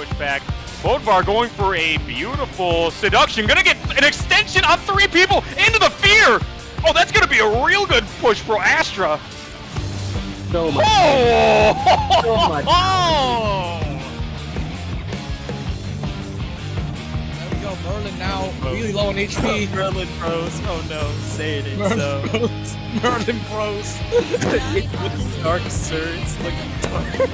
pushed back. Bodvar going for a beautiful seduction. Gonna get an extension on 3 people into the fear. Oh, that's gonna be a real good push for Astra. So much. Oh! So much. Oh! There we go. Merlin now really low on HP. Merlin Bros. Oh no, say it ain't so. Merlin Bros. It's looking dark, sir. It's looking dark.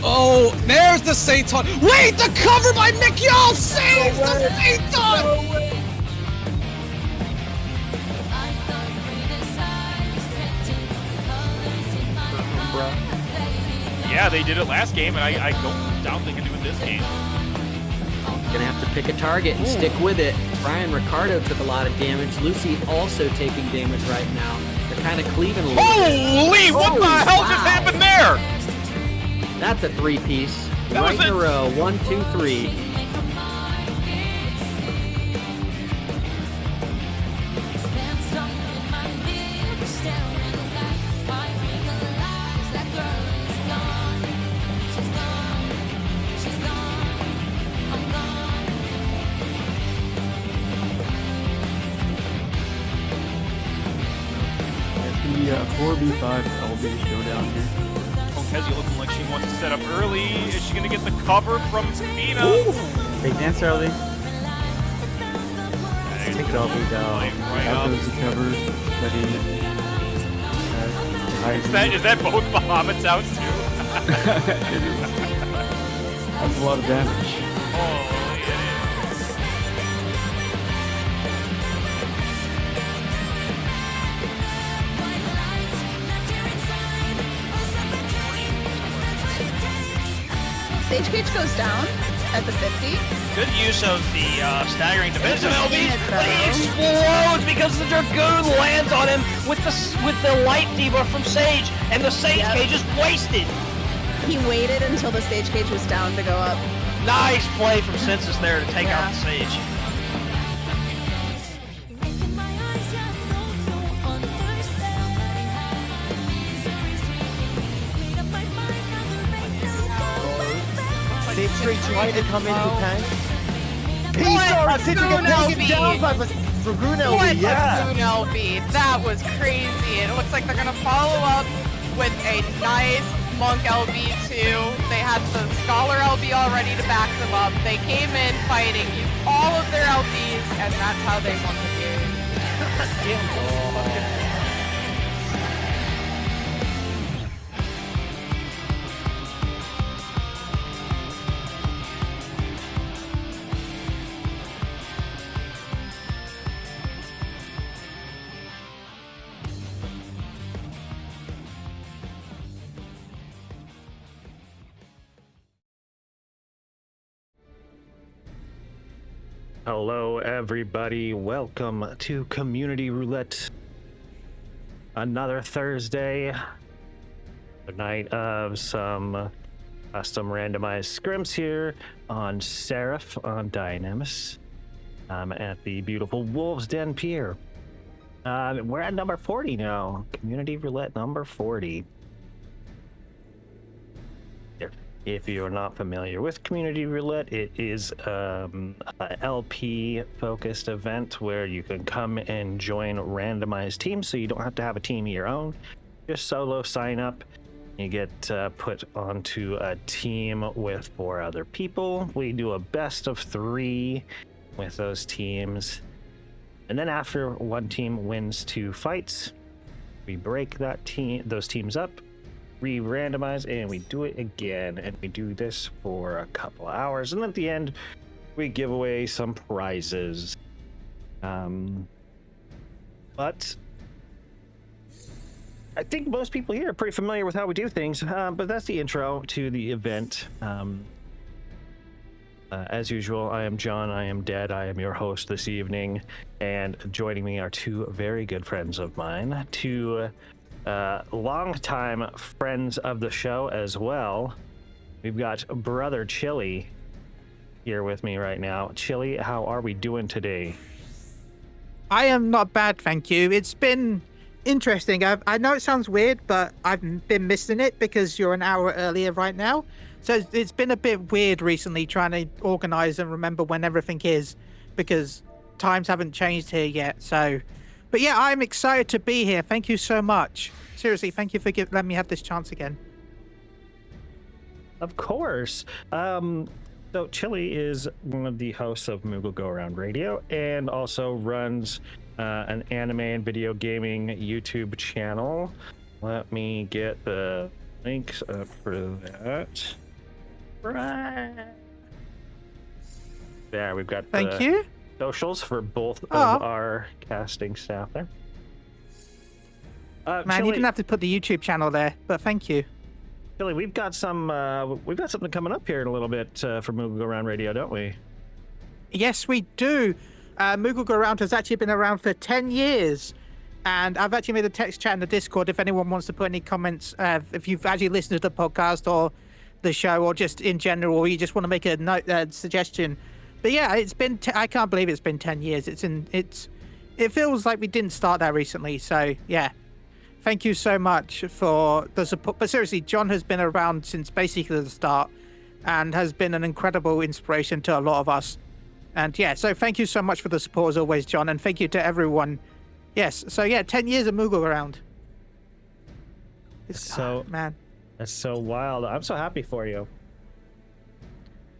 Oh, there's the Satan. Wait, the cover by Mikhail saves the Satan! Yeah, they did it last game, and I don't doubt they can do it this game. Gonna have to pick a target and stick with it. Brian Ricardo took a lot of damage. Lucy also taking damage right now. They're kind of cleaving a little bit. Holy! What the hell just happened there? That's a 3-piece. That Right was in a row. 1, 2, 3. The 4v5 LB showdown here. Oh, Kezia looking like she wants to set up early. Is she gonna get the cover from Mina? Big dance early. Take it LB down. Right That up. goes the cover. Is that both Bahamut's out too? That's a lot of damage. Oh, it is. Stage Cage goes down at the 50. Good use of the staggering defensive LBs, Though. but he explodes because the Dragoon lands on him with the light debuff from Sage, and the Sage Cage is wasted. He waited until the Stage Cage was down to go up. Nice play from Census there to take Yeah. out the Sage. Sage trying to come into tank. What Sage get taken down by Dragoon LB, What yeah. a LB. That was crazy. It looks like they're gonna follow up with a nice Monk LB too. They had the Scholar LB all ready to back them up. They came in fighting, used all of their LBs, and that's how they won the game. Hello, everybody. Welcome to Community Roulette. Another Thursday, the night of some custom randomized scrims here on Sereph on Dynamis. I'm at the beautiful Wolves Den Pier. We're at number 40 now. Community Roulette number 40. If you're not familiar with Community Roulette, it is a LP-focused event where you can come and join randomized teams, so you don't have to have a team of your own. Just solo sign up. You get put onto a team with 4 other people. We do a best of 3 with those teams. And then after one team wins 2 fights, we break those teams up, re-randomize, and we do it again, and we do this for a couple hours, and at the end we give away some prizes. But I think most people here are pretty familiar with how we do things, but that's the intro to the event. As usual, I am John, I am Dead, I am your host this evening, and joining me are 2 very good friends of mine, 2 long-time friends of the show as well. We've got brother Chille here with me right now. Chille, how are we doing today? I am not bad, thank you. It's been interesting. I know it sounds weird, but I've been missing it because you're an hour earlier right now. So it's been a bit weird recently trying to organize and remember when everything is, because times haven't changed here yet. So, but yeah, I'm excited to be here. Thank you so much. Seriously, thank you for letting me have this chance again. Of course. So Chille is one of the hosts of Moogle Go Around Radio and also runs an anime and video gaming YouTube channel. Let me get the links up for that. Right. There, we've got Thank you. socials for both of our casting staff there. Man, Chille, you didn't have to put the YouTube channel there, but thank you. Chille, we've got something coming up here in a little bit for Moogle Go Around Radio, don't we? Yes, we do. Moogle Go Around has actually been around for 10 years. And I've actually made a text chat in the Discord if anyone wants to put any comments, if you've actually listened to the podcast or the show or just in general, or you just want to make a note, suggestion. But yeah, it's been, I can't believe it's been 10 years. It feels like we didn't start that recently. So yeah, thank you so much for the support. But seriously, John has been around since basically the start and has been an incredible inspiration to a lot of us. And yeah, so thank you so much for the support as always, John. And thank you to everyone. Yes, so yeah, 10 years of Moogle Around. Man. That's so wild. I'm so happy for you.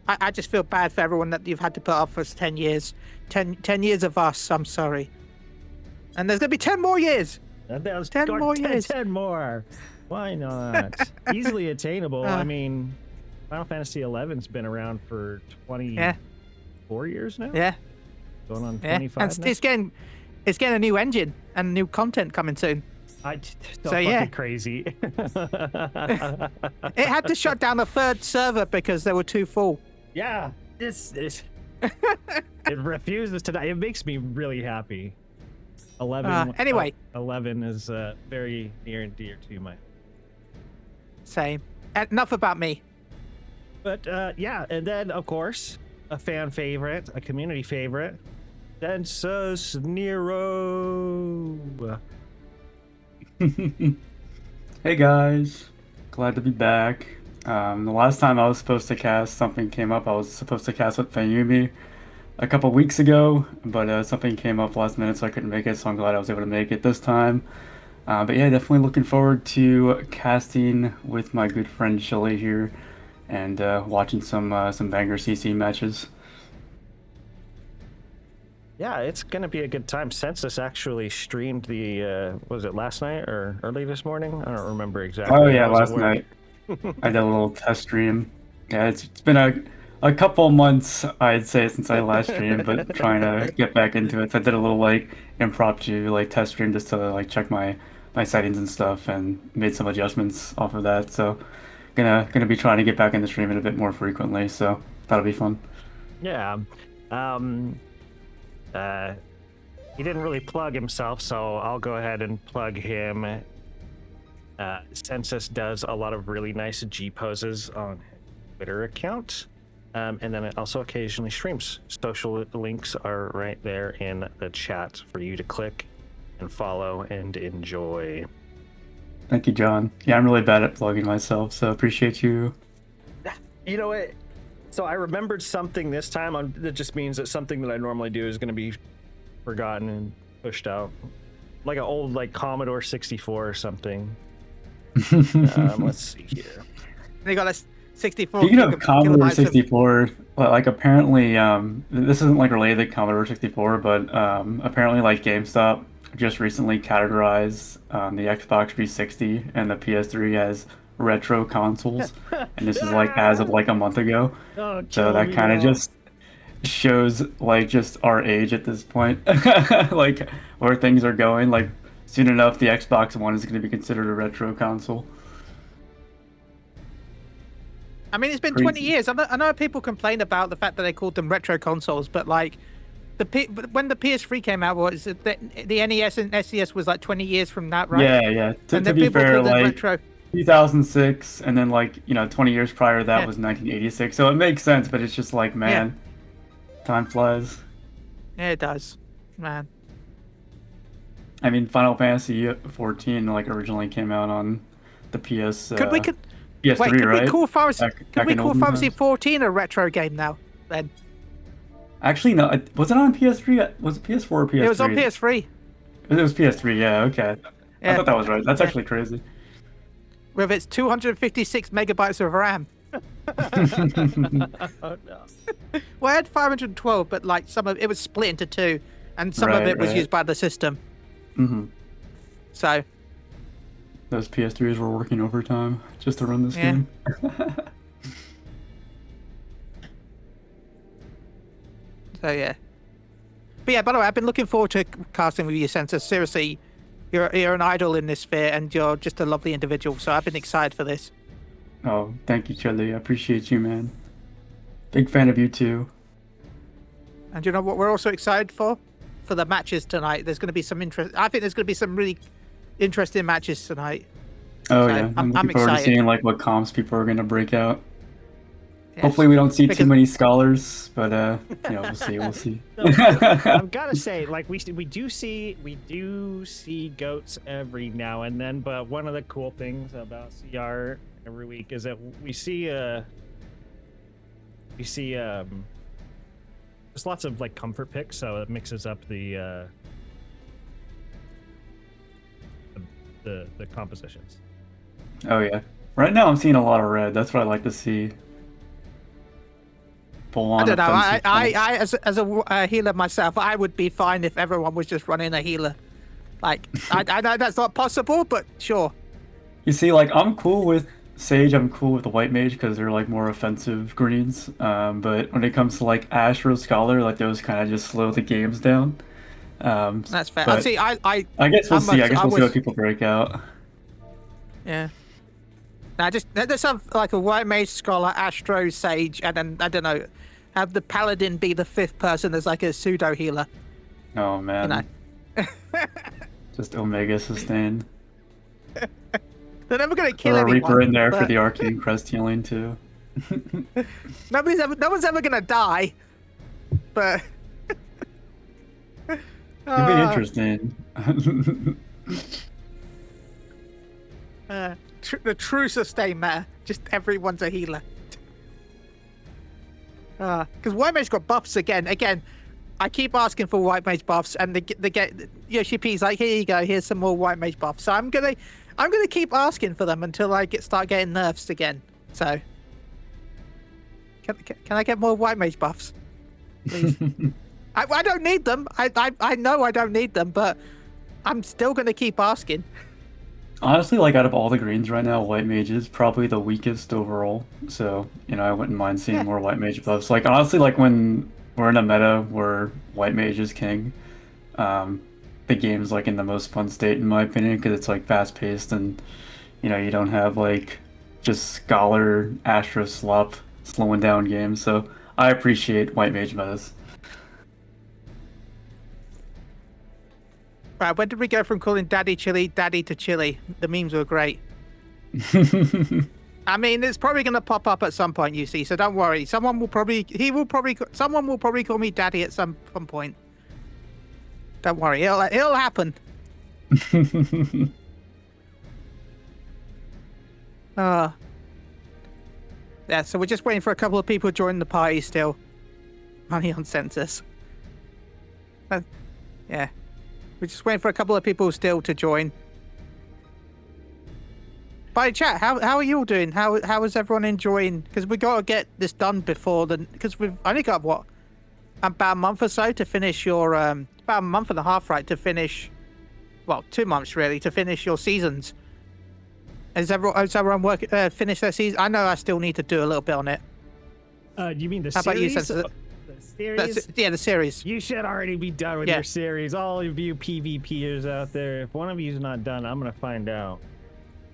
I just feel bad for everyone that you've had to put up for 10 years. 10 years of us, I'm sorry. And there's going to be 10 more years. 10 more years. 10 more. Why not? Easily attainable. I mean, Final Fantasy XI's been around for 24 years now? Yeah. Going on 25 and it's getting a new engine and new content coming soon. Crazy. It had to shut down a third server because they were too full. Yeah, it refuses to die. It makes me really happy. 11. Anyway, 11 is very near and dear to my. Same. Enough about me. But yeah, and then of course a fan favorite, a community favorite, Census Nero. Hey guys, glad to be back. The last time I was supposed to cast, something came up. I was supposed to cast with Fayumi a couple weeks ago, but something came up last minute, so I couldn't make it. So I'm glad I was able to make it this time. But yeah, definitely looking forward to casting with my good friend Chille here, and watching some banger CC matches. Yeah, it's gonna be a good time. Census actually streamed the was it last night or early this morning? I don't remember exactly. Oh yeah, last night. I did a little test stream. Yeah, it's been a couple months, I'd say, since I last streamed, but trying to get back into it. So I did a little impromptu test stream just to check my settings and stuff, and made some adjustments off of that. So gonna be trying to get back into streaming a bit more frequently. So that'll be fun. Yeah. He didn't really plug himself, so I'll go ahead and plug him. Census does a lot of really nice G poses on his Twitter account, and then it also occasionally streams. Social links are right there in the chat for you to click and follow and enjoy. Thank you, John. Yeah, I'm really bad at plugging myself, so appreciate you. You know what? So I remembered something this time. That just means that something that I normally do is going to be forgotten and pushed out, like an old Commodore 64 or something. Let's see here. They got a 64. Speaking of Commodore 64, apparently, this isn't related to Commodore 64, but apparently GameStop just recently categorized the Xbox 360 and the PS3 as retro consoles, and this is as of a month ago. So that kind of just shows just our age at this point, where things are going. Soon enough the Xbox One is going to be considered a retro console. I mean, it's been 20 years. I know people complain about the fact that they called them retro consoles, but when the PS3 came out, the NES and SES was 20 years from that, right? Yeah. To be fair, retro. 2006, and then 20 years prior to that was 1986. So it makes sense, but it's just man, time flies. Yeah, it does, man. I mean, Final Fantasy XIV originally came out on the PS. PS3, Wait, could right? we call Pharmacy? Back Could we in call olden Pharmacy times. 14 a retro game now? Then Actually, no. Was it on PS3? Was it PS4 or PS3? it was on PS3 It was PS3. Yeah. Okay. I Yeah. thought that was right. That's Yeah. actually crazy. with its 256 megabytes of RAM. Oh no. Well, I had 512, but like some of it was split into two, and some of Right, it was right. used by the system. hmm So Those PS3s were working overtime just to run this Yeah. game. So yeah. But yeah, by the way, I've been looking forward to casting with you, Sensor. Seriously, you're an idol in this sphere, and you're just a lovely individual. So I've been excited for this. Oh, thank you, Chille. I appreciate you, man. Big fan of you too. And you know what we're also excited for? For the matches tonight. There's going to be some interest. I think there's going to be some really interesting matches tonight. Oh So, yeah, I'm looking forward to excited. seeing like what comps people are gonna break out. Yes. Hopefully we don't see too Because- many scholars, but we'll see. We'll see. I'm gotta say, like we do see goats every now and then, but one of the cool things about CR every week is that we see there's lots of like comfort picks, so it mixes up the compositions. Oh yeah. Right now I'm seeing a lot of red. That's what I like to see. Full on I don't know. offensive I as a healer myself, I would be fine if everyone was just running a healer. Like, I know that's not possible, but sure. You see, like I'm cool with Sage. I'm cool with the White Mage because they're like more offensive greens. But when it comes to like Astro Scholar, like those kind of just slow the games down. That's fair. But See, I guess we'll I'm see. a- I guess I we'll see was- what people break out. Yeah. Now just let's have like a White Mage, Scholar, Astro, Sage, and then I don't know, have the Paladin be the fifth person as like a pseudo healer. Oh man. You know. Just Omega sustain. They're never gonna kill Throw a anyone. Reaper in there for but the Arcane Crest healing too. no one's ever gonna die. But It'd be interesting. the true sustain there. Just everyone's a healer. Because White Mage's got buffs again. Again, I keep asking for White Mage buffs, and they get Yoshi P's like, here you go, here's some more White Mage buffs. So I'm gonna keep asking for them until I start getting nerfs again. So can I get more White Mage buffs, please? I don't need them. I know I don't need them, but I'm still gonna keep asking. Honestly, like out of all the greens right now, White Mage is probably the weakest overall. So, I wouldn't mind seeing Yeah. more White Mage buffs. Like honestly, like when we're in a meta where White Mage is king, the game's like in the most fun state in my opinion because it's like fast paced and you don't have like just Scholar Astro slop slowing down games. So I appreciate White Mage metas. Right, when did we go from calling Daddy Chille Daddy to Chille? The memes were great. I mean, it's probably going to pop up at some point, you see, so don't worry. Someone will probably call me Daddy at some point. Don't worry, it'll happen. Yeah, so we're just waiting for a couple of people to join the party still. Money on census. Yeah. We're just waiting for a couple of people still to join. By chat, how are you all doing? How is everyone enjoying? Because we got to get this done before because we've only got what, about a month or so to finish your about a month and a half, right? To finish, well, 2 months really to finish your seasons. Has everyone finished their season? I know I still need to do a little bit on it. You mean the How about you, series? Sensor? The series? Yeah, the series. You should already be done with Yeah. your series. All of you PvPers out there, if one of you is not done, I'm gonna find out.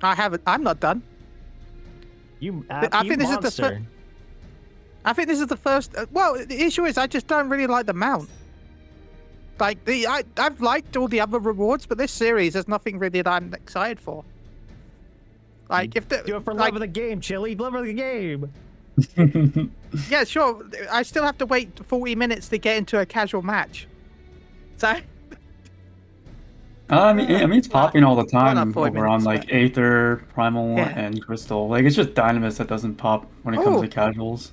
I haven't. I'm not done. I think this is the I think this is the first. Well, the issue is I just don't really like the mount. Like I've liked all the other rewards, but this series there's nothing really that I'm excited for. Like if the Do it for like, love of the game, Chille. Love of the game. yeah, sure. I still have to wait 40 minutes to get into a casual match. So I mean, it's popping all the Well, time not 40 over on minutes, like Aether, Primal, Yeah. and Crystal. Like it's just Dynamis that doesn't pop when it comes to casuals.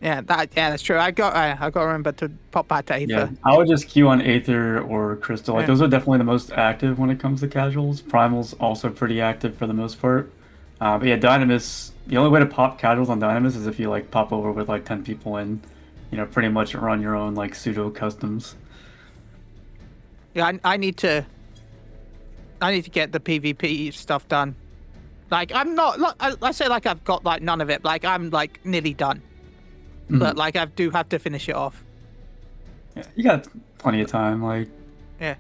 Yeah, that's true. I got to remember to pop back to Aether. Yeah, I would just queue on Aether or Crystal. Like Yeah. those are definitely the most active when it comes to casuals. Primal's also pretty active for the most part. But yeah, Dynamis. The only way to pop casuals on Dynamis is if you like pop over with like 10 people and, pretty much run your own like pseudo customs. Yeah, I need to get the PvP stuff done. Like I'm not. I say like I've got like none of it. Like I'm like nearly done. But like I do have to finish it off. Yeah, you got plenty of time. Like, Yeah.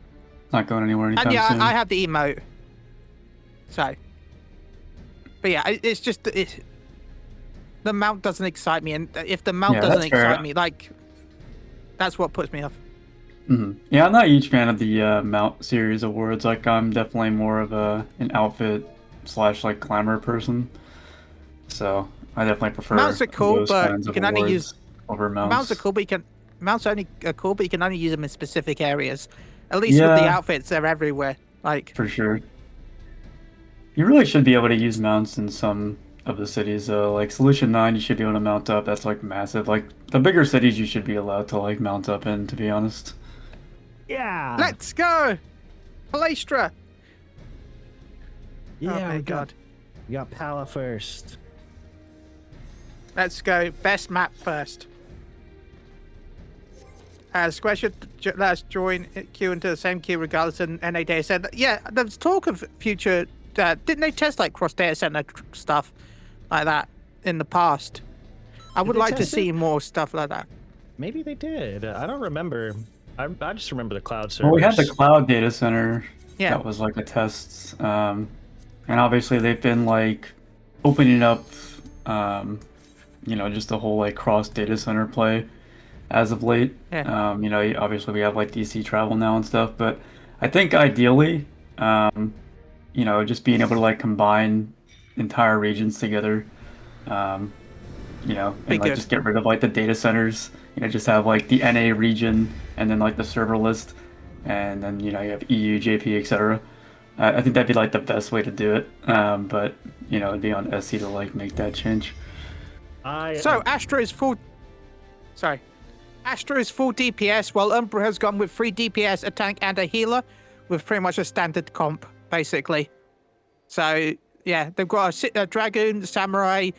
not going anywhere anytime And yeah, soon. I have the emote. So. But yeah, it's just the mount doesn't excite me, and if the mount Yeah, doesn't that's fair. excite me, like that's what puts me off. Yeah, I'm not a huge fan of the mount series awards. Like, I'm definitely more of an outfit / like clamor person. So I definitely prefer Mounts are cool, those but kinds you of can only awards use over mounts. mounts are cool, but mounts only are cool, but you can only use them in specific areas. At least with the Yeah. outfits, they're everywhere. Like For sure. You really should be able to use mounts in some of the cities, though. Like Solution 9, you should be able to mount up. That's like massive. Like the bigger cities, you should be allowed to like mount up in. To be honest. Yeah. let's go, Palestra. Yeah, oh my we god. got Pala first. Let's go. Best map first. Square should let us join queue into the same queue regardless of NA data center. Yeah, there's talk of future. Didn't they test like cross data center stuff like that in the past? I would they like to test see it? more stuff like that. Maybe they did. I don't remember. I just remember the cloud servers. Well, we had the cloud data center. Yeah. That was like a test. And obviously they've been like opening up, just the whole like cross data center play as of late. Yeah. Obviously we have like DC travel now and stuff, but I think ideally, just being able to like combine entire regions together, and like good. just get rid of like the data centers, just have like the NA region and then like the server list, and then you have EU, JP, etc. I think that'd be like the best way to do it, but it'd be on SC to like make that change. So Astra is full. Sorry, Astra is full DPS, while Umbra has gone with 3 DPS, a tank, and a healer, with pretty much a standard comp, basically. So yeah, they've got a Dragoon, Samurai,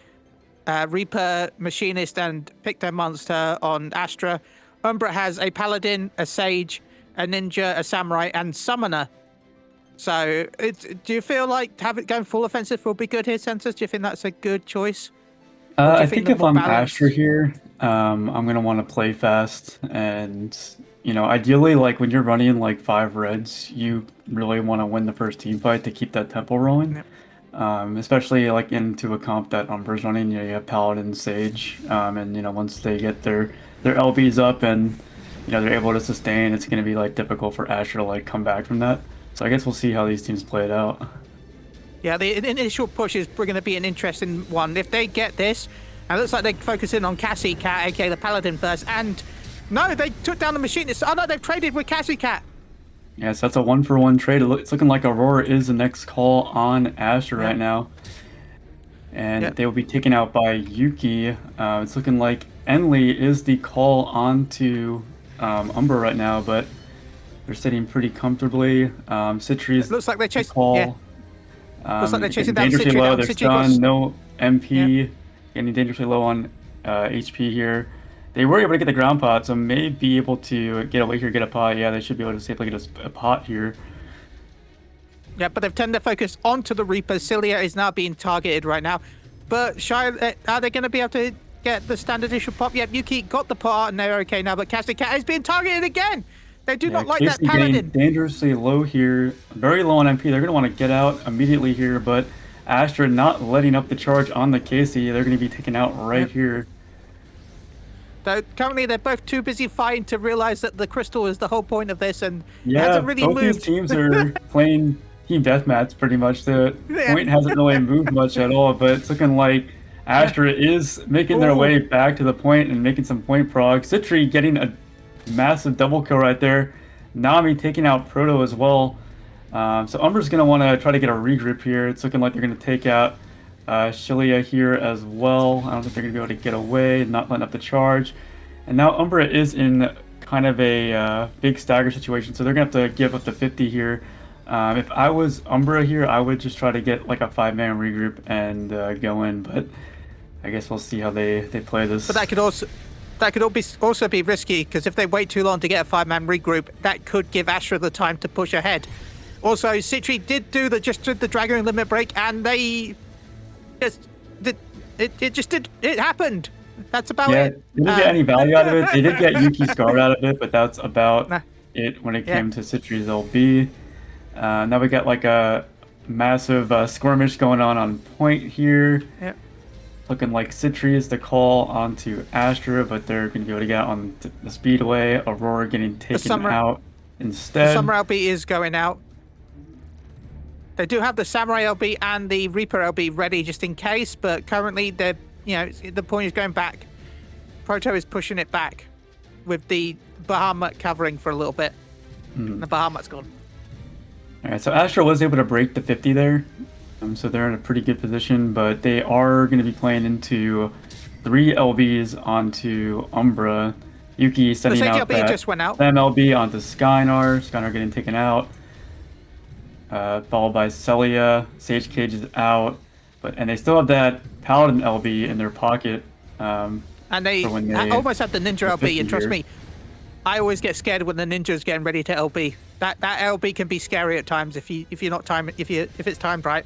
Reaper, Machinist, and Pick Their Monster on Astra. Umbra has a Paladin, a Sage, a Ninja, a Samurai, and Summoner. So do you feel like going full offensive will be good here, Census? Do you think that's a good choice? I think the if more I'm balanced- Astra here, I'm gonna want to play fast, and ideally, like when you're running like 5 reds, you really want to win the first team fight to keep that tempo rolling. Especially like into a comp that Umbra's running, you have Paladin, Sage, and once they get their LBs up and they're able to sustain, it's gonna be like difficult for Astra to like come back from that. So I guess we'll see how these teams play it out. Yeah, the initial push is going to be an interesting one. If they get this, and it looks like they're focusing on Cassie Cat, aka the Paladin first, and no, they took down the Machinist. Oh no, they've traded with Cassie Cat. Yes, that's a 1-for-1 trade. It's looking like Aurora is the next call on Astra right now. And they will be taken out by Yuki. It's looking like Enli is the call onto Umbra right now, but they're sitting pretty comfortably. Citri is Looks like they're chasing. call. Yeah. Looks like they're chasing down dangerously Citri low. down. They're Citri stunned. goes- No MP. Getting dangerously low on HP here. They were able to get the ground pot, so may be able to get away here, get a pot. Yeah, they should be able to safely get a pot here. Yeah, but they've turned their focus onto the Reaper. Cilia is now being targeted right now. But Shy, are they going to be able to get the standard issue pop? Yep, Yuki got the pot and they're okay now, but Cassie Cat is being targeted again. They do not like that Casey getting Paladin. dangerously low here, very low on MP. They're going to want to get out immediately here, but Astra not letting up the charge on the Casey. They're going to be taken out right here. So currently they're both too busy fighting to realize that the crystal is the whole point of this, and Yeah, hasn't really both moved. these teams are playing team deathmatch pretty much. The point hasn't really moved much at all, but it's looking like Astra is making their way back to the point and making some point prog. Citri getting a massive double kill right there. Nami taking out Proto as well. So Umber's going to want to try to get a regroup here. It's looking like they're going to take out Chille here as well. I don't think they're going to be able to get away, not letting up the charge. And now Umbra is in kind of a big stagger situation, so they're going to have to give up the 50 here. If I was Umbra here, I would just try to get like a 5-man regroup and go in, but I guess we'll see how they play this. But that could also be risky, because if they wait too long to get a 5-man regroup, that could give Astra the time to push ahead. Also, Citri did do the Dragon limit break, and they it happened. That's about it. They didn't get any value out of it. They did get Yuki Scar out of it, but that's about it when it came to Citri's LB. Now we got like a massive skirmish going on point here. Yep. Looking like Citri is the call onto Astra, but they're going to be able to get on the Speedway. Aurora getting taken out instead. The Summer LB is going out. They do have the Samurai LB and the Reaper LB ready just in case, but currently the point is going back. Proto is pushing it back with the Bahamut covering for a little bit. The Bahamut's gone. All right, so Astra was able to break the 50 there, so they're in a pretty good position, but they are going to be playing into 3 LBs onto Umbra. Yuki sending out that just went out. Sam LB onto Skynar. Skynar getting taken out, followed by Celia. Sage Cage is out, and they still have that Paladin LB in their pocket. And they almost had the Ninja LB, and trust me, I always get scared when the Ninja's getting ready to LB. That LB can be scary at times if you're not time if it's timed right.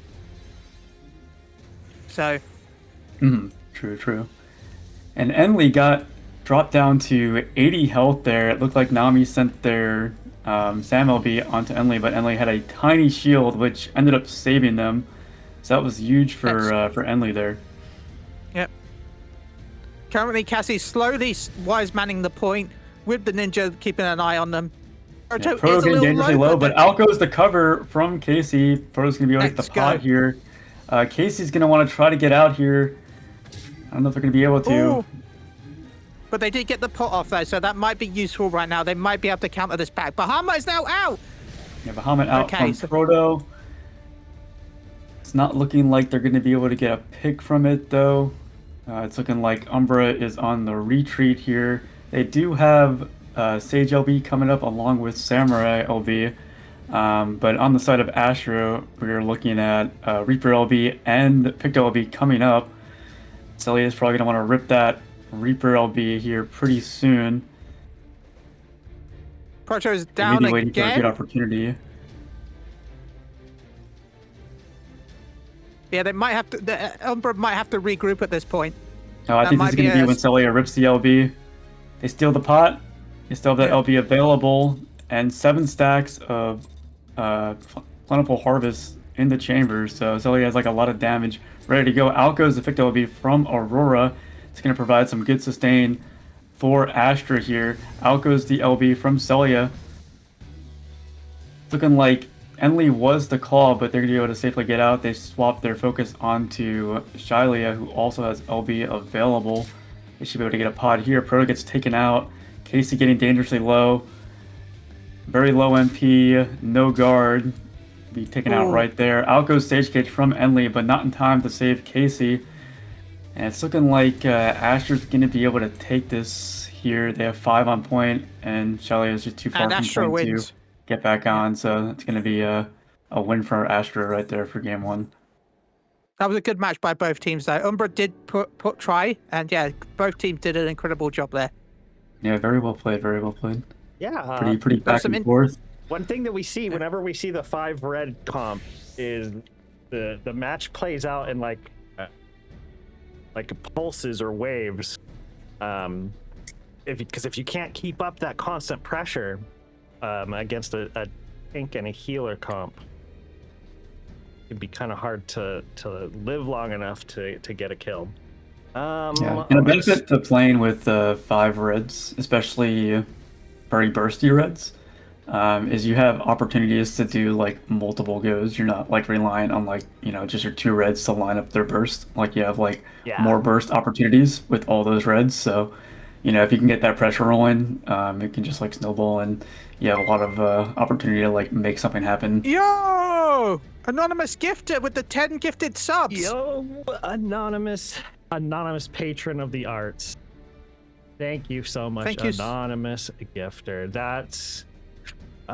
So. True. And Enli got dropped down to 80 health there. It looked like Nami sent their Sam LB onto Enli, but Enli had a tiny shield which ended up saving them. So that was huge for Enli there. Yep. Currently, Cassie's slowly wise manning the point with the Ninja keeping an eye on them. Proto getting dangerously low, but out goes the cover from Casey. Proto's going to be able to hit the pot here. Casey's going to want to try to get out here. I don't know if they're going to be able to. Ooh. But they did get the pot off, though, so that might be useful right now. They might be able to counter this back. Bahamut is now out! Yeah, Bahamut out from Proto. It's not looking like they're going to be able to get a pick from it, though. It's looking like Umbra is on the retreat here. They do have Sage LB coming up along with Samurai LB. But on the side of Astra, we're looking at Reaper LB and Picto LB coming up. Celia is probably going to want to rip that Reaper LB here pretty soon. Proto's down again. Waiting for a good opportunity. Yeah, they might have to. The Umbra might have to regroup at this point. Oh, I think this is going to be when Celia rips the LB. They steal the pot. They still have that LB available, and 7 stacks of Plentiful Harvest in the chamber. So Celia has like a lot of damage ready to go. Out goes the Ficto LB from Aurora. It's going to provide some good sustain for Astra here. Out goes the LB from Celia. It's looking like Enli was the call, but they're going to be able to safely get out. They swapped their focus onto Chille, who also has LB available. They should be able to get a pod here. Proto gets taken out. Casey getting dangerously low. Very low MP. No guard. Be taken out right there. Out goes Sage Cage from Enli, but not in time to save Casey. And it's looking like Astra's going to be able to take this here. They have 5 on point, and Chille is just too far from point to get back on. So it's going to be a win for Astra right there for game 1. That was a good match by both teams, though. Umbra did put try, and yeah, both teams did an incredible job there. Yeah, very well played. Very well played. Yeah, pretty back and forth. One thing that we see whenever we see the 5 red comp is the match plays out in like pulses or waves. If you can't keep up that constant pressure against a tank and a healer comp, it'd be kind of hard to live long enough to get a kill. Yeah, and a benefit to playing with 5 reds, especially very bursty reds, is you have opportunities to do like multiple goes. You're not like reliant on like, just your 2 reds to line up their burst. Like you have like more burst opportunities with all those reds. So, if you can get that pressure rolling, it can just like snowball, and you have a lot of opportunity to like make something happen. Yo! Anonymous gifter with the 10 gifted subs. Yo, anonymous patron of the arts. Thank you so much, Thank you. anonymous gifter. That's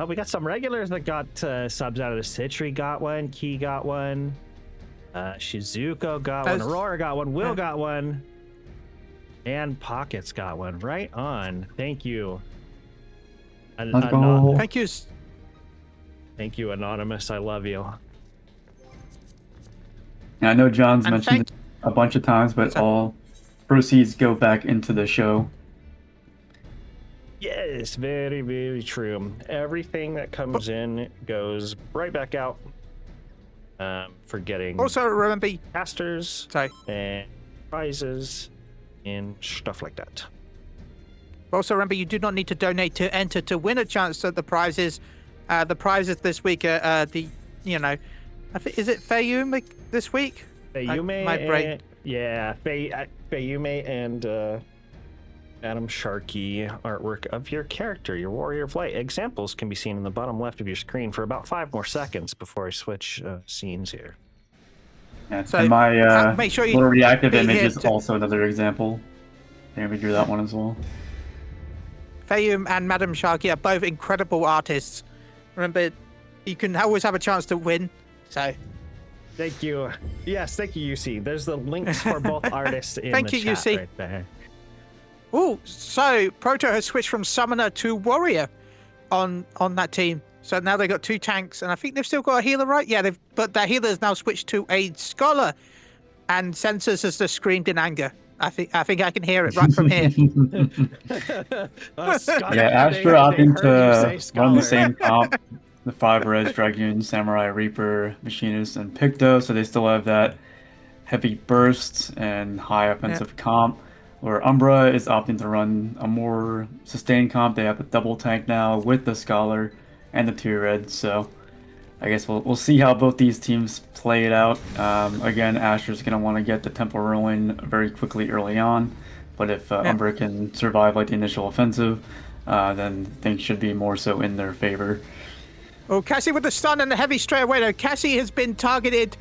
we got some regulars that got subs out of the Citri got one, Key got one, Shizuko got one, Aurora got one, Will got one, and Pockets got one. Right on. Thank you. Let's go. Thank you. Thank you, anonymous. I love you. I know John's And mentioned it a bunch of times, but all proceeds go back into the show. Yes, very, very true. Everything that comes in goes right back out for getting Also, remember, casters and prizes and stuff like that. Also, remember, you do not need to donate to enter to win a chance at the prizes. The prizes this week are is it Fayume this week? Fayume, my brain. Fayume and Adam Sharkey artwork of your character, your Warrior of Light. Examples can be seen in the bottom left of your screen for about 5 more seconds before I switch scenes here. Yeah, So, and my make sure you little reactive be image here is to- also another example. Maybe do that one as well. Fayum and Madam Sharky are both incredible artists. Remember, you can always have a chance to win. So, Thank you. Yes, thank you, UC. There's the links for both artists in Thank the you, chat UC. right there. oh, so Proto has switched from Summoner to Warrior on that team. So now they've got 2 tanks, and I think they've still got a healer, right? Yeah, but that healer has now switched to a Scholar, and Sensors has just screamed in anger. I think I can hear it right from here. Yeah, Astra opting to run the same comp. The 5 Res, Dragoon, Samurai, Reaper, Machinist, and Picto, so they still have that heavy burst and high offensive comp. Where Umbra is opting to run a more sustained comp. They have the double tank now with the Scholar and the 2 Red, so I guess we'll see how both these teams play it out. Again, Astra's going to want to get the tempo rolling very quickly early on, but if Umbra can survive like the initial offensive, then things should be more so in their favor. Well, Cassie with the stun and the heavy straight away, though. Cassie has been targeted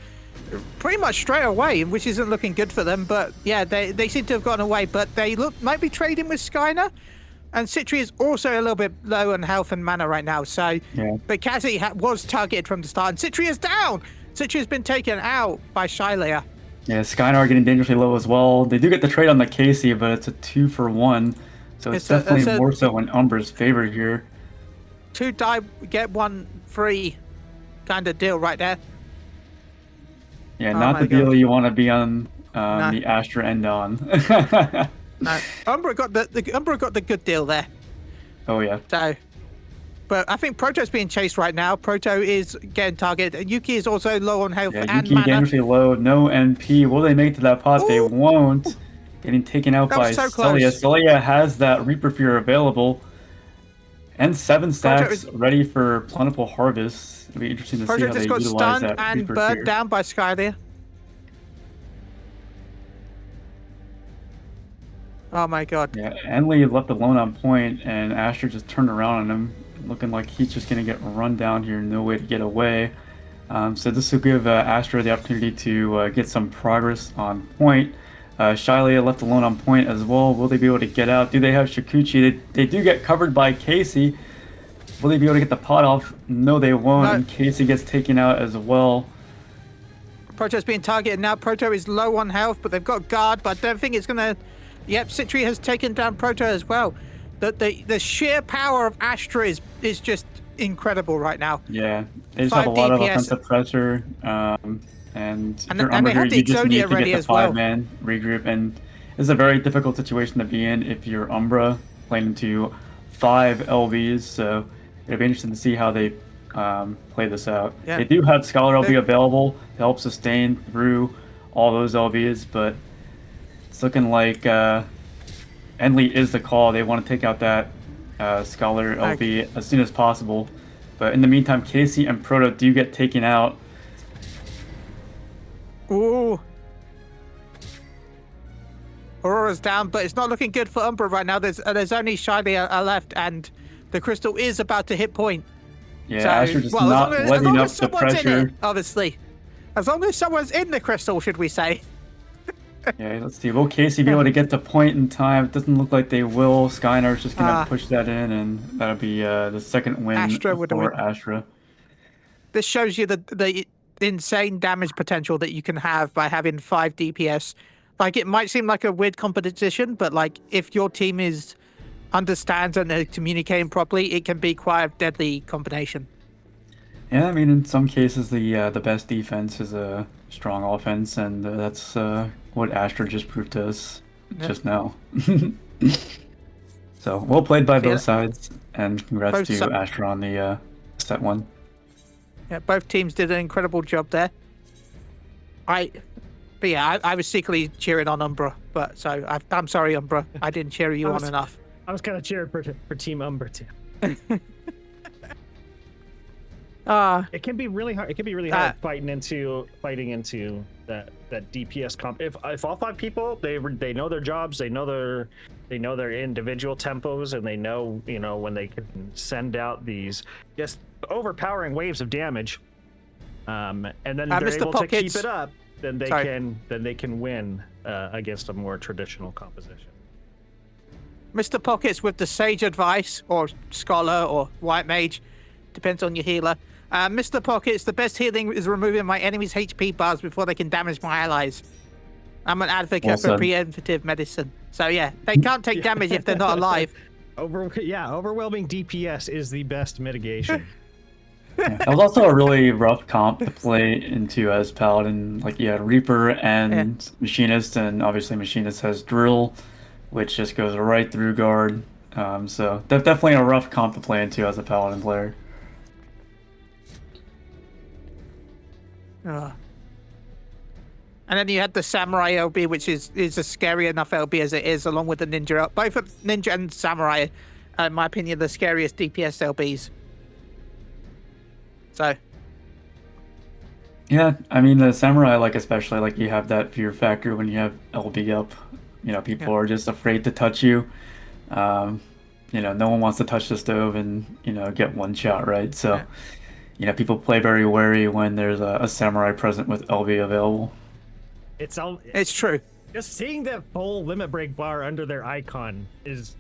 pretty much straight away, which isn't looking good for them. But yeah, they seem to have gotten away. But they might be trading with Skyner. And Citri is also a little bit low on health and mana right now. So, but Cassie was targeted from the start. And Citri is down. Citri has been taken out by Chille. Yeah, Skynar getting dangerously low as well. They do get the trade on the Casey, but it's a 2-for-1. So it's definitely more so in Umbra's favor here. 2 die, get 1 free kind of deal right there. Yeah, not the deal you want to be on the Astra end on. No, Umbra got the good deal there. Oh yeah. So, but I think Proto's being chased right now. Proto is getting targeted. Yuki is also low on health and Yuki mana. dangerously low, no NP. Will they make it to that pot? They won't. Getting taken out by so Celia. close. Celia has that Reaper Fear available. And 7 stacks ready for plentiful harvest. It'll be interesting to see Proto how they just got utilize stunned that and Reaper burnt Fear. down by Sky there. Oh my god. Yeah, Enli left alone on point, and Astra just turned around on him, looking like he's just going to get run down here, no way to get away. So this will give Astra the opportunity to get some progress on point. Chille left alone on point as well. Will they be able to get out? Do they have Shikuchi? They do get covered by Casey. Will they be able to get the pot off? No, they won't, No. and Casey gets taken out as well. Proto's being targeted now. Proto is low on health, but they've got guard, but I don't think it's going to... Yep, Citri has taken down Proto as well. The sheer power of Astra is just incredible right now. Yeah, they just 5 have a lot of DPS. offensive pressure, and if you're and they Umbra have here, the you just need Exodia to ready get the as well. 5-man regroup, and it's a very difficult situation to be in if you're Umbra playing into 5 LVs, so it'll be interesting to see how they play this out. Yeah. They do have Scholar LV available to help sustain through all those LVs, but it's looking like Enli is the call. They want to take out that Scholar LV as soon as possible. But in the meantime, Casey and Proto do get taken out. Ooh. Aurora's down, but it's not looking good for Umbra right now. There's only Shiny left, and The crystal is about to hit point. Yeah, So, Astra just well, as not long as letting up the someone's in pressure. it, obviously. As long as someone's in the crystal, should we say? Yeah, let's see. Will Casey be able to get the point in time? It doesn't look like they will. Skynar's just gonna push that in, and that'll be the second win Astra would for win. Astra. This shows you the insane damage potential that you can have by having 5 DPS. Like, it might seem like a weird competition, but like if your team understands and are communicating properly, it can be quite a deadly combination. Yeah, I mean, in some cases, the best defense is a strong offense, and that's what Astra just proved to us just now. So, well played by both sides, and congrats to Astra on the set 1. Yeah, both teams did an incredible job there. I was secretly cheering on Umbra, but so I'm sorry, Umbra, I didn't cheer you on enough. I was kind of cheering for Team Umbra too. It can be really hard. It can be really hard fighting into that DPS comp. If all 5 people they know their jobs, they know their individual tempos, and they know when they can send out these just overpowering waves of damage, and then they're able to keep it up, then they can win against a more traditional composition. Mr. Pockets with the sage advice, or scholar, or white mage, depends on your healer. Mr. Pockets, the best healing is removing my enemy's HP bars before they can damage my allies. I'm an advocate for preemptive medicine. So yeah, they can't take damage if they're not alive. Overwhelming DPS is the best mitigation. Yeah, that was also a really rough comp to play into as Paladin. Like, you had Reaper and Machinist, and obviously Machinist has Drill, which just goes right through guard. So that's definitely a rough comp to play into as a Paladin player. And then you had the Samurai LB, which is a scary enough LB as it is, along with the Ninja. Both Ninja and Samurai, in my opinion, the scariest DPS LBs. So. Yeah, I mean, the Samurai, like, especially, like, you have that fear factor when you have LB up. People are just afraid to touch you. No one wants to touch the stove and, get one shot, right? So, people play very wary when there's a Samurai present with LB available. It's true. Just seeing that full limit break bar under their icon is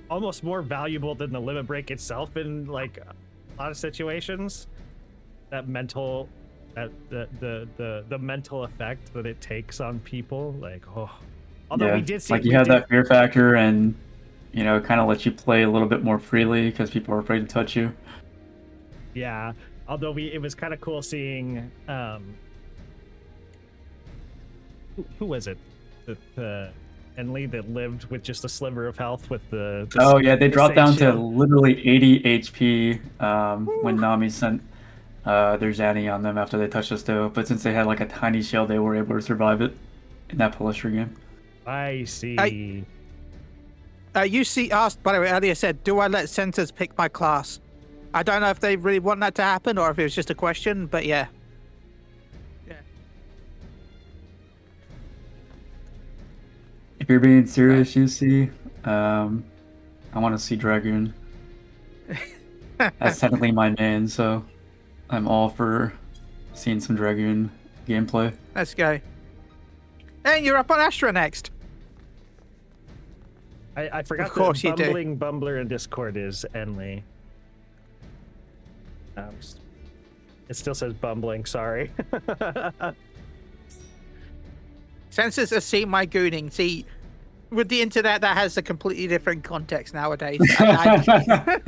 almost more valuable than the limit break itself in like a lot of situations. That mental, the mental effect that it takes on people, like Although we did see, like you have that fear factor, and it kind of lets you play a little bit more freely because people are afraid to touch you. Yeah, although it was kind of cool seeing. Who was it? Enli that lived with just a sliver of health with the they dropped down to literally 80 HP when Nami sent their Zanny on them after they touched the stove. But since they had like a tiny shield, they were able to survive it in that Palestra game. I see. UC asked, by the way, earlier said, do I let centers pick my class? I don't know if they really want that to happen or if it was just a question, but yeah. If you're being serious, UC, I want to see Dragoon. That's technically my main, so I'm all for seeing some Dragoon gameplay. Let's go. And you're up on Astra next. I forgot of course that bumbling bumbler in Discord is Enli. It still says bumbling, sorry. Census has seen my gooning. See, with the internet, that has a completely different context nowadays. Yeah,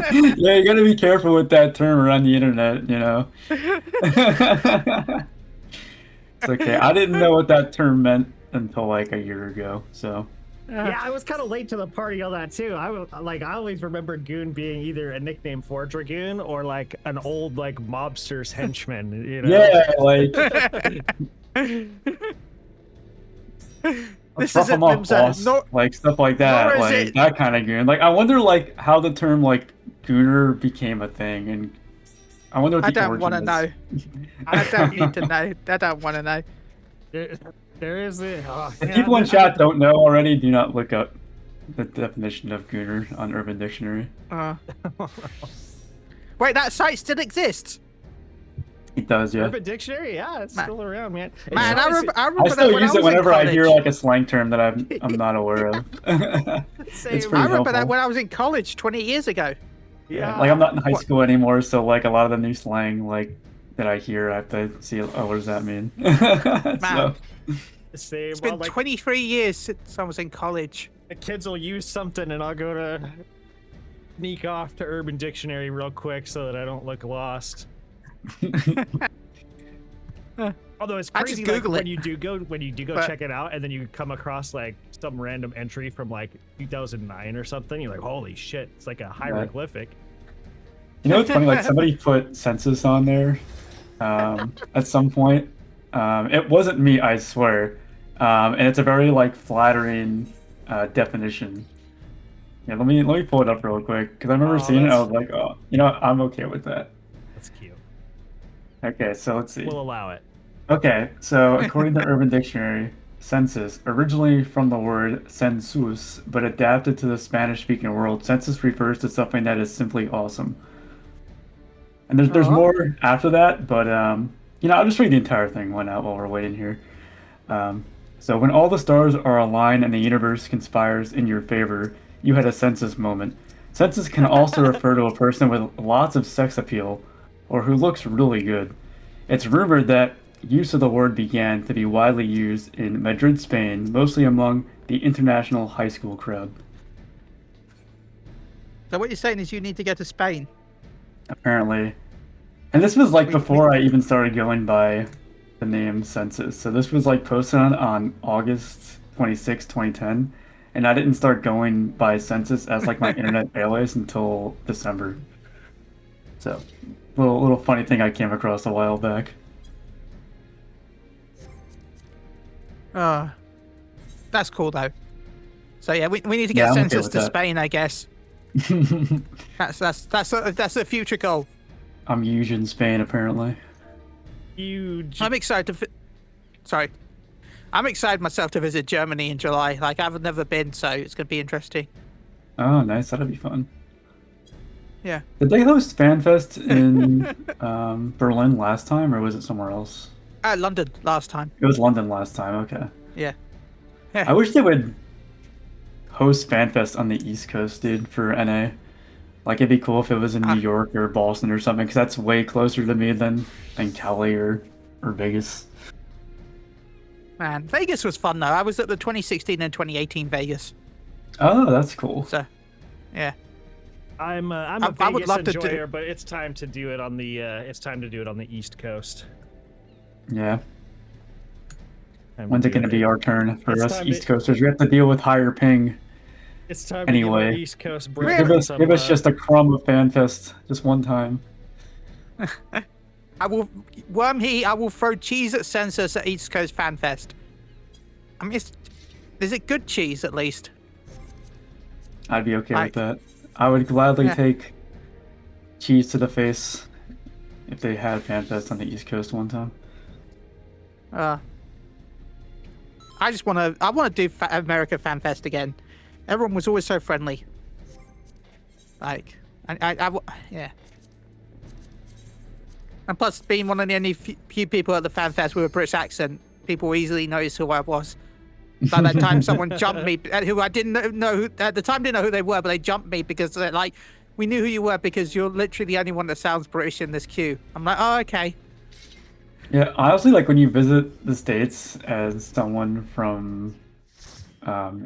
you gotta be careful with that term around the internet, It's okay. I didn't know what that term meant until like a year ago, so. Yeah, I was kind of late to the party on that too. I always remember Goon being either a nickname for Dragoon or like an old like mobster's henchman, Yeah, like. This rough them up, boss. Like stuff like that, like that kind of goon. Like I wonder, like how the term like gooner became a thing, and I wonder what the origin is. I don't want to know. I don't need to know. I don't want to know. There is a if people in chat don't know already, do not look up. the definition of gooner on Urban Dictionary. Wait, that site still exists? It does, yeah. Urban Dictionary, yeah, it's still around, man. It's Man, I always- remember I still that when use I it was in whenever I hear college. like a slang term that I'm not aware of. It's Same. pretty I remember that helpful. when I was in college 20 years ago. Yeah. Like I'm not in high school anymore, so like a lot of the new slang like that I hear, I have to see. Oh, what does that mean? So, Same. It's been Well, like, 23 years since I was in college. the kids will use something, and I'll go to sneak off to Urban Dictionary real quick so that I don't look lost. Although it's I just crazy, like, Google when it. you do go But- check it out, and then you come across like some random entry from like 2009 or something. You're like, holy shit! It's like a hieroglyphic. you know, it's funny. Like somebody put census on there at some point. It wasn't me, I swear. And it's a very like flattering definition. Yeah, let me pull it up real quick because I remember Oh, seeing it. I that's- was like, oh, you know, what? I'm okay with that. That's cute. Okay, so let's see. We'll allow it. Okay, so according to Urban Dictionary, census, originally from the word census, but adapted to the Spanish-speaking world, census refers to something that is simply awesome. And there's more after that, but you know, I'll just read the entire thing. Why not? While we're waiting here. So when all the stars are aligned and the universe conspires in your favor, you had a census moment. Census can also refer to a person with lots of sex appeal, or who looks really good. It's rumored that use of the word began to be widely used in Madrid, Spain, mostly among the international high school crowd. So what you're saying is you need to go to Spain. Apparently. And this was like before I even started going by the name census. So this was like posted on August 26, 2010. And I didn't start going by census as like my internet alias until December. So, little funny thing I came across a while back. That's cool though. So yeah, we need to Yeah, get I'm okay census with to that. Spain, I guess. That's a future goal. I'm huge in Spain, apparently. Huge. I'm excited to. Sorry, I'm excited myself to visit Germany in July. Like I've never been, so it's gonna be interesting. Oh, nice. That'll be fun. Yeah. Did they host FanFest in Berlin last time, or was it somewhere else? London last time. It was London last time. Okay. Yeah. I wish they would host FanFest on the East Coast, dude, for NA. Like, it'd be cool if it was in New York or Boston or something, because that's way closer to me than Cali or Vegas. Man, Vegas was fun though. I was at the 2016 and 2018 Vegas. Oh, that's cool. So, yeah. I'm a I Vegas would love to do- enjoyer, but it's time to do it on the East Coast. Yeah. Time When's to it do going to be our turn for It's us time East to- Coasters? We have to deal with higher ping. It's time Anyway. to give our East Coast Give break. us, give us just a crumb of FanFest, just one time. I will Wormheat. I will throw cheese at census at East Coast Fan Fest. I mean, is it good cheese at least? I'd be okay Like- with that. I would gladly Yeah. take cheese to the face if they had FanFest on the East Coast one time. I just want to. I want to do America Fan Fest again. Everyone was always so friendly. Like, yeah. And plus, being one of the only few people at the Fan Fest with a British accent, people easily noticed who I was. By that time, someone jumped me, who I didn't know who, at the time didn't know who they were, but they jumped me because they're like, we knew who you were because you're literally the only one that sounds British in this queue. I'm like, oh, okay. Yeah, honestly, like when you visit the States as someone from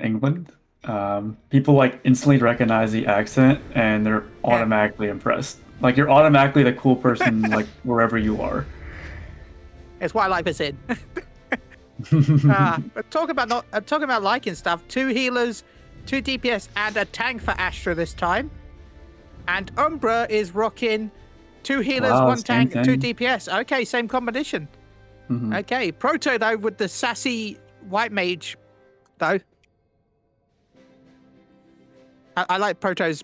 England, people like instantly recognize the accent and they're automatically impressed. Like you're automatically the cool person, like wherever you are. It's why I like this in. But talking about liking stuff, 2 healers, 2 DPS, and a tank for Astra this time. And Umbra is rocking 2 healers, Wow, 1 same tank, 2 thing. DPS. Okay, same combination. Mhm. Okay, Proto though with the sassy white mage, though. I like Proto's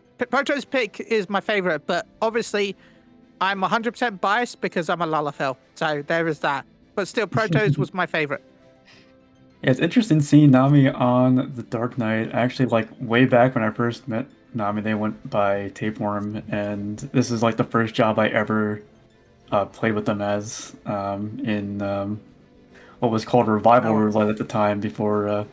pick is my favorite, but obviously I'm 100% biased because I'm a Lalafell. So there is that. But still, Proto's was my favorite. Yeah, it's interesting seeing Nami on the Dark Knight. Actually, like way back when I first met Nami, they went by Tapeworm, and this is like the first job I ever played with them as in what was called Revival Roulette at the time before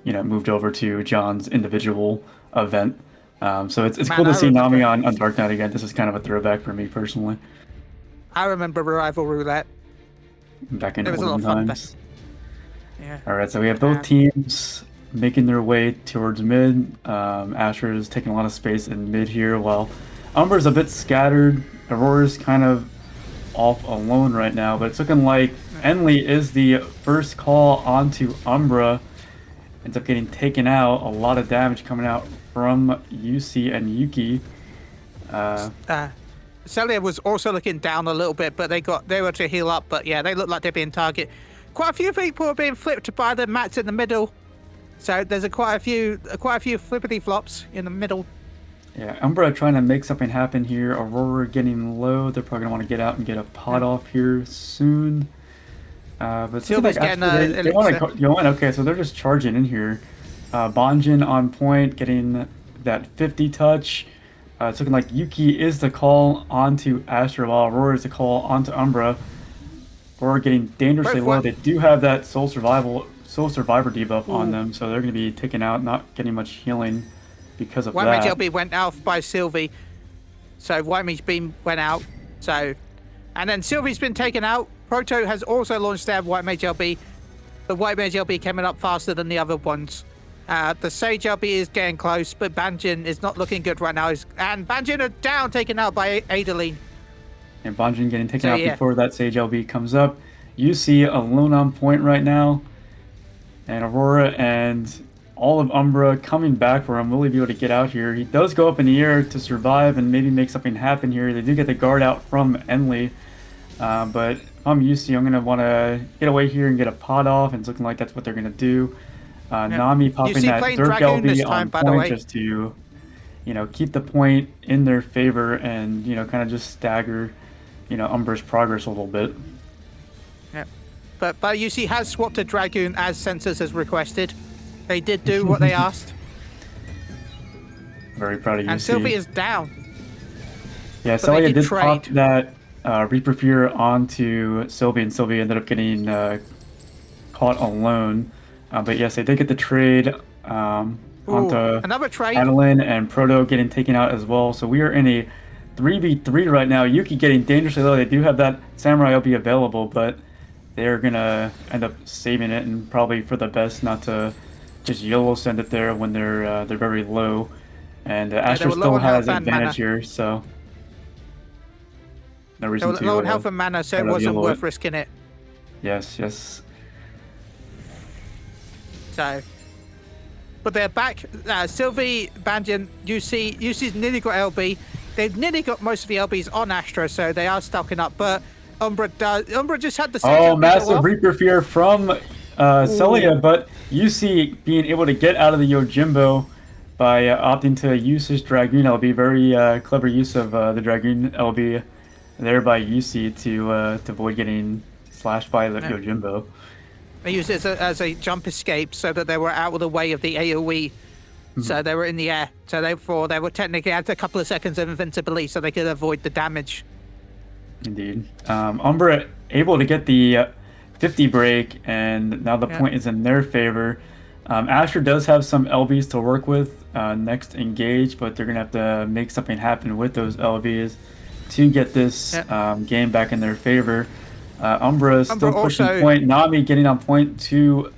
it moved over to John's individual event. So it's cool to see Nami on Dark Knight again. This is kind of a throwback for me personally. I remember Revival Roulette. Back in It was a lot olden of fun. times. Yeah. All right, so we have both teams making their way towards mid. Asher is taking a lot of space in mid here, while Umbra's a bit scattered. Aurora's kind of off alone right now, but it's looking like Enli is the first call onto Umbra. Ends up getting taken out. A lot of damage coming out from UC and Yuki. Celia was also looking down a little bit, but they were to heal up. But yeah, they look like they're being targeted. Quite a few people are being flipped by the mats in the middle. So there's quite a few flippity flops in the middle. Yeah, Umbra trying to make something happen here. Aurora getting low. They're probably gonna want to get out and get a pot off here soon. But Sylvie's getting they want to go in. Okay, so they're just charging in here. Banjin on point, getting that 50 touch. It's looking like Yuki is the call onto Astra, while Aurora is the call onto Umbra. Aurora getting dangerously low. They do have that Soul Survivor debuff on them, so they're going to be taken out, not getting much healing because of White that. Mage LB went out by Sylvie, so White Mage Beam went out. So, and then Sylvie's been taken out. Proto has also launched their White Mage LB. The White Mage LB coming up faster than the other ones. The Sage LB is getting close, but Banjin is not looking good right now. And Banjin are down, taken out by Adeline. And Banjin getting taken out before that Sage LB comes up. UC alone on point right now. And Aurora and all of Umbra coming back for him. Will he be able to get out here? He does go up in the air to survive and maybe make something happen here. They do get the guard out from Enli. But if I'm UC, I'm going to want to get away here and get a pot off. And it's looking like that's what they're going to do. Nami popping that Dirk LB on point just to, keep the point in their favor and, kind of just stagger, Umbra's progress a little bit. Yeah. But UC has swapped a Dragoon as Sensors has requested. They did do what they asked. Very proud of UC. And Sylvie is down. Yeah, Celia did pop that Reaper Fear onto Sylvie, and Sylvie ended up getting caught alone. But yes, they did get the trade onto another trade. Adeline and Proto getting taken out as well. So we are in a 3v3 right now. Yuki getting dangerously low. They do have that Samurai LB available, but they're going to end up saving it, and probably for the best not to just YOLO send it there when they're very low. And Astra still has advantage here, so no reason to. Low in health and mana, so it wasn't worth risking it. Yes. So, but they're back. Sylvie, Banjin, UC's nearly got LB. They've nearly got most of the LBs on Astra, so they are stocking up. But Umbra just had the same. Massive Reaper Fear from Celia, but UC being able to get out of the Yojimbo by opting to use his Dragoon LB. Very clever use of the Dragoon LB there by UC to avoid getting slashed by the Yojimbo. They used it as a jump escape so that they were out of the way of the AoE. So they were in the air. So therefore, they were technically had a couple of seconds of invincibility so they could avoid the damage. Indeed. Umbra able to get the 50 break, and now the point is in their favor. Asher does have some LBs to work with next engage, but they're going to have to make something happen with those LBs to get this game back in their favor. Umbra is still pushing point. Nami getting on point to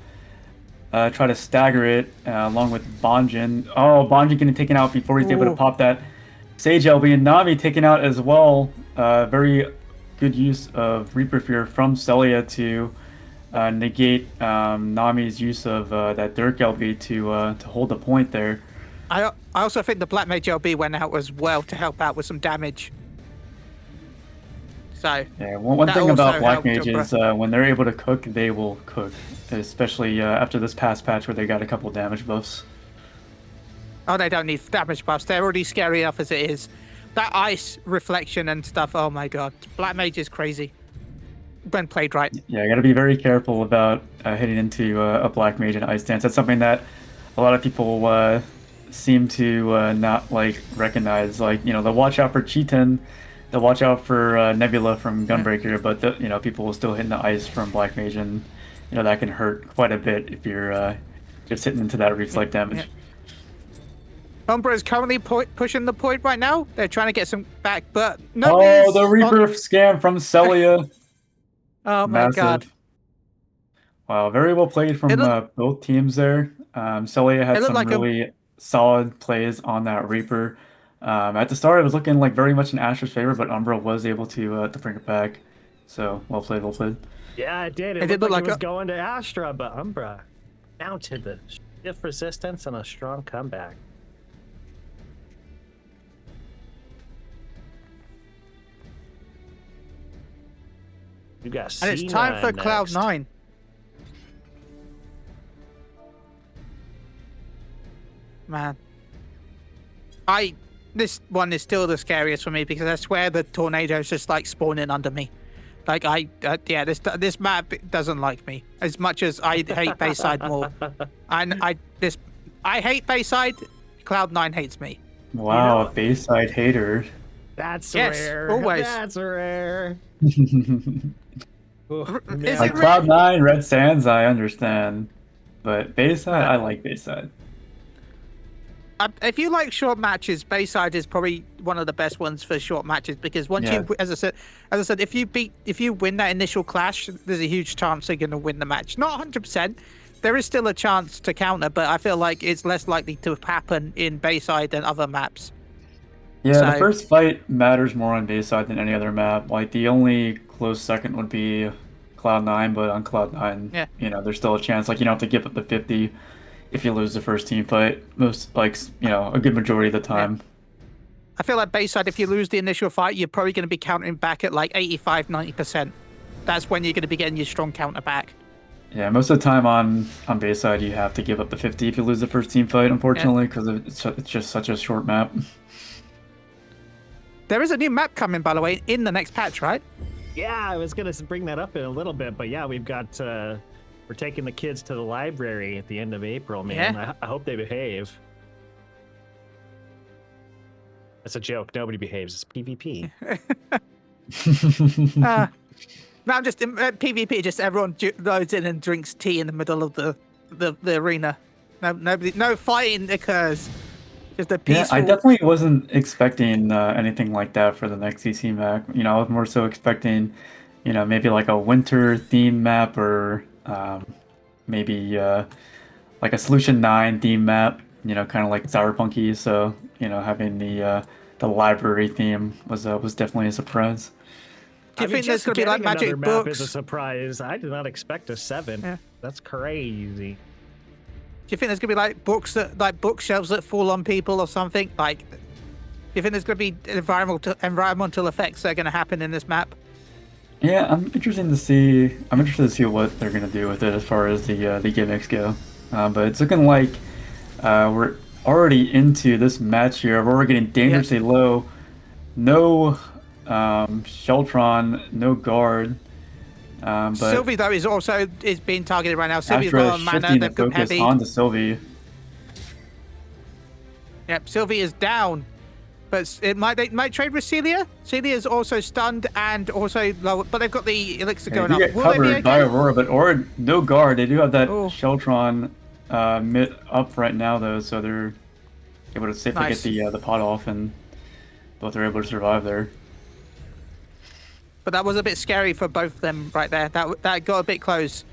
try to stagger it along with Banjin. Banjin getting taken out before he's able to pop that Sage LB, and Nami taken out as well. Very good use of Reaper Fear from Celia to negate Nami's use of that Dirk LB to hold the point there. I also think the Black Mage LB went out as well to help out with some damage. So yeah, one thing about Black Mage is when they're able to cook, they will cook. Especially after this past patch where they got a couple damage buffs. Oh, they don't need damage buffs. They're already scary enough as it is. That ice reflection and stuff, oh my god. Black Mage is crazy. when played right. Yeah, you got to be very careful about hitting into a black mage and ice dance. That's something that a lot of people seem to not like recognize. Like, you know, they'll watch out for Cheetan, they'll watch out for Nebula from Gunbreaker, but you know, people will still hit the ice from black mage, and you know that can hurt quite a bit if you're just hitting into that reflect damage. Umbra is currently pushing the point right now. They're trying to get some back, but oh, the Reaper scam from Celia. Oh my god. Wow, very well played from both teams there. Celia had some really solid plays on that Reaper. At the start, it was looking like very much in Astra's favor, but Umbra was able to bring it back. So, well played, well played. Yeah, it did. It looked like it was going to Astra, but Umbra mounted the stiff resistance and a strong comeback. You got and it's time for Cloud9. Man. This one is still the scariest for me because I swear the tornado's just like spawning under me. Like yeah, this map doesn't like me as much as I hate Bayside more. And I hate Bayside. Cloud9 hates me. Wow, you know, a Bayside hater. That's yes, rare. Always. That's rare. Like Cloud9, Red Sands, I understand, but Bayside, I like Bayside. If you like short matches, Bayside is probably one of the best ones for short matches because once you, as I said, if you win that initial clash, there's a huge chance you're going to win the match. Not 100%. There is still a chance to counter, but I feel like it's less likely to happen in Bayside than other maps. Yeah, so, the first fight matters more on Bayside than any other map. Like, the only close second would be Cloud9, but on Cloud9, you know, there's still a chance. Like, you don't have to give up the 50 if you lose the first team fight. Most, like, you know, a good majority of the time. Yeah. I feel like Bayside, if you lose the initial fight, you're probably going to be countering back at, like, 85, 90%. That's when you're going to be getting your strong counter back. Yeah, most of the time on Bayside, you have to give up the 50 if you lose the first team fight, unfortunately, because it's just such a short map. There is a new map coming, by the way, in the next patch, right? Yeah, I was going to bring that up in a little bit, but yeah, we've got, we're taking the kids to the library at the end of April, man. Yeah. I hope they behave. That's a joke. Nobody behaves. It's PvP. No, I'm just PvP. Just everyone loads in and drinks tea in the middle of the arena. No fighting occurs. Just a peaceful. Yeah, I definitely wasn't expecting anything like that for the next CC map. You know, I was more so expecting, you know, maybe like a winter theme map or maybe like a Solution 9 theme map. You know, kind of like Cyberpunky. So you know, having the library theme was definitely a surprise. Do you think there's going to be like magic map books? Is a surprise. I did not expect a 7. Yeah. That's crazy. Do you think there's going to be like books that, like bookshelves that fall on people or something? Like, do you think there's going to be environmental effects that are going to happen in this map? Yeah, I'm interested to see what they're going to do with it as far as the gimmicks go. But it's looking like we're already into this match here. We're already getting dangerously low. No Sheltron, no guard. But Sylvie though is being targeted right now. Sylvie's low on mana. They've got heavy. On to Sylvie. Yep, Sylvie is down, but they might trade with Celia. Celia is also stunned and also low, but they've got the elixir going up. Get covered by Aurora, but Aurora no guard. They do have that Sheltron mid up right now though, so they're able to safely get the pot off, and both are able to survive there. But that was a bit scary for both of them right there. That got a bit close.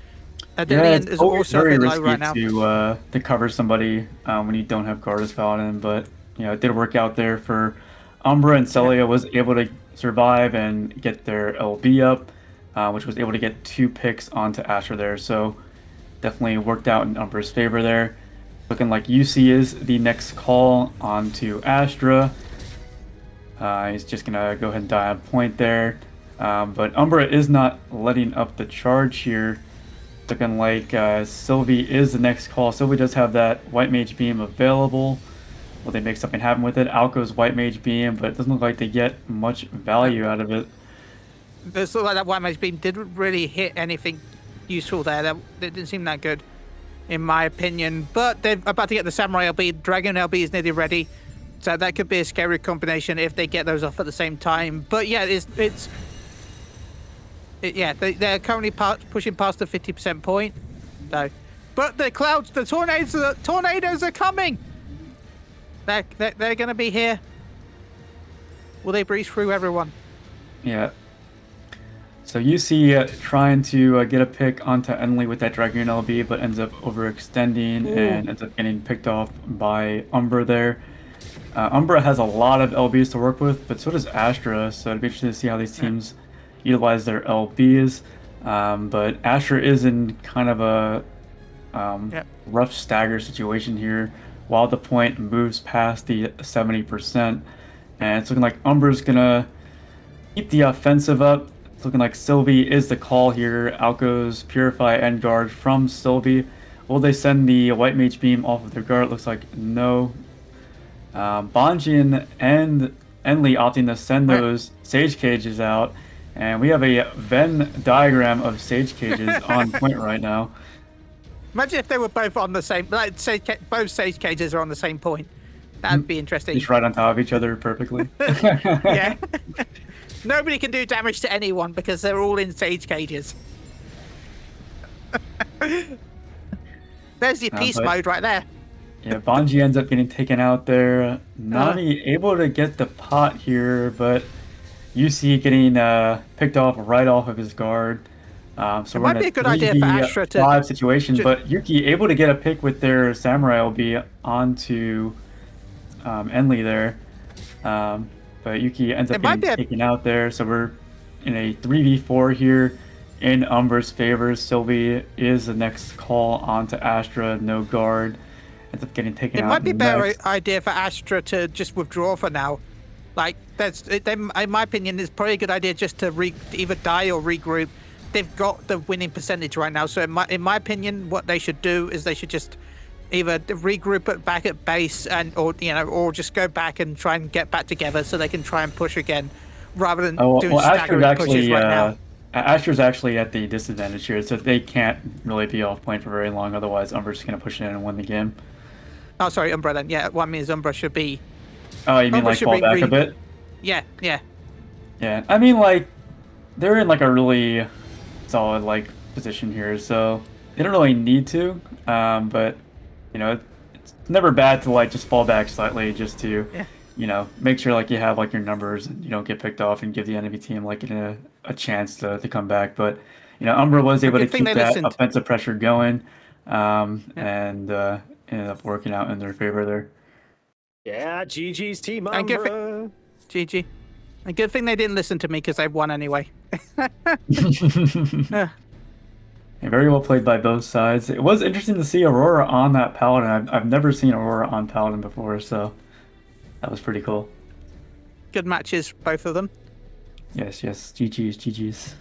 Dillian is also very a bit risky low right now. To cover somebody when you don't have guard as Paladin, but you know it did work out there for Umbra, and Celia was able to survive and get their LB up, which was able to get 2 picks onto Astra there. So definitely worked out in Umbra's favor there. Looking like UC is the next call onto Astra. He's just gonna go ahead and die on point there. But Umbra is not letting up the charge here. Looking like Sylvie is the next call. Sylvie does have that White Mage Beam available. Will they make something happen with it? Out goes White Mage Beam, but it doesn't look like they get much value out of it. the sort of like that one man's beam didn't really hit anything useful there. That didn't seem that good, in my opinion. But they're about to get the Samurai LB. Dragon LB is nearly ready. So that could be a scary combination if they get those off at the same time. But yeah, they're currently pushing past the 50% point. So, but the clouds, the tornadoes are coming. They're going to be here. Will they breeze through everyone? Yeah. So UC trying to get a pick onto Enly with that Dragoon LB, but ends up overextending and ends up getting picked off by Umbra there. Umbra has a lot of LBs to work with, but so does Astra, so it'd be interesting to see how these teams utilize their LBs. But Astra is in kind of a rough stagger situation here while the point moves past the 70%. And it's looking like Umbra's going to keep the offensive up. It's looking like Sylvie is the call here. Out goes Purify and Guard from Sylvie. Will they send the White Mage Beam off of their guard? Looks like no. Banjin and Enly opting to send those Sage Cages out. And we have a Venn diagram of Sage Cages on point right now. Imagine if they were both on the same, like both Sage Cages are on the same point. That'd be interesting. Just right on top of each other perfectly. Yeah. Nobody can do damage to anyone because they're all in Sage Cages. There's your peace mode right there. Yeah, Banji ends up getting taken out there. Nami able to get the pot here, but UC getting picked off right off of his guard. So it might be a good idea for Astra to 5 situation, but Yuki able to get a pick with their Samurai LB onto Enly there. But Yuki ends up getting taken out there, so we're in a 3v4 here in Umbra's favor. Sylvie is the next call onto Astra, no guard. Ends up getting taken out. It might be a better idea for Astra to just withdraw for now. Like, in my opinion, it's probably a good idea just to either die or regroup. They've got the winning percentage right now, so in my opinion, what they should do is they should just either regroup back at base or just go back and try and get back together so they can try and push again, rather than doing staggering pushes right now. Astra's actually at the disadvantage here, so they can't really be off point for very long. Otherwise, Umbra's just gonna push in and win the game. Oh, sorry, Umbra then. Yeah, what I mean is Umbra should be. Oh, you mean like fall back a bit? Yeah. Yeah, I mean like they're in like a really solid like position here, so they don't really need to. But you know, it's never bad to like just fall back slightly just to make sure like you have like your numbers and you don't get picked off and give the enemy team like a chance to come back. But Umbra was able to keep that offensive pressure going, and ended up working out in their favor there. Yeah, GG's team Umbra. GG. A good thing they didn't listen to me because they've won anyway. Very well played by both sides. It was interesting to see Aurora on that Paladin. I've never seen Aurora on Paladin before, so that was pretty cool. Good matches, both of them. Yes. GG's.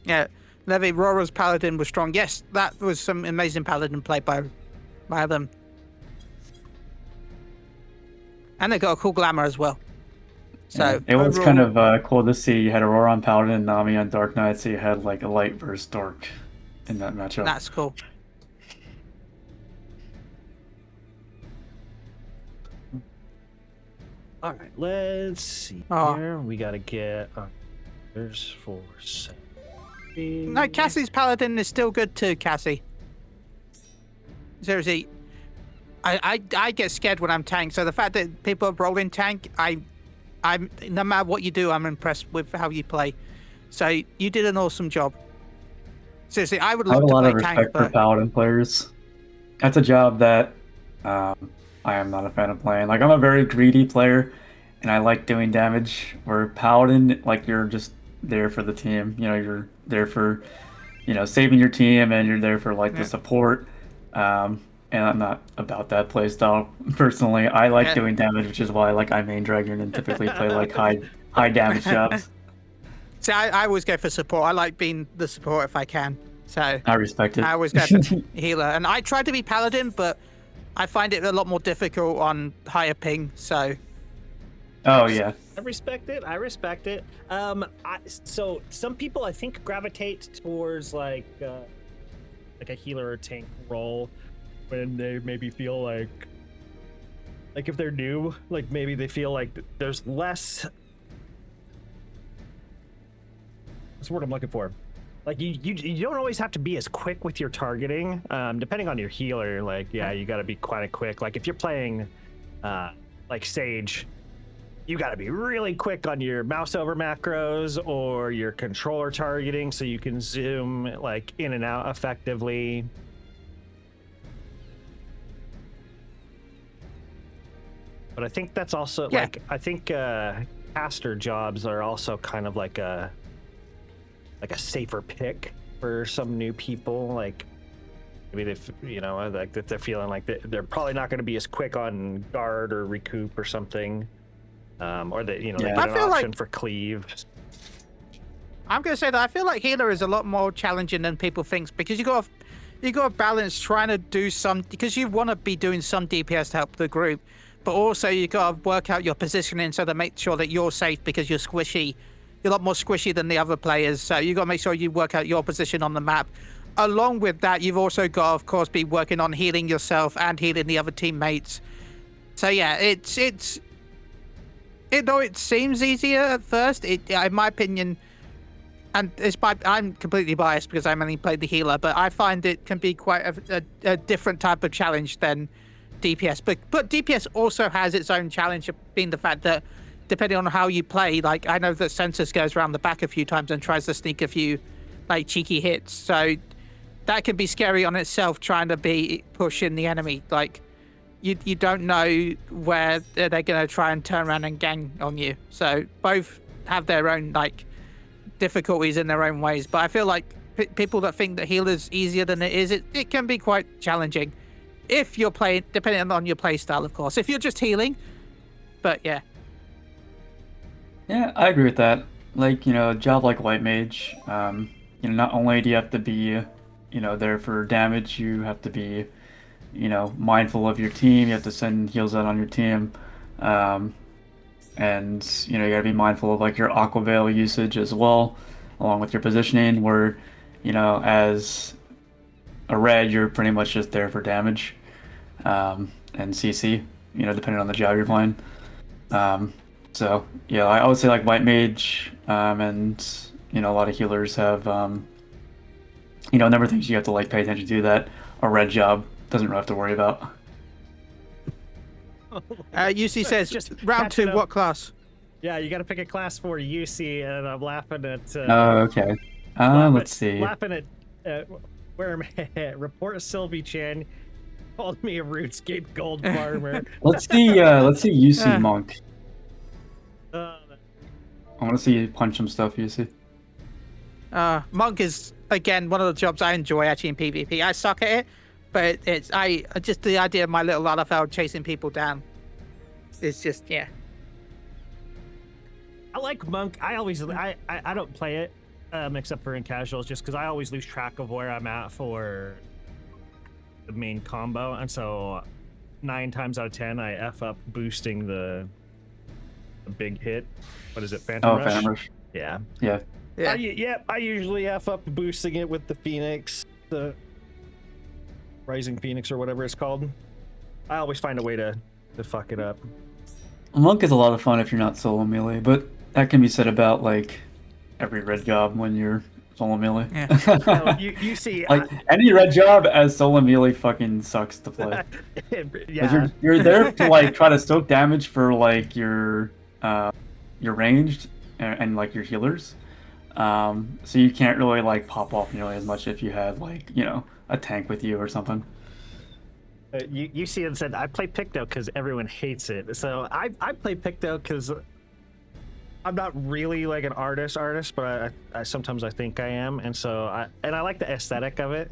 Yeah, Levi, Aurora's Paladin was strong. Yes, that was some amazing Paladin play by them. And they got a cool glamour as well. So it was kind of cool to see you had Aurora on Paladin and Nami on Dark Knight, so you had like a light versus dark in that matchup. That's cool. All right, let's see here. We gotta get there's 4 7. No, Cassie's Paladin is still good too, Cassie. Seriously, I get scared when I'm tank, so the fact that people are rolling tank, I'm no matter what you do, I'm impressed with how you play. So you did an awesome job. Seriously, I would love to play tank. I have a lot of respect for Paladin players. That's a job that I am not a fan of playing. Like, I'm a very greedy player, and I like doing damage. Where Paladin, like, you're just there for the team. You're there for, saving your team, and you're there for like the support. And I'm not about that play style personally. I like doing damage, which is why I main Dragon and typically play like high damage jobs. See, I always go for support. I like being the support if I can. So I respect it. I always go for healer, and I tried to be Paladin, but I find it a lot more difficult on higher ping. So Oh yeah. I respect it. So some people I think gravitate towards like a healer or tank role when they maybe feel like if they're new, like maybe they feel like there's less. What's the word I'm looking for? Like you don't always have to be as quick with your targeting. Depending on your healer, like you got to be quite quick. Like if you're playing like Sage, you got to be really quick on your mouse over macros or your controller targeting so you can zoom like in and out effectively. But I think that's also like I think caster jobs are also kind of like a safer pick for some new people. Like maybe like that they're feeling like they're probably not going to be as quick on guard or recoup or something. Or that they get an option for cleave. I'm gonna say that I feel like healer is a lot more challenging than people think because you got to balance trying to do some because you want to be doing some DPS to help the group, but also you got to work out your positioning so that make sure that you're safe because you're squishy. You're a lot more squishy than the other players, so you got to make sure you work out your position on the map. Along with that, you've also got to, of course, be working on healing yourself and healing the other teammates. So yeah, though it seems easier at first, in my opinion, and I'm completely biased because I'm only played the healer, but I find it can be quite a different type of challenge than DPS. But DPS also has its own challenge, being the fact that depending on how you play, like I know that Census goes around the back a few times and tries to sneak a few like cheeky hits, so that can be scary on itself, trying to be pushing the enemy. Like you don't know where they're going to try and turn around and gang on you. So both have their own like difficulties in their own ways. But I feel like people that think that healer's easier than it is, it can be quite challenging if you're playing, depending on your play style, of course. If you're just healing, but yeah. Yeah, I agree with that. Like, a job like White Mage, not only do you have to be, there for damage, you have to be, mindful of your team. You have to send heals out on your team. And, you gotta be mindful of like your Aqua Veil usage as well, along with your positioning where, as a red, you're pretty much just there for damage, and CC, depending on the job you're playing. So yeah, I would say like White Mage, and a lot of healers have, number of things you have to like pay attention to that a red job doesn't really have to worry about. UC says, just round 2, what class? Yeah, you got to pick a class for UC, and I'm laughing at. Oh, okay. Let's see. Laughing at where am I at? Report Sylvie Chan called me a RuneScape gold farmer. Let's see UC Monk. I want to see you punch some stuff, UC. Monk is again one of the jobs I enjoy actually in PvP. I suck at it, but it's just the idea of my little LFL chasing people down. It's just I like Monk. I don't play it except for in casuals, just because I always lose track of where I'm at for the main combo, and so 9 times out of 10 I F up boosting the big hit. What is it? Phantom Rush? Phantom Rush. Yeah. I usually F up boosting it with the Phoenix, the Rising Phoenix or whatever it's called. I always find a way to fuck it up. Monk is a lot of fun if you're not solo melee, but that can be said about like every red job when you're solo melee. Yeah. You see, like any red job as solo melee fucking sucks to play. Yeah. You're there to like try to stoke damage for like your ranged and like your healers. So you can't really like pop off nearly as much if you have like a tank with you or something. You see it said I play Picto because everyone hates it. So I play Picto because I'm not really like an artist, but I sometimes I think I am, and so I like the aesthetic of it.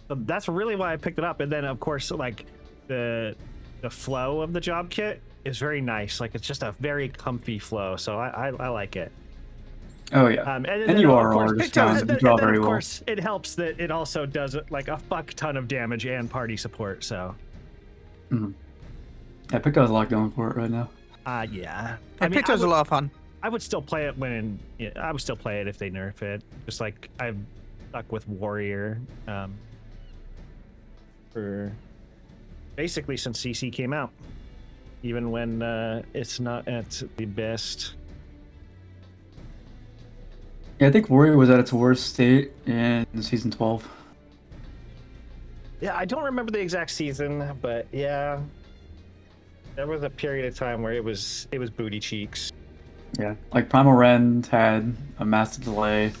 So that's really why I picked it up. And then of course like the flow of the job kit is very nice. Like it's just a very comfy flow. So I like it. Oh yeah, and you are an artist. You draw very well. Of course, it helps that it also does like a fuck ton of damage and party support. So Yeah, Pico has a lot going for it right now. Yeah. And Picto's a lot of fun. I would still play it I would still play it if they nerf it. Just like I've stuck with Warrior for basically since CC came out. Even when it's not at the best. Yeah, I think Warrior was at its worst state in season 12. Yeah, I don't remember the exact season, but yeah, there was a period of time where it was booty cheeks. Yeah, like Primal Rend had a massive delay.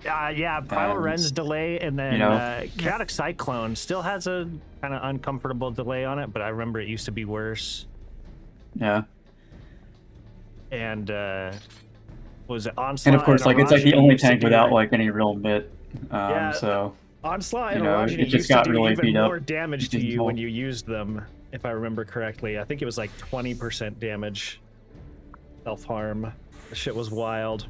Yeah, Primal Ren's delay, and then Chaotic Cyclone still has a kind of uncomfortable delay on it, but I remember it used to be worse. Yeah. And was it Onslaught? And of course, like it's like the Orangey only used to tank do without it. like any real bit. Yeah, So Onslaught and you know, Orangey it just used to got do really even beat up more damage to in you season when 12. you used them, if I remember correctly. I think it was like 20% damage, self-harm. The shit was wild.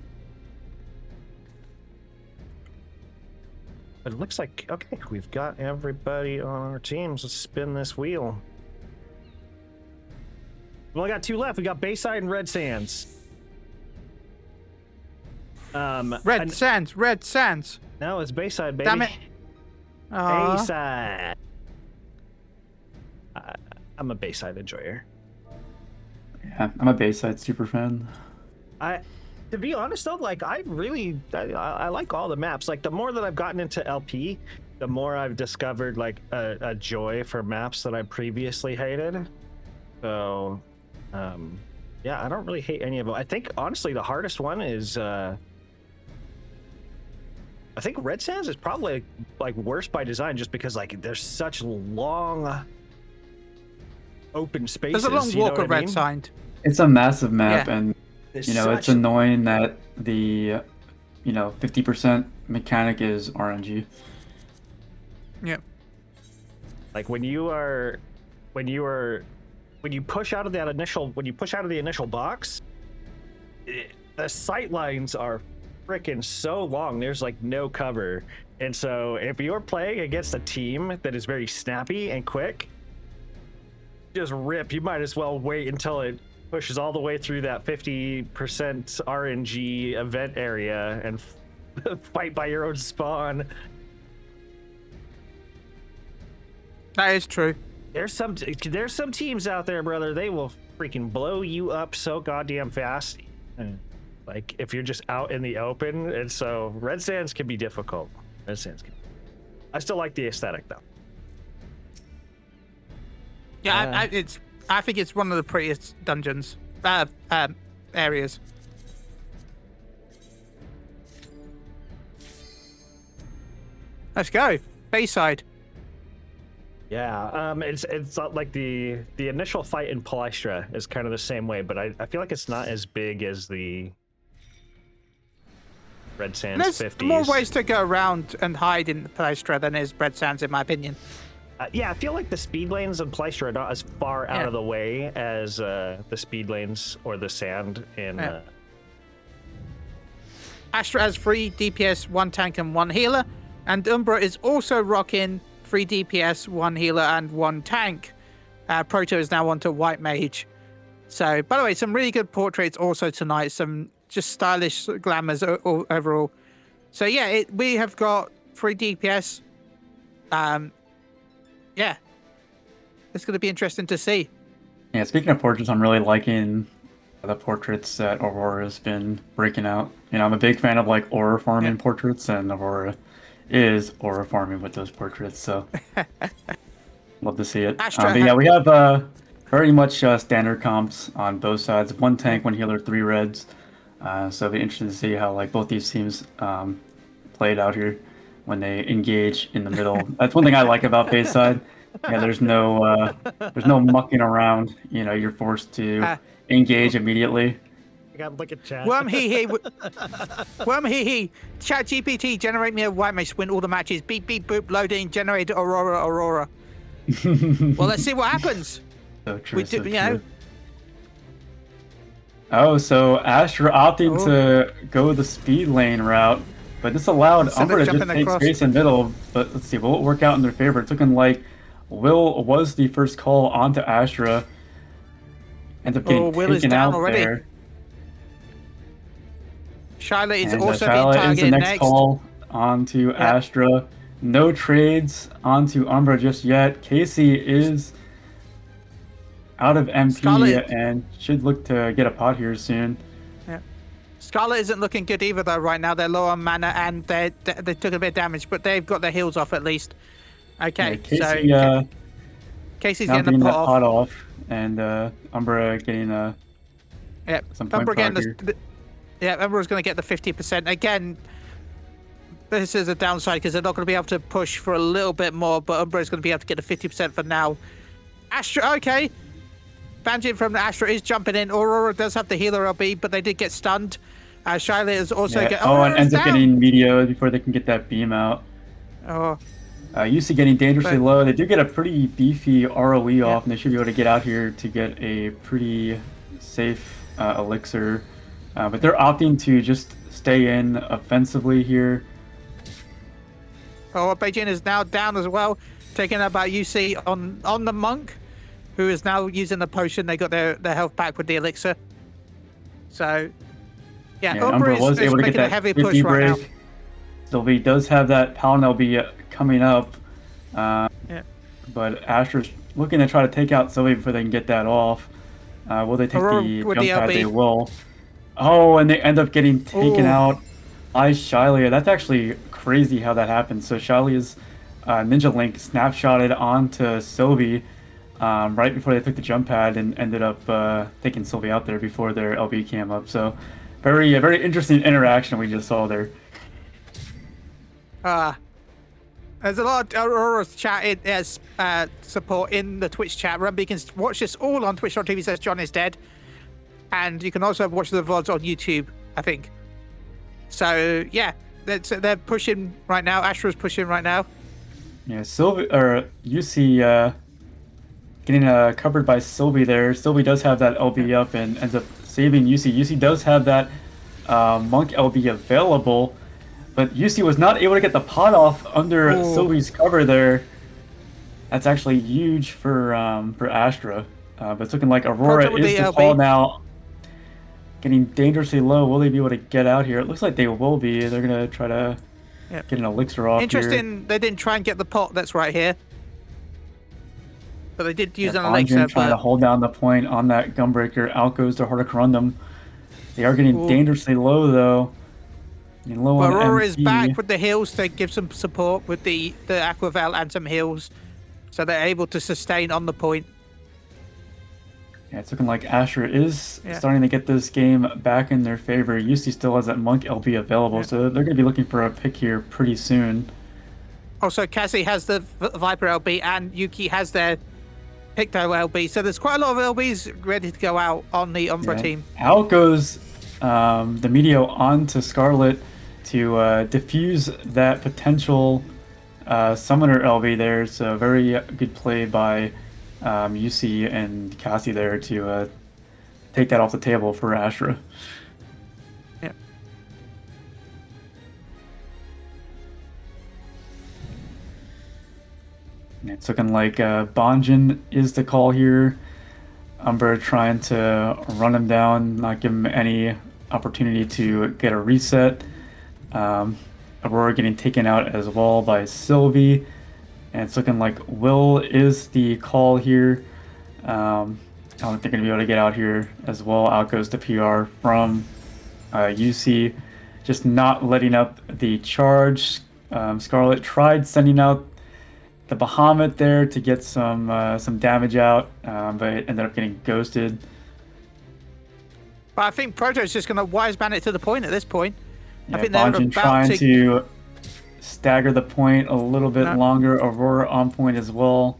But it looks like, okay, we've got everybody on our teams. Let's spin this wheel. We only got 2 left. We got Bayside and Red Sands. Red Sands. No, it's Bayside, baby. Damn it. Aw. Bayside. I'm a Bayside enjoyer. Yeah, I'm a Bayside super fan. To be honest though, like I like all the maps. Like the more that I've gotten into LP, the more I've discovered like a joy for maps that I previously hated. So, yeah, I don't really hate any of them. I think honestly the hardest one is I think Red Sands is probably like worse by design, just because like there's such long open spaces. There's a long walk of Red Sand. It's a massive map, Yeah. and There's you know it's such- annoying that the 50% mechanic is RNG. Yep. Like when you push out of the initial box, the sight lines are freaking so long. There's like no cover, and so if you're playing against a team that is very snappy and quick, just rip. You might as well wait until it pushes all the way through that 50% RNG event area and fight by your own spawn. That is true. There's some teams out there, brother. They will freaking blow you up so goddamn fast. Like if you're just out in the open, and so Red Sands can be difficult. I still like the aesthetic though. Yeah, I think it's one of the prettiest dungeons, areas. Let's go, Bayside. Yeah, it's not like the initial fight in Palestra is kind of the same way, but I feel like it's not as big as the Red Sands There's 50s. more ways to go around and hide in Palestra than is Red Sands, in my opinion. Yeah, I feel like the speed lanes in Palestra are not as far out of the way as the speed lanes or the sand in. Astra has 3 DPS, 1 tank, and 1 healer, and Umbra is also rocking 3 DPS, 1 healer, and 1 tank. Proto is now onto White Mage. So, by the way, some really good portraits also tonight. Some just stylish glamours overall. So yeah, we have got 3 DPS. Yeah, it's going to be interesting to see. Yeah, speaking of portraits, I'm really liking the portraits that Aurora's been breaking out. You know, I'm a big fan of like aura farming portraits, and Aurora is aura farming with those portraits, so love to see it. But yeah, we have very much standard comps on both sides. 1 tank, 1 healer, 3 reds. So it'll be interesting to see how like both these teams played out here when they engage in the middle. That's one thing I like about Bayside. Yeah, there's no mucking around. You know, you're forced to engage immediately. I gotta look at chat. Worm hee hee. Worm hee hee. Chat GPT, generate me a White Mage, win all the matches. Beep beep boop, loading, generate Aurora. Well, let's see what happens. So true. So you know. Oh, so Astra opting to go the speed lane route, but this allowed Umbra to just take space in middle. But let's see, will it work out in their favor? It's looking like Will was the first call onto Astra. Ends up getting Will is taken down out already. there. Chille is And also Chille being is the targeted next next. call onto Astra. No trades onto Umbra just yet. Casey is out of MP Scarlet- and should look to get a pot here soon. Scarlet isn't looking good either though right now. They're low on mana and they took a bit of damage, but they've got their heals off at least. Okay, Casey, so Casey's now getting the that pot pot off. off, and Umbra getting some point Umbra prod getting here. Umbra's going to get the 50%. Again, this is a downside because they're not going to be able to push for a little bit more, but Umbra's going to be able to get the 50% for now. Astra, okay. Banjin from the Astra is jumping in. Aurora does have the healer LB, but they did get stunned. Chille is also getting... and ends up getting meteor before they can get that beam out. UC getting dangerously low. They do get a pretty beefy ROE off, and they should be able to get out here to get a pretty safe elixir. But they're opting to just stay in offensively here. Beijing is now down as well, taking out by UC on the monk, who is now using the potion. They got their health back with the elixir. So, Umbra was able to get making a that heavy 50 push right now. break. Sylvie does have that Paladin LB coming up. But Astra's looking to try to take out Sylvie before they can get that off. Will they take the jump pad? They will. Oh, and they end up getting taken out by Chille. That's actually crazy how that happened. So Chille's Ninja Link snapshotted onto Sylvie right before they took the jump pad and ended up taking Sylvie out there before their LB came up. So very interesting interaction we just saw there. There's a lot of Aurora's chat as support in the Twitch chat. Remember, you can watch this all on twitch.tv says John is dead. And you can also watch the VODs on YouTube, I think. So, yeah, they're pushing right now. Astra's pushing right now. Yeah, UC getting covered by Sylvie there. Sylvie does have that LB up and ends up saving UC. UC does have that Monk LB available, but UC was not able to get the pot off under Sylvie's cover there. That's actually huge for Astra. But it's looking like Aurora is the call now. Getting dangerously low. Will they be able to get out here? It looks like they will be. They're going to try to get an elixir off Interesting, they didn't try and get the pot that's right here. But they did use an Banjin elixir. Trying to hold down the point on that Gunbreaker. Out goes the Heart of Corundum. They are getting dangerously low, though. Low on Aurora is MP. back with the heals to give some support with the Aquavel and some heals. So they're able to sustain on the point. Yeah, it's looking like Astra is starting to get this game back in their favor. UC still has that Monk LB available, so they're going to be looking for a pick here pretty soon. Also, Cassie has the Viper LB and Yuki has their Picto LB. So there's quite a lot of LBs ready to go out on the Umbra team. Out goes the Meteo onto Scarlet to diffuse that potential Summoner LB there. So very good play by UC and Cassie there to take that off the table for Astra. Yeah. It's looking like Banjin is the call here. Umbra trying to run him down, not give him any opportunity to get a reset. Aurora getting taken out as well by Sylvie. And it's looking like Will is the call here. I don't think they're going to be able to get out here as well. Out goes the PR from UC. Just not letting up the charge. Scarlet tried sending out the Bahamut there to get some damage out, but it ended up getting ghosted. But I think Proto's just going to wise man it to the point at this point. Yeah, I think they're Banjin about trying to stagger the point a little bit longer. Aurora on point as well.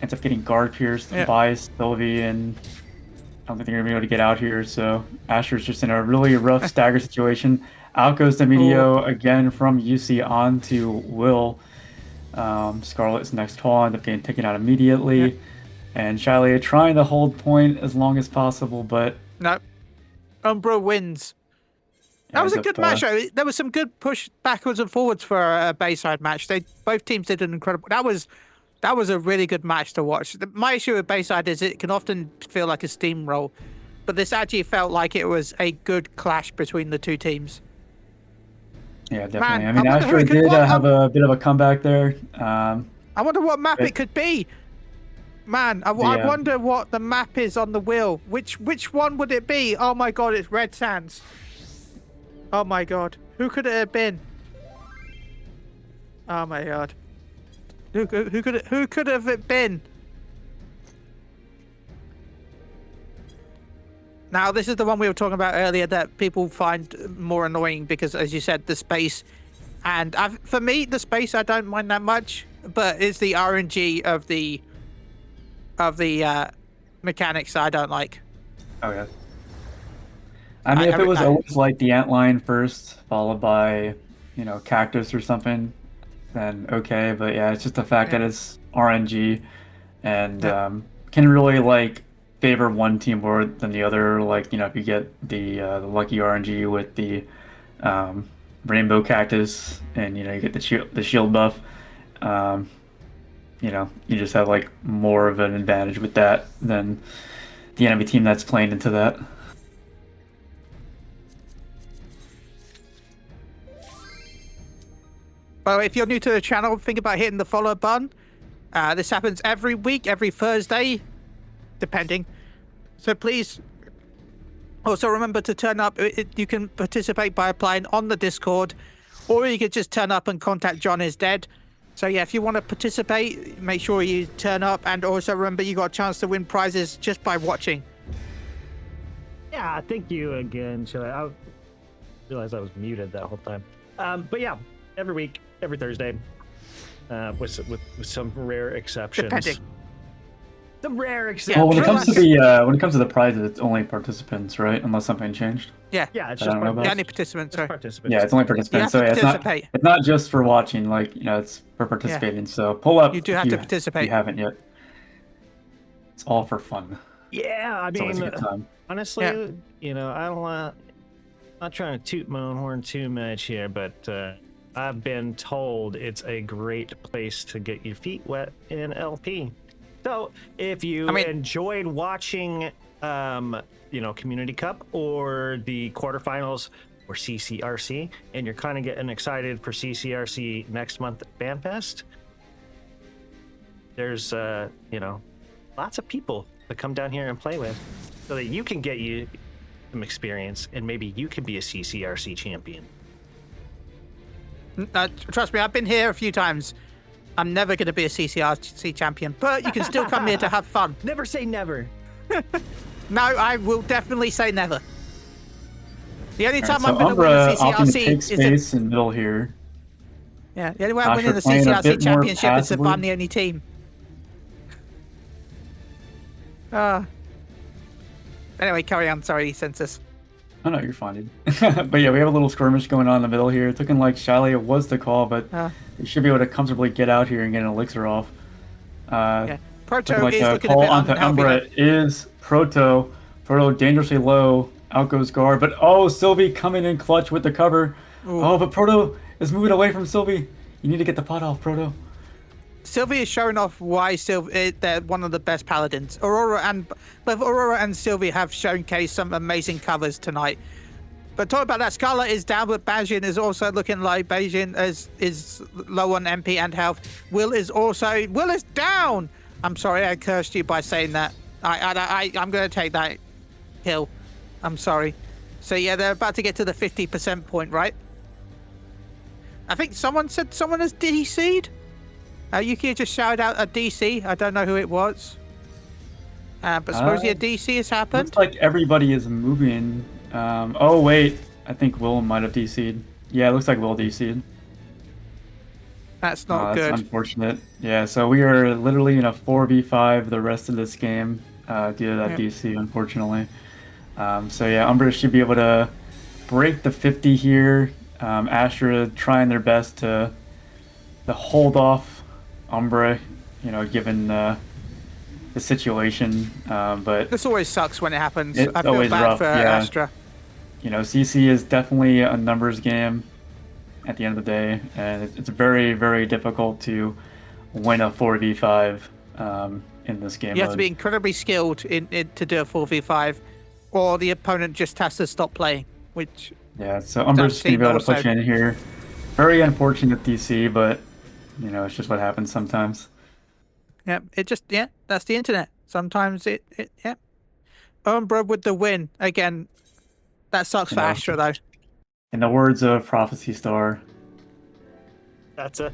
Ends up getting guard pierced by Sylvie, and I don't think they're going to be able to get out here. So Astra's just in a really rough stagger situation. Out goes the Meteo again from UC on to Will. Scarlet's next call ended up getting taken out immediately. And Chille trying to hold point as long as possible, but... No. Umbra wins. That was a ends good up, match, though. There was some good push backwards and forwards for a Bayside match. Both teams did an incredible. That was a really good match to watch. My issue with Bayside is it can often feel like a steamroll, but this actually felt like it was a good clash between the two teams. Yeah, definitely. Man, I mean, I wonder who Astra it could- did what- have a bit of a comeback there. I wonder what map it could be. Man, I wonder what the map is on the wheel. Which one would it be? Oh my god, it's Red Sands. Oh my god. Who could it have been? Oh my god. Who could have it been? Now, this is the one we were talking about earlier that people find more annoying because, as you said, the space. And for me, the space I don't mind that much, but it's the RNG of the mechanics I don't like. Oh yeah. I mean, if it was always like the antline first, followed by, cactus or something, then okay. But yeah, it's just the fact that it's RNG, and can really like favor one team more than the other. Like if you get the lucky RNG with the rainbow cactus, and you get the shield buff. You just have like more of an advantage with that than the enemy team that's playing into that. Well, if you're new to the channel, think about hitting the follow button. This happens every week, every Thursday, depending. So please also remember to turn up. You can participate by applying on the Discord, or you could just turn up and contact John is Dead. So yeah, if you want to participate, make sure you turn up, and also remember you got a chance to win prizes just by watching. Yeah, thank you again, Chille. I realized I was muted that whole time. But yeah, every week, every Thursday, with some rare exceptions. Depending. Some rare exceptions. Well, when it comes to the prizes, it's only participants, right? Unless something changed. Yeah, it's I just don't know about. only participants. Sorry. participants. Yeah, it's only participants. You So have yeah, to it's participate. not just for watching. Like it's for participating. So pull up. You do if have to participate. If you haven't yet. It's all for fun. Yeah, I It's always a mean, good time. honestly, I don't want. Not trying to toot my own horn too much here, but I've been told it's a great place to get your feet wet in LP. So if you enjoyed watching, Community Cup or the quarterfinals or CCRC, and you're kind of getting excited for CCRC next month at FanFest, there's, lots of people to come down here and play with so that you can get you some experience and maybe you can be a CCRC champion. Trust me, I've been here a few times. I'm never going to be a CCRC champion, but you can still come here to have fun. Never say never. No, I will definitely say never. The only time So I'm going to win a opting to take CCRC space in middle here. Yeah, the only way I'm winning the Astra playing a CCRC bit more championship is if I'm passively. the only team. Anyway, carry on. Sorry, census. Oh no, you're fine, dude. But yeah, we have a little skirmish going on in the middle here. It's looking like Chille was the call, but you should be able to comfortably get out here and get an elixir off. Proto like is the looking a call bit onto unhealthy. Umbra is Proto. Proto dangerously low. Out goes guard, but Sylvie coming in clutch with the cover. Ooh. Oh, but Proto is moving away from Sylvie. You need to get the pot off, Proto. Sylvie is showing off why they're one of the best paladins. Both Aurora and Sylvie have showcased some amazing covers tonight. But talking about that, Scarlet is down, but Bajin is also looking like Bajin is low on MP and health. Will is down. I'm sorry, I cursed you by saying that. I'm going to take that kill. I'm sorry. So yeah, they're about to get to the 50% point, right? I think someone said someone has DC'd. Yuki just shouted out a DC. I don't know who it was. But supposedly a DC has happened. Looks like everybody is moving. Oh wait, I think Will might have DC'd. Yeah, it looks like Will DC'd. That's not good. That's unfortunate. Yeah, so we are literally in a 4v5 the rest of this game due to that DC, unfortunately. So yeah, Umbra should be able to break the 50 here. Astra trying their best to hold off Umbra, given the situation. But this always sucks when it happens. It's I feel always bad rough, for yeah. Astra. CC is definitely a numbers game at the end of the day, and it's very, very difficult to win a 4v5 in this game. You have to be incredibly skilled to do a 4v5, or the opponent just has to stop playing, which... Yeah, so Umber's going to be able to push in here. Very unfortunate DC, but, it's just what happens sometimes. Yeah, that's the internet. Sometimes yeah. Umbra with the win. Again, that sucks for Astra, though. In the words of Prophecy Star. That's a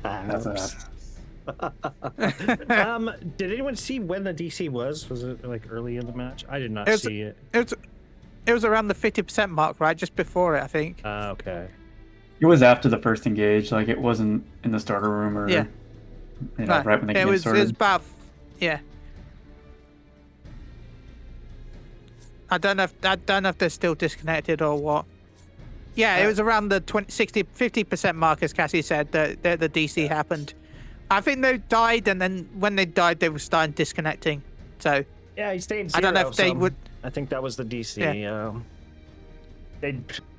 did anyone see when the DC was? Was it like early in the match? I did not see it. It was around the 50% mark, right? Just before it, I think. Okay. It was after the first engage. Like, it wasn't in the starter room or, right when the game started. It was about, yeah. I don't know if they're still disconnected or what. Yeah, it was around the 50% mark, as Cassie said, that the DC happened. I think they died, and then when they died, they were starting disconnecting. So yeah, he stayed 0. I don't know if they would. I think that was the DC. Yeah.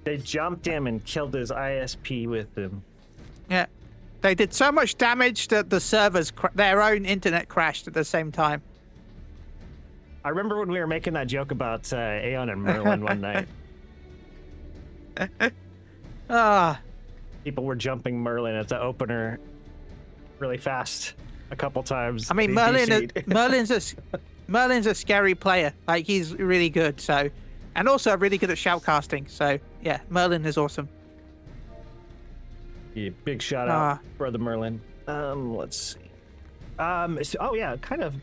They jumped him and killed his ISP with him. Yeah, they did so much damage that the servers, their own internet crashed at the same time. I remember when we were making that joke about Aeon and Merlin one night. People were jumping Merlin at the opener really fast a couple times. I mean, Merlin's a scary player. Like, he's really good. So, and also really good at shoutcasting. So yeah, Merlin is awesome. Yeah, big shout out, brother Merlin. Let's see. Kind of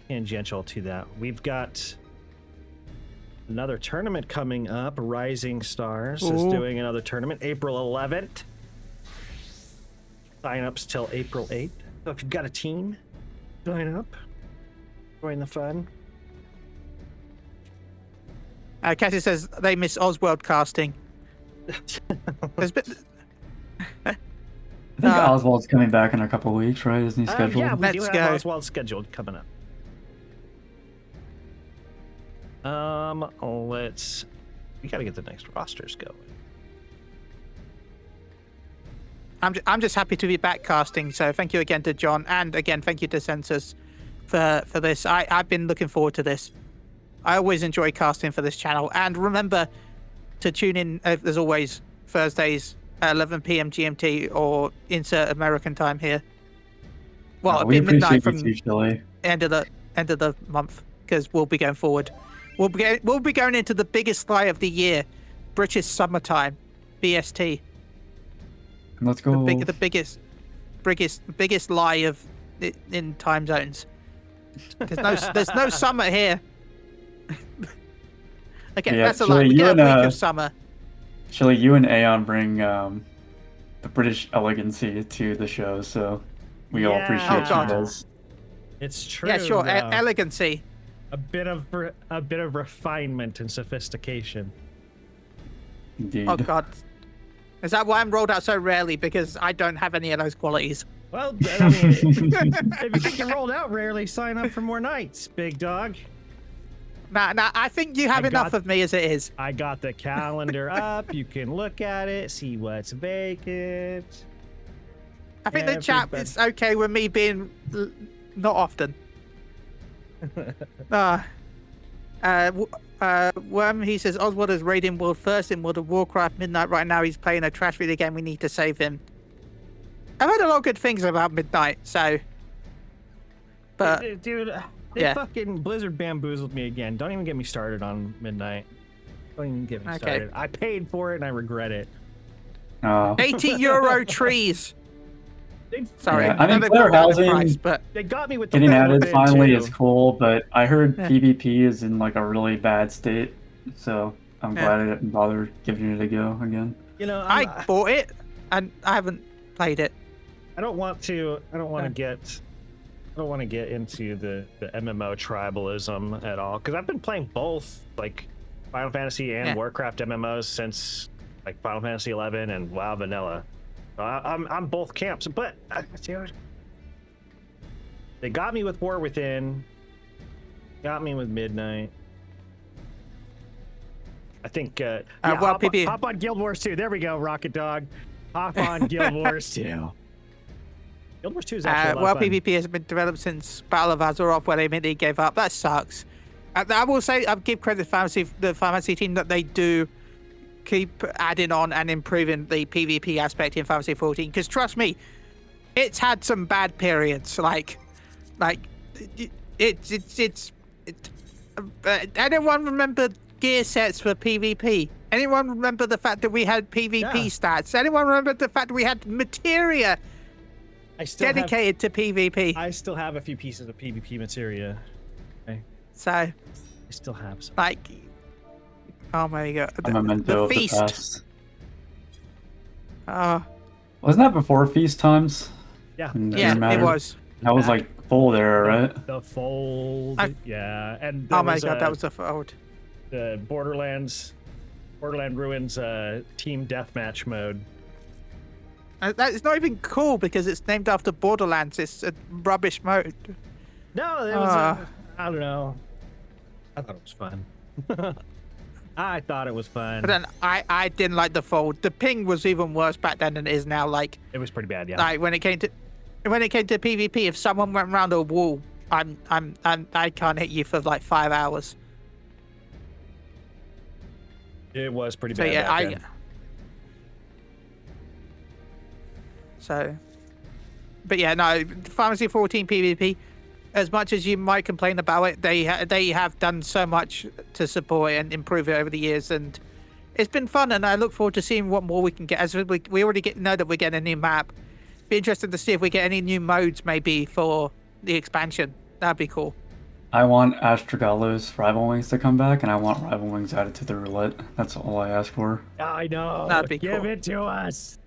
tangential to that. We've got another tournament coming up. Rising Stars is doing another tournament, April 11th. Sign-ups till April 8th. So if you've got a team, join up. Join the fun. Cassie says they miss Oswald casting. I think Oswald's coming back in a couple of weeks, right? Isn't he scheduled? Yeah, we do have Oswald scheduled coming up. We gotta get the next rosters going. I'm just happy to be back casting, so thank you again to John, and again thank you to Census for this. I've been looking forward to this. I always enjoy casting for this channel, and remember to tune in as always Thursdays at 11 p.m. GMT or insert American time here. Well, we midnight from Chille. end of the month, because we'll be going forward. We'll be going into the biggest lie of the year, British summertime, BST. Let's go. The biggest lie of in time zones. There's no summer here. Okay, yeah, that's a lie. We get a week of summer. Chille, you and Aeon bring the British elegancy to the show, so we all appreciate you guys. It's true. Yeah, sure. Elegancy. A bit of refinement and sophistication. Indeed. Oh God. Is that why I'm rolled out so rarely? Because I don't have any of those qualities. Well, I mean, if you think you're rolled out rarely, sign up for more nights, big dog. Nah, I think you have enough of me as it is. I got the calendar up. You can look at it, see what's vacant. I think the chat is okay with me being not often. Worm, he says Oswald is raiding world first in World of Warcraft Midnight right now. He's playing a trash video game. We need to save him. I've heard a lot of good things about Midnight, so. But dude, they fucking Blizzard bamboozled me again. Don't even get me started on Midnight. Don't even get me started. I paid for it and I regret it. 80 euro trees. Sorry, yeah, I mean, player housing, price, but they got me with the getting added finally too. is cool, but I heard PvP is in like a really bad state, so I'm glad I didn't bother giving it a go again. You know, I bought it and I haven't played it. I don't want to get into the MMO tribalism at all, because I've been playing both like Final Fantasy and Warcraft MMOs since like Final Fantasy 11 and WoW Vanilla. I'm both camps, but they got me with War Within, got me with Midnight. I think. well, hop on Guild Wars 2. There we go, Rocket Dog. Hop on Guild Wars 2. Guild Wars 2 is actually a lot of fun. PvP has been developed since Battle of Azeroth, where they immediately gave up. That sucks. I will say, I'll give credit to the Fantasy team that they do keep adding on and improving the PvP aspect in Fantasy 14. Because trust me, it's had some bad periods. Anyone remember gear sets for PvP? Anyone remember the fact that we had PvP stats? Anyone remember the fact that we had materia dedicated to PvP? I still have a few pieces of PvP materia. Okay. So, I still have some. Oh my god. A memento of the feast. past. Oh. Wasn't that before feast times? Yeah. Yeah, it was. That was like Fold era, right? The Fold. Yeah. And oh my god, that was the Fold. The Borderland Ruins team deathmatch mode. It's not even cool because it's named after Borderlands. It's a rubbish mode. No, it was. I don't know. I thought it was fun. I thought it was fun. But then I didn't like the Fold. The ping was even worse back then than it is now. It was pretty bad, yeah. When it came to PvP, if someone went around a wall, I can't hit you for 5 hours. It was pretty So bad. yeah, but yeah, no, Fantasy 14 PvP. As much as you might complain about it, they have done so much to support it and improve it over the years, and it's been fun. And I look forward to seeing what more we can get. As we already know that we're getting a new map. Be interested to see if we get any new modes maybe for the expansion. That'd be cool. I want Astragallo's Rival Wings to come back, and I want Rival Wings added to the Roulette. That's all I ask for. I know. That'd be Give cool. it to us.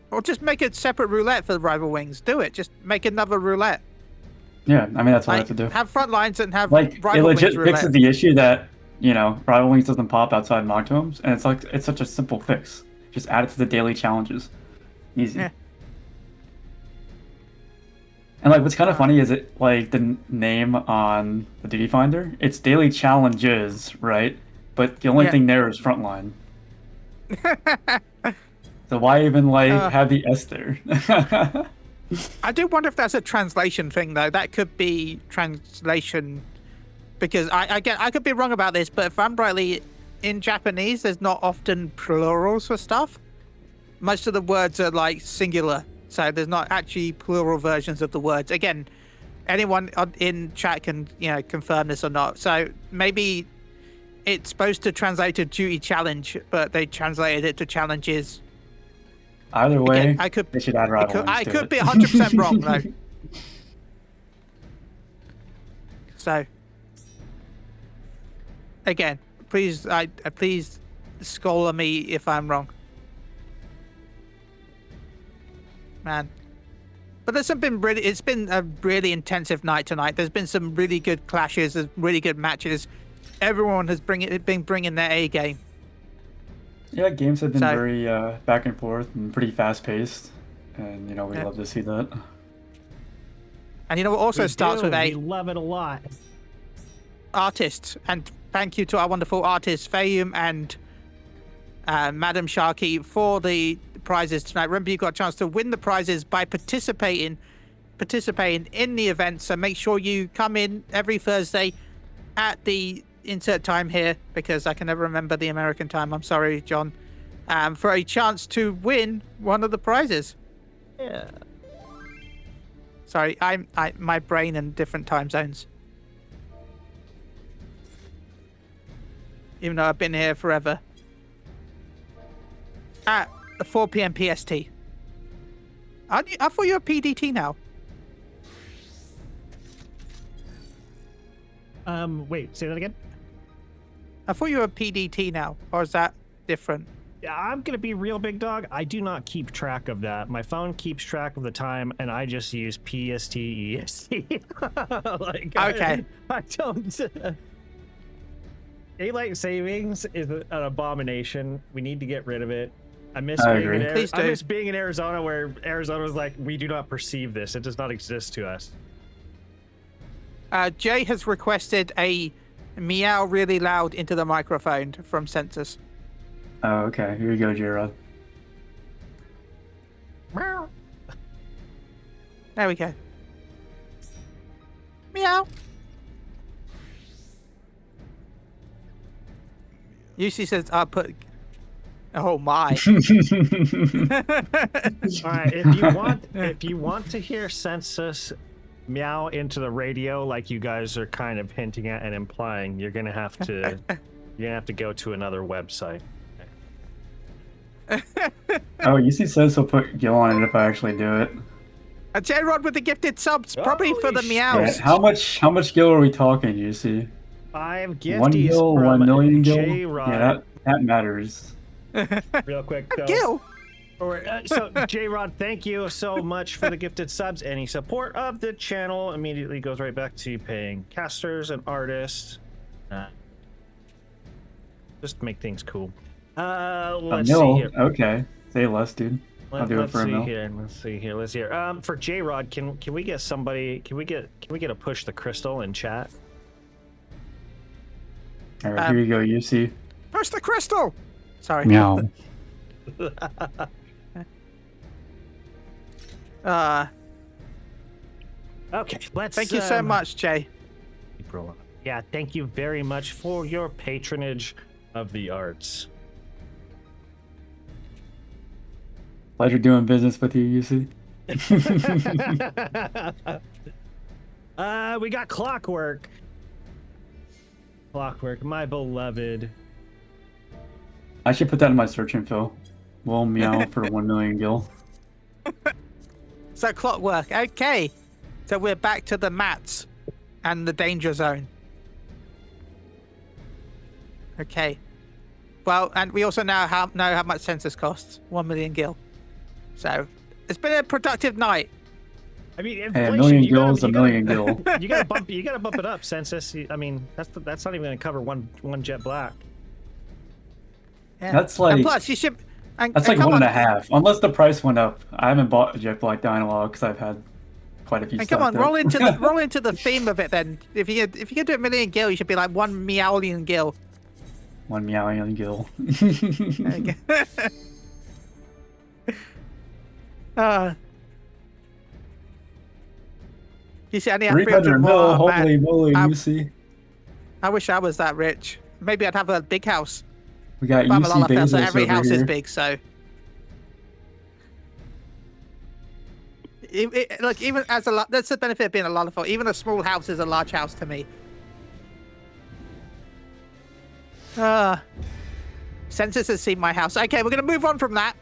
Or just make a separate Roulette for the Rival Wings. Do it. Just make another Roulette. Yeah, I mean, that's all I have to do. Have front lines and have It Rival legit Wings Roulette. fixes the issue that, Rival Wings doesn't pop outside Noctomes, and it's such a simple fix. Just add it to the daily challenges. Easy. Yeah. And what's kind of funny is the name on the Duty Finder, it's daily challenges, right? But the only thing there is frontline. So why even have the S there? I do wonder if that's a translation thing though. That could be translation, because I could be wrong about this, but if I'm rightly, in Japanese there's not often plurals for stuff. Most of the words are singular, so there's not actually plural versions of the words. Again, anyone in chat can confirm this or not. So maybe it's supposed to translate to duty challenge, but they translated it to challenges. Either way, Again, they should add Rival Wings I to could it. be 100% wrong though. So again, please scholar me if I'm wrong, man. But it's been a really intensive night tonight. There's been some really good clashes, really good matches. Everyone has been bringing their A game. Yeah, games have been very back and forth and pretty fast paced, and we love to see that. And it also starts with we love it a lot. Artists, and thank you to our wonderful artists Fayum and Madam Sharky for the prizes tonight. Remember, you got a chance to win the prizes by participating in the event. So make sure you come in every Thursday at the insert time here, because I can never remember the American time. I'm sorry, John. For a chance to win one of the prizes. Yeah. Sorry, my brain in different time zones. Even though I've been here forever. At 4 p.m. PST. I thought you were PDT now. Wait, say that again? I thought you were PDT now, or is that different? Yeah, I'm gonna be real, big dog. I do not keep track of that. My phone keeps track of the time, and I just use PST EST. Okay. I don't. Daylight savings is an abomination. We need to get rid of it. I miss being in Arizona, where Arizona's like, we do not perceive this. It does not exist to us. Jay has requested a meow really loud into the microphone from Census. Oh, okay. Here you go, J-Rod. Meow. There we go. Meow. UC says, "I put." Oh my! All right, if you want to hear Census meow into the radio like you guys are kind of hinting at and implying, you're gonna have to go to another website. Oh, UC says he'll put Gil on it if I actually do it. A J-Rod with the gifted subs, probably for the Holy meows. Yeah, how much Gil are we talking, UC? 5 1 gifties Gil, from 1 million Gil? J-Rod. Yeah, that matters. Real quick, though. Gil. So, J-Rod, thank you so much for the gifted subs. Any support of the channel immediately goes right back to paying casters and artists. Just make things cool. Let's see here. Okay. Say less, dude. I'll do it for a mil. Let's see here. For J-Rod, can we get somebody? Can we get a push the crystal in chat? All right, here you go, UC. Push the crystal. Sorry. Meow. Okay, let's. Thank you so much, Jay. Yeah, thank you very much for your patronage of the arts. Pleasure doing business with you, UC. We got Clockwork. Clockwork, my beloved. I should put that in my search info. Will meow for 1 million Gil. So Clockwork, okay. So we're back to the mats and the danger zone. Okay. Well, and we also now know how much Census costs. 1 million Gil. So it's been a productive night. I mean, hey, a million Gil is a million Gil. You gotta bump it up, Census. I mean, that's not even gonna cover one jet black. Yeah. That's like. And plus, you should. That's like 1.5. Unless the price went up. I haven't bought a jet black dialogue because I've had quite a few. And come on, roll into the theme of it then. If you can do a million Gil, you should be like 1 meowlian Gil. 1 meowlian Gil. You see, I need 300 mil. Holy moly, UC. I wish I was that rich. Maybe I'd have a big house. We got but UC Bezos so every over house here. is big, so. Look, even as a lot, that's the benefit of being a lot of fun. Even a small house is a large house to me. Census has seen my house. Okay, we're going to move on from that.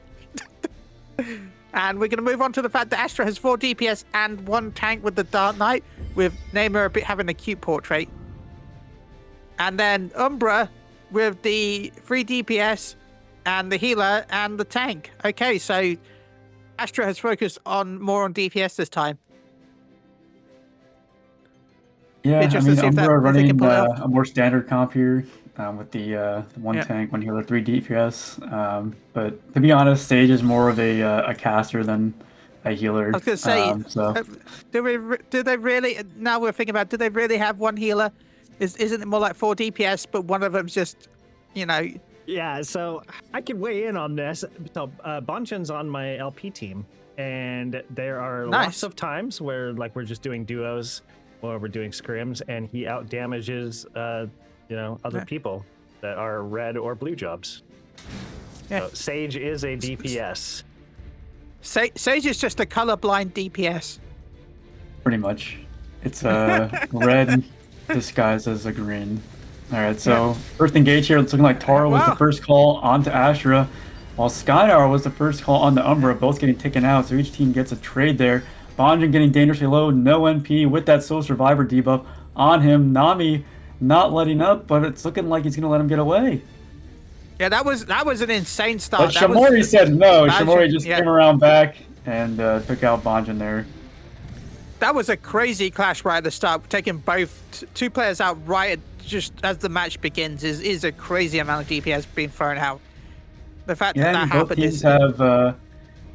And we're going to move on to the fact that Astra has 4 DPS and 1 tank with the Dark Knight, with Neymar having a cute portrait. And then Umbra with the 3 DPS and the healer and the tank. Okay, so Astra has focused more on DPS this time. Yeah, I mean, Umbra running a more standard comp here with the 1 tank, 1 healer, 3 DPS. But to be honest, Sage is more of a caster than a healer. I was going to say, do they really, now we're thinking about, do they really have 1 healer? Isn't it more like 4 DPS, but one of them's just, you know... Yeah, so I could weigh in on this. So Bonchan's on my LP team, and there are lots of times where like we're just doing duos or we're doing scrims, and he out damages other people that are red or blue jobs. Yeah. So Sage is a DPS. Sage is just a colorblind DPS. Pretty much. It's a red disguised as a green. Alright, so first engage here, it's looking like Tara was the first call onto Astra, while Skynar was the first call on the Umbra, both getting taken out, so each team gets a trade there. Bonjan getting dangerously low, no NP with that Soul Survivor debuff on him. Nami not letting up, but it's looking like he's going to let him get away. Yeah, that was an insane start. But Shamori said no. Shamori just came around back and took out Bonjan there. That was a crazy clash right at the start, taking both 2 players out right just as the match begins is a crazy amount of DPS being thrown out. The fact that happened both teams have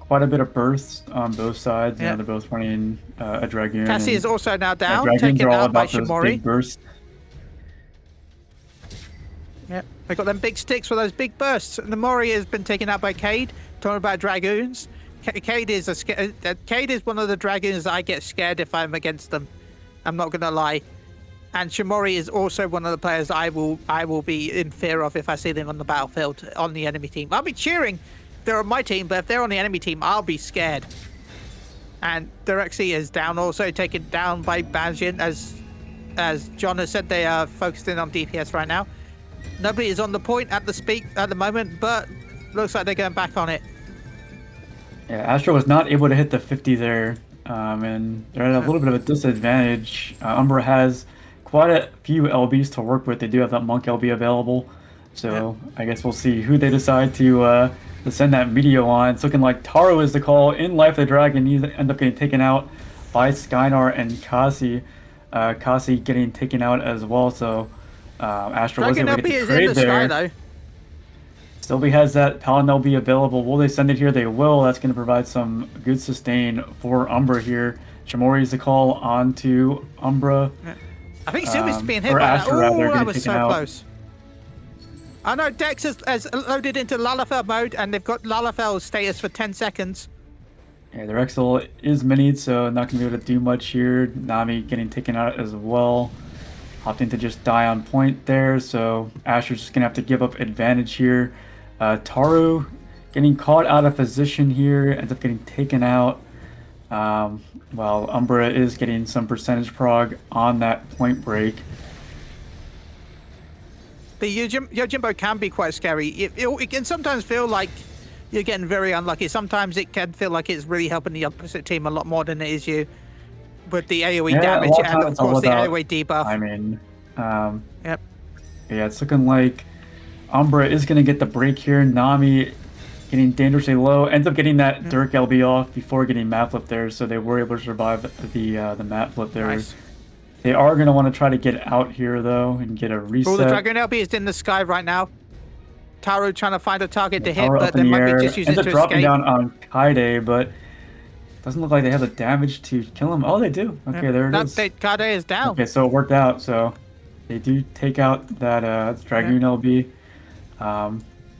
quite a bit of bursts on both sides. Yeah. They're both running a Dragoon. Cassie is also now down, taken out by Shamori. Yeah, they got them big sticks for those big bursts. And the Mori has been taken out by Cade. Talking about dragoons, Cade is Cade is one of the dragoons that I get scared if I'm against them. I'm not gonna lie. And Shimori is also one of the players I will be in fear of if I see them on the battlefield on the enemy team. I'll be cheering if they're on my team, but if they're on the enemy team, I'll be scared. And Direxy is down, also taken down by Banjin. As John has said, they are focusing on DPS right now. Nobody is on the point at the moment, but looks like they're going back on it. Yeah, Astro was not able to hit the 50 there, and they're at a little bit of a disadvantage. Umbra has quite a few LBs to work with. They do have that Monk LB available, so I guess we'll see who they decide to send that Meteor on. It's looking like Taro is the call in Life of the Dragon. He end up getting taken out by Skynar and Kasi. Kasi getting taken out as well, so Astro was able to get the trade there. Sylvie has that Paladin LB available. Will they send it here? They will. That's going to provide some good sustain for Umbra here. Shimori's the call on to Umbra. I think Sylvie's being hit by that. Oh, that was so close. I know Dex has loaded into Lalafell mode, and they've got Lalafell's status for 10 seconds. Yeah, the Rexel is minied, so not going to be able to do much here. Nami getting taken out as well. Opting to just die on point there, so Asher's just going to have to give up advantage here. Taru getting caught out of position here, ends up getting taken out. While Umbra is getting some percentage prog on that point break. The Yojimbo can be quite scary. It can sometimes feel like you're getting very unlucky. Sometimes it can feel like it's really helping the opposite team a lot more than it is you. With the AoE damage and of course the AoE debuff. I mean, yep. Yeah, it's looking like Umbra is going to get the break here. Nami getting dangerously low, ends up getting that Dirk LB off before getting map flip there, so they were able to survive the map flip there. Nice. They are going to want to try to get out here though and get a reset. Oh, the Dragoon LB is in the sky right now. Taro trying to find a target to hit, but they might be just using it to dropping escape. Down on Kaide, but doesn't look like they have the damage to kill him. Oh, they do. Okay, there it is. Kaide is down. Okay, so it worked out. So they do take out that Dragoon LB.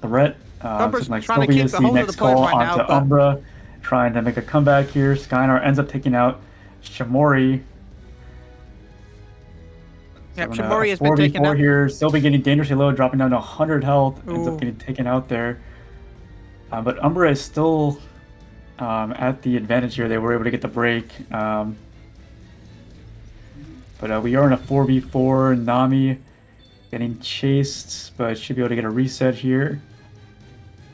Threat. Like trying to keep the hold of the point right now. Onto Umbra, trying to make a comeback here. Skynar ends up taking out Shimori. Yep, Shimori has been taken out. Here, Sylvie getting dangerously low, dropping down to 100 health. Ends up getting taken out there. But Umbra is still at the advantage here. They were able to get the break. But we are in a 4v4. Nami getting chased, but should be able to get a reset here.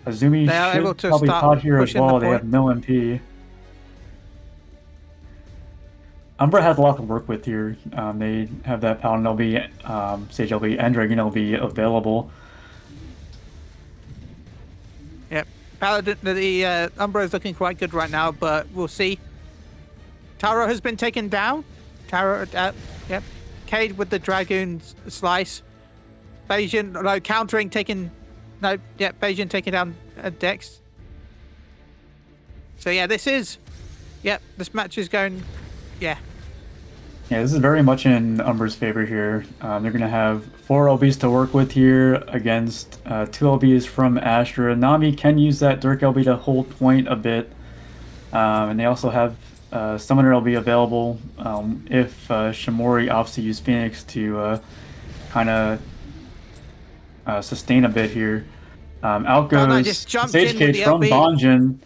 Azumi should probably pod here as well. They have no MP. Umbra has a lot to work with here. They have that Paladin LB, Sage LB, and Dragon LB available. Yep. Paladin, the Umbra is looking quite good right now, but we'll see. Taro has been taken down. Taro, yep. Cade with the Dragoon slice. Bayesian, countering, taking... No, yeah, Bayesian taking down Dex. So yeah, this match is going... Yeah, this is very much in Umbra's favor here. They're going to have 4 LBs to work with here against 2 LBs from Astra. Nami can use that Dirk LB to hold point a bit. And they also have Summoner LB available if Shimori opts to use Phoenix to kind of sustain a bit here. Out goes Sage Cage from Banjin.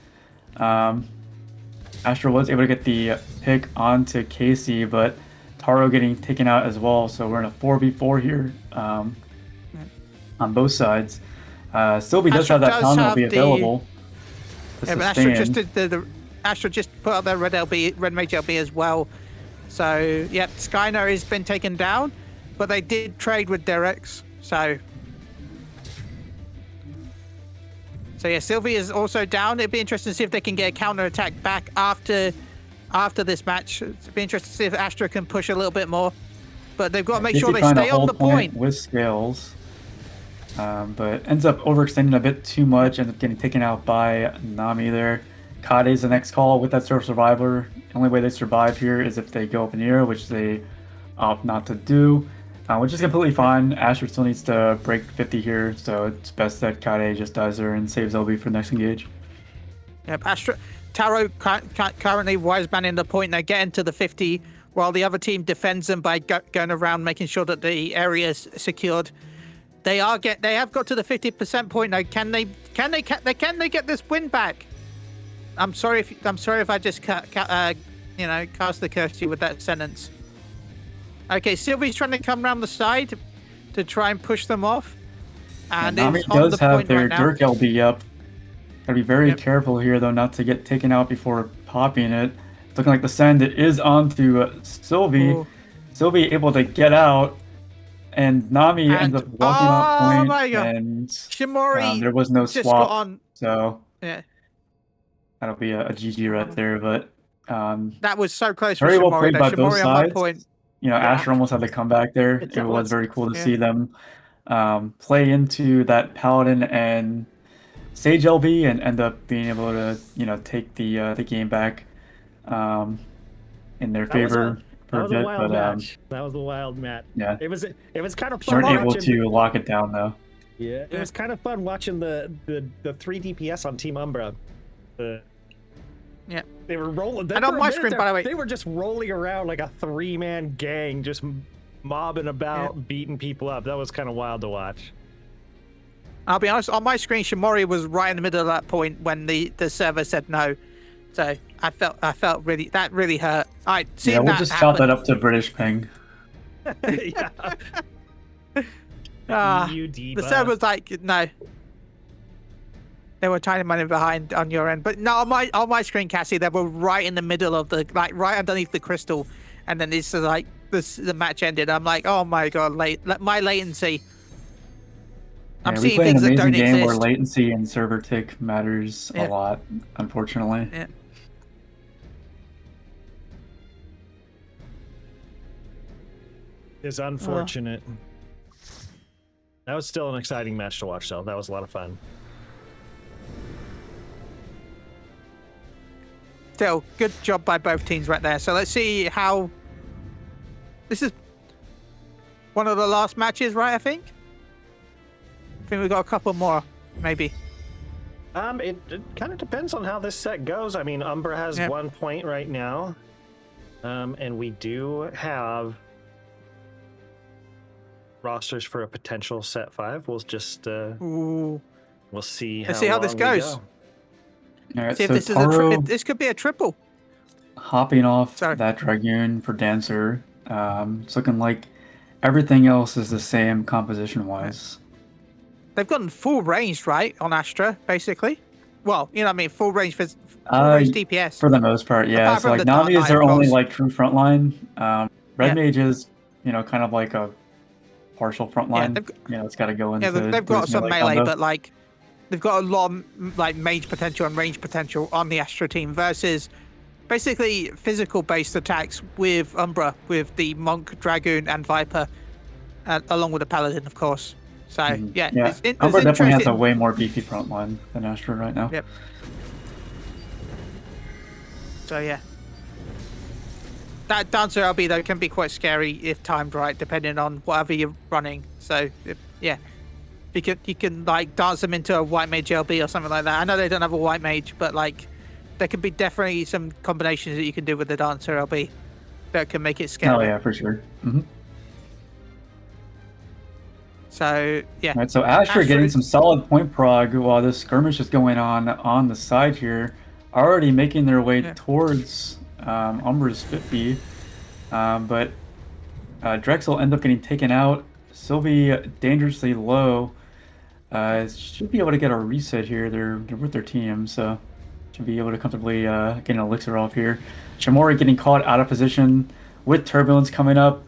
Astra was able to get the pick onto Casey, but Taro getting taken out as well. So we're in a 4v4 here on both sides. Sylvie does have that Paladin LB available. Yeah, but Astra just put out their red mage LB as well. So yeah, Skynar has been taken down, but they did trade with Derex. So yeah, Sylvie is also down. It'd be interesting to see if they can get a counter attack back after this match. It'd be interesting to see if Astra can push a little bit more. But they've got to make sure they stay on the point. With scales. But ends up overextending a bit too much, ends up getting taken out by Nami there. Kade's the next call with that Sereph Survivor. The only way they survive here is if they go up in the air, which they opt not to do. which is completely fine. Asher still needs to break 50 here, so it's best that Kade just dies there and saves LB for the next engage. Yep, Taro currently wise manning the point. They're getting to the 50, while the other team defends them by going around, making sure that the area is secured. They have got to the 50% point now. Can they get this win back? I'm sorry if I just cast the curse with that sentence. Okay, Sylvie's trying to come around the side to try and push them off. And Nami it's on does the have point their right now. Dirk LB up. Gotta be very careful here, though, not to get taken out before popping it. It's looking like the send is onto Sylvie. Ooh. Sylvie able to get out, and Nami ends up walking off point. My God. And Shimori there was no just swap, got on. so Yeah, that'll be a GG right there. But that was so close for very well Shimori. played by both Shimori on that sides. point. Asher almost had to come back there. It was very cool to see them play into that Paladin and Sage LB and end up being able to take the game back in their favor for a bit. But that was a wild match. Yeah, it was kind of fun. Weren't able to lock it down though. Yeah, it was kind of fun watching the 3 DPS on Team Umbra. Yeah, they were rolling. And on my screen, by the way, they were just rolling around like a 3-man gang, just mobbing about, beating people up. That was kind of wild to watch. I'll be honest, on my screen, Shimori was right in the middle of that point when the server said no. So I felt really hurt. All right, Yeah, we'll just chop that up to British ping. Yeah. The server was like, no. They were tiny money behind on your end, but no, on my screen, Cassie, they were right in the middle of right underneath the crystal, and then this is like the match ended. I'm like, oh my God, my latency. I'm we seeing play things an that don't amazing game exist. where latency and server tick matters a lot, unfortunately. Yeah. It's unfortunate. That was still an exciting match to watch, though. That was a lot of fun. Still, good job by both teams right there. So let's see how. This is one of the last matches, right? I think we've got a couple more, maybe. It kind of depends on how this set goes. I mean, Umbra has 1 point right now, and we do have rosters for a potential set 5. We'll just we'll see. Let's see how this goes. All right, see if so this Taro, if this could be a triple. Hopping off that Dragoon for Dancer. It's looking like everything else is the same composition-wise. They've gotten full range, right, on Astra, basically. Well, you know what I mean, full range for range DPS. For the most part, yeah. Apart So from like the Nami Dark is their Knight, of only course. like true frontline. Red Mage is, kind of like a partial frontline. It's got to go into. Yeah, they've got some melee, combo. but like they've got a lot of like mage potential and range potential on the Astra team versus basically physical based attacks with Umbra, with the Monk, Dragoon, and Viper, along with the Paladin, of course. So Yeah, it's Umbra definitely has a interesting. way more beefy frontline than Astra right now. Yep. So yeah. That Dancer LB though can be quite scary if timed right, depending on whatever you're running. So yeah, you can like dance them into a white mage LB or something like that. I know they don't have a white mage, but like there could be definitely some combinations that you can do with the Dancer LB that can make it scary. Oh yeah, for sure. Mm-hmm. So yeah. All right, so Astra getting some solid point prog while this skirmish is going on the side here, already making their way towards Umbra's 50, but Drex will end up getting taken out. Sylvie dangerously low. Should be able to get a reset here. They're with their team, so should be able to comfortably get an elixir off here. Shimori getting caught out of position with turbulence coming up.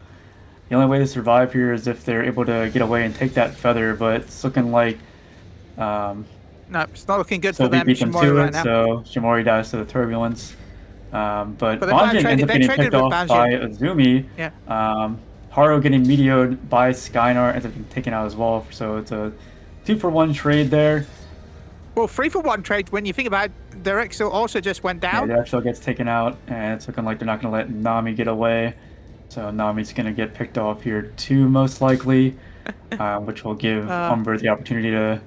The only way to survive here is if they're able to get away and take that feather, but it's looking like no, it's not looking good for Sylvie them. beat them Shimori to right it, now. so Shimori dies to the turbulence. But they're Banjin ends up they getting traded picked with off Banjin. by Azumi. Yeah. Haru getting meteored by Skynar, ends up getting taken out as well. So it's a 2-for-1 trade there. Well, 3-for-1 trade, when you think about it, Derexel also just went down. Yeah, Derexel gets taken out, and it's looking like they're not going to let Nami get away. So Nami's going to get picked off here too, most likely, which will give Umbra the opportunity to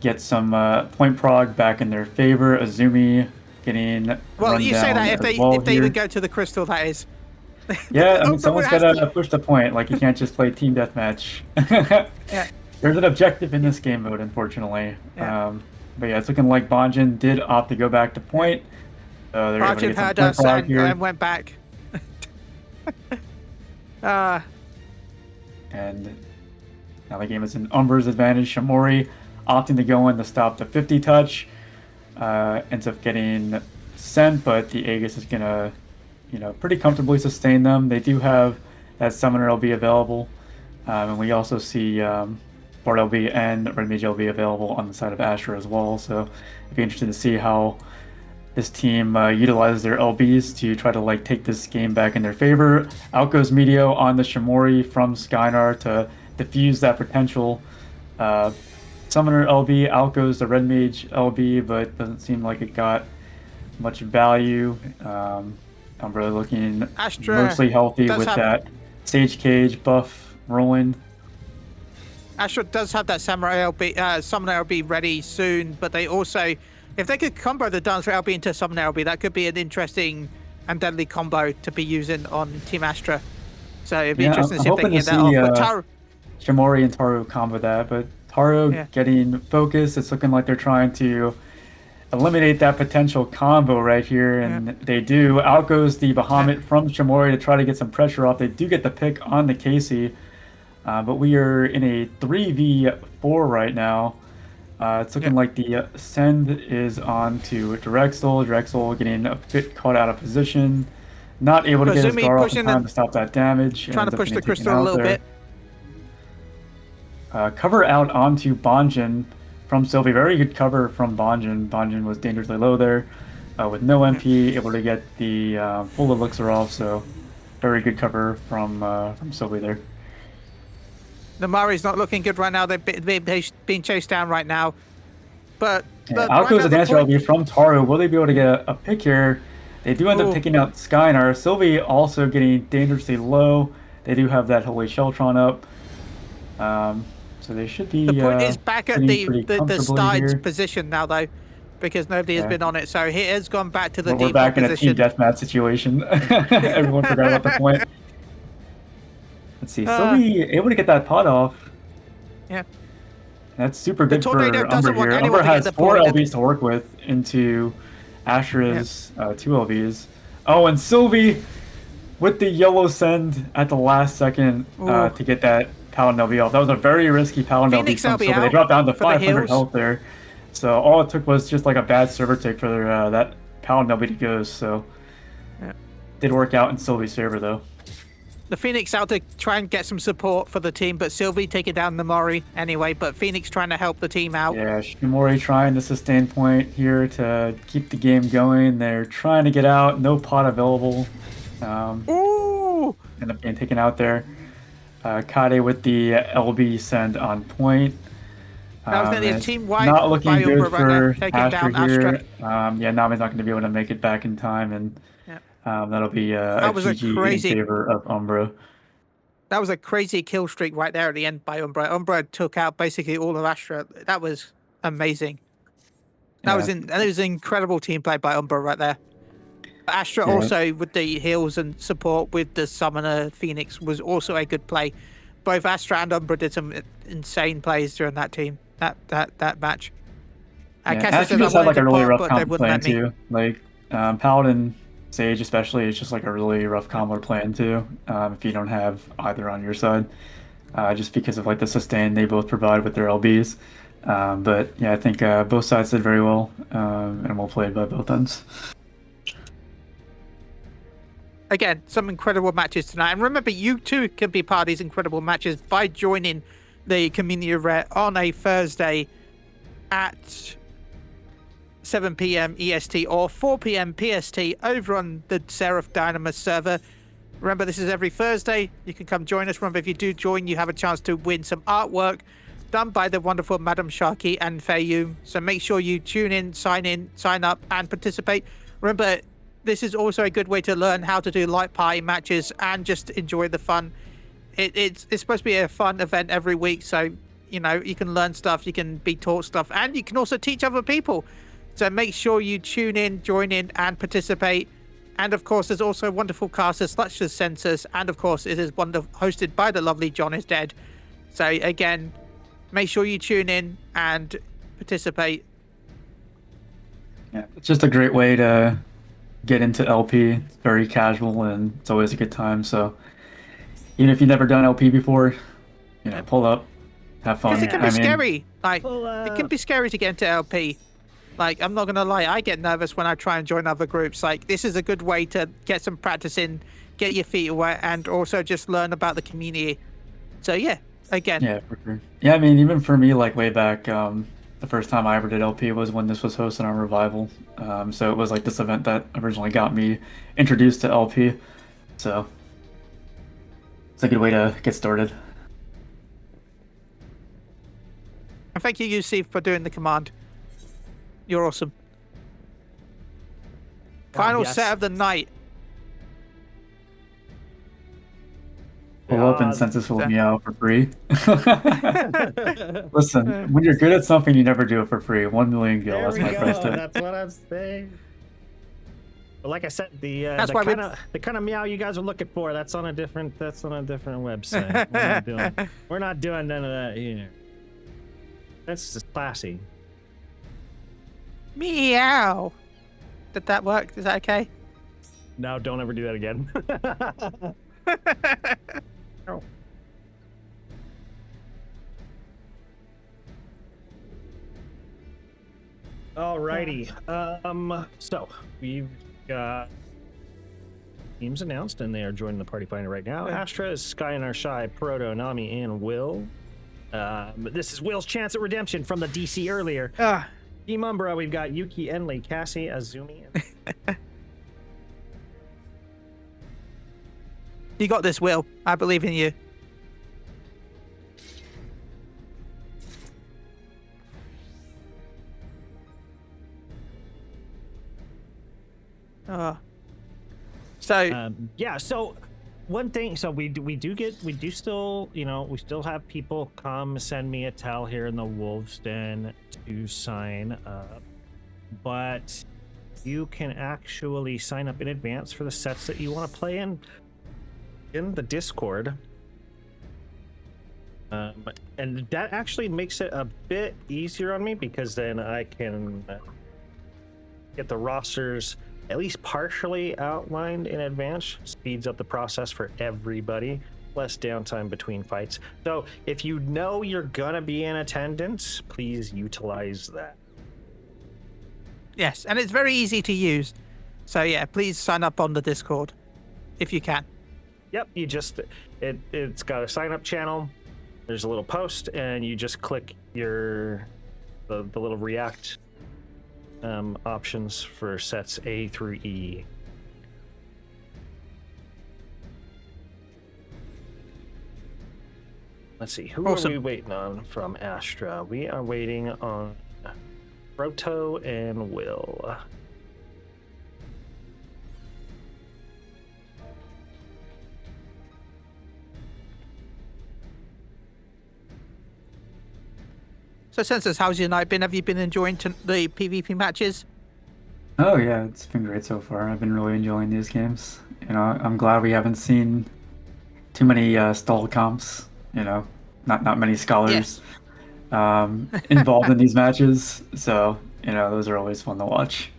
get some point prog back in their favor. Azumi getting Well, run you down say that as well if they here. even go to the crystal, that is. Yeah, I mean, Umbra someone's has got to- to push the point. Like, you can't just play team deathmatch. Yeah. There's an objective in this game mode, unfortunately. Yeah. But yeah, it's looking like Bonjin did opt to go back to point. So they're able to Arjun get some heard point us prog here. and went back. And now the game is in Umbra's advantage. Shamori opting to go in to stop the 50 touch. Ends up getting sent, but the Aegis is gonna, pretty comfortably sustain them. They do have that Summoner LB available, and we also see Bard LB and Red Mage LB available on the side of Astra as well. So it'd be interesting to see how this team utilizes their LBs to try to take this game back in their favor. Out goes Meteor on the Shamori from Skynar to defuse that potential Summoner LB. Out goes the Red Mage LB, but doesn't seem like it got much value. I'm really looking Astra mostly healthy with that Sage Cage buff rolling. Astra does have that Samurai LB, Summoner LB ready soon, but they also, if they could combo the Dancer LB into Summoner LB, that could be an interesting and deadly combo to be using on Team Astra. So it'd be interesting to see if they can get that off. But Shamori and Taru combo that, but Taru getting focused. It's looking like they're trying to eliminate that potential combo right here, and they do. Out goes the Bahamut from Shamori to try to get some pressure off. They do get the pick on the Casey, but we are in a 3v4 right now. It's looking like the send is on to Drexel. Drexel getting a bit caught out of position. Not able to get his guard off in time to stop that damage. Trying to push the crystal a little bit. Cover out onto Bonjin from Sylvie. Very good cover from Bonjin. Bonjin was dangerously low there with no MP, able to get the full elixir off. So very good cover from Sylvie there. The Murray's not looking good right now. They're being chased down right now. But out goes the Dancer LB from Taru. Will they be able to get a pick here? They do end up taking out Skynar. Sylvie also getting dangerously low. They do have that Holy Sheltron up. So they should be. The point is back at the side here. position now, though, because nobody has been on it. So he has gone back to the We're back in a team deathmatch situation. Everyone forgot about the point. Let's see. Sylvie able to get that pot off. Yeah. That's super good for Umbra here. Umbra Umbra has 4 LBs to work with into Astra's 2 LBs. Oh, and Sylvie with the yellow send at the last second to get that Paladin LB off. That was a very risky Paladin LB from Sylvie. They dropped down to 500 health there. So all it took was just a bad server tick for that Paladin LB to go. So did work out in Sylvie's favor though. The Phoenix out to try and get some support for the team, but Sylvie taking down the Mori anyway, but Phoenix trying to help the team out. Yeah, Shimori trying to sustain point here to keep the game going. They're trying to get out, no pot available. Ooh! End up being taken out there. Kade with the LB send on point. That was nearly a team wide. Not looking good for Astra here. Yeah, Nami's not going to be able to make it back in time, and that'll be a GG in favor of Umbra. That was a crazy kill streak right there at the end by Umbra. Umbra took out basically all of Astra. That was amazing. That was an incredible team play by Umbra right there. Astra also with the heals and support with the Summoner Phoenix was also a good play. Both Astra and Umbra did some insane plays during that team. That match. Astra just had a really rough combo plan too. Paladin Sage especially is just a really rough combo plan too. If you don't have either on your side, just because of the sustain they both provide with their LBs. But yeah, I think both sides did very well and well played by both ends. Again, some incredible matches tonight. And remember, you too can be part of these incredible matches by joining the Community of Rare on a Thursday at 7 p.m. EST or 4 p.m. PST over on the Sereph Dynamis server. Remember, this is every Thursday. You can come join us. Remember, if you do join, you have a chance to win some artwork done by the wonderful Madam Sharky and Fayum. So make sure you tune in, sign up, and participate. Remember, this is also a good way to learn how to do light party matches and just enjoy the fun. It's supposed to be a fun event every week, so you know you can learn stuff, you can be taught stuff, and you can also teach other people. So make sure you tune in, join in, and participate. And of course, there's also wonderful casters such as Census, and of course, it is hosted by the lovely John is Dead. So again, make sure you tune in and participate. Yeah, it's just a great way to get into LP. It's very casual and it's always a good time. So even if you've never done LP before, you know, pull up, have fun. Because it can be scary. Like it can be scary to get into LP. Like, I'm not gonna lie, I get nervous when I try and join other groups. Like, this is a good way to get some practice in, get your feet wet, and also just learn about the community. So yeah, again. Yeah, for sure. Yeah, I mean, even for me, like way back, the first time I ever did LP was when this was hosted on Revival. So it was like this event that originally got me introduced to LP. So it's a good way to get started. And thank you, Yusuf, for doing the command. You're awesome. Final set of the night. Pull up and Census will meow for free. Listen, when you're good at something, you never do it for free. 1 million gil. That's my price tag. That's what I'm saying. But like I said, the kind of meow you guys are looking for, that's on a different website. We're not doing none of that here. That's just classy. Meow. Did that work? Is that okay? No, don't ever do that again. Oh. Alrighty. So we've got teams announced, and they are joining the party finder right now. Astra is Sky and Arshai, Proto, Nami, and Will. This is Will's chance at redemption from the DC earlier. Team Umbra, we've got Yuki, Enley, Cassie, Azumi. You got this, Will. I believe in you. So one thing, so we do still, you know, we still have people come send me a tell here in the Wolves Den to sign up, but you can actually sign up in advance for the sets that you want to play in the Discord. And that actually makes it a bit easier on me, because then I can get the rosters at least partially outlined in advance. Speeds up the process for everybody. Less downtime between fights. So if you know you're gonna be in attendance, please utilize that. Yes, and it's very easy to use. So yeah, please sign up on the Discord if you can. Yep, you just it's got a sign up channel. There's a little post, and you just click the little react options for sets A through E. Let's see, who are we waiting on from Astra? We are waiting on Proto and Will. So, Census, how's your night been? Have you been enjoying the PvP matches? Oh yeah, it's been great so far. I've been really enjoying these games. You know, I'm glad we haven't seen too many stall comps. You know, not many scholars involved in these matches. So you know, those are always fun to watch.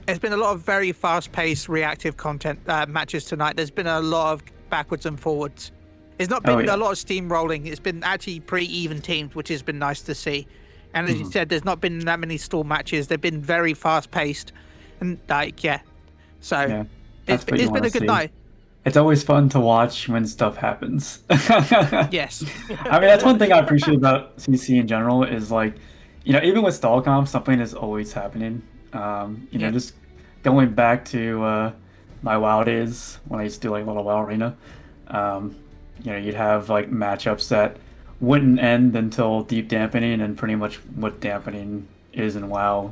There's been a lot of very fast-paced, reactive content matches tonight. There's been a lot of backwards and forwards. It's not been a lot of steamrolling. It's been actually pretty even teams, which has been nice to see. And as you said, there's not been that many stall matches. They've been very fast-paced, and so it's been a good night. It's always fun to watch when stuff happens. Yes. I mean, that's one thing I appreciate about CC in general is, like, you know, even with stall comp, something is always happening. You know, just going back to my WoW days when I used to do like little WoW arena. You know, you'd have like matchups that wouldn't end until deep dampening, and pretty much what dampening is in WoW.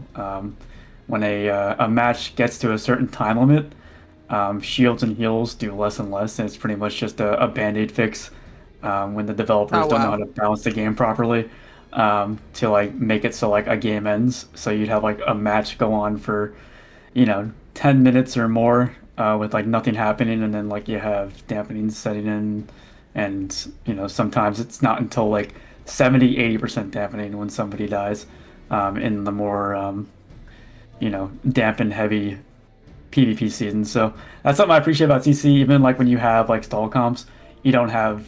when a match gets to a certain time limit, shields and heals do less and less, and it's pretty much just a band-aid fix when the developers don't know how to balance the game properly to like make it so like a game ends. So you'd have like a match go on for 10 minutes or more with like nothing happening, and then like you have dampening setting in, and sometimes it's not until like 70-80% dampening when somebody dies in the more dampen heavy PvP season. So that's something I appreciate about CC. Even like when you have like stall comps, you don't have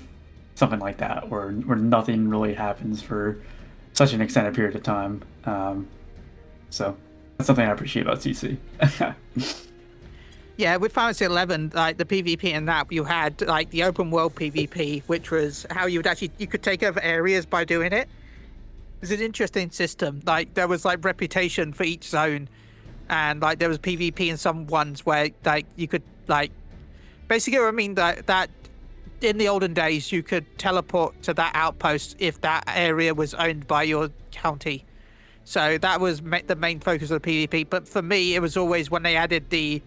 something like that where nothing really happens for such an extended period of time. So that's something I appreciate about CC. Yeah, with Final Fantasy 11, like the PvP in that, you had like the open world PvP, which was how you could take over areas by doing it. It's an interesting system. Like there was like reputation for each zone, and like there was PvP in some ones where like you could like basically, I mean that in the olden days you could teleport to that outpost if that area was owned by your county. So that was the main focus of the PvP. But for me, it was always when they added the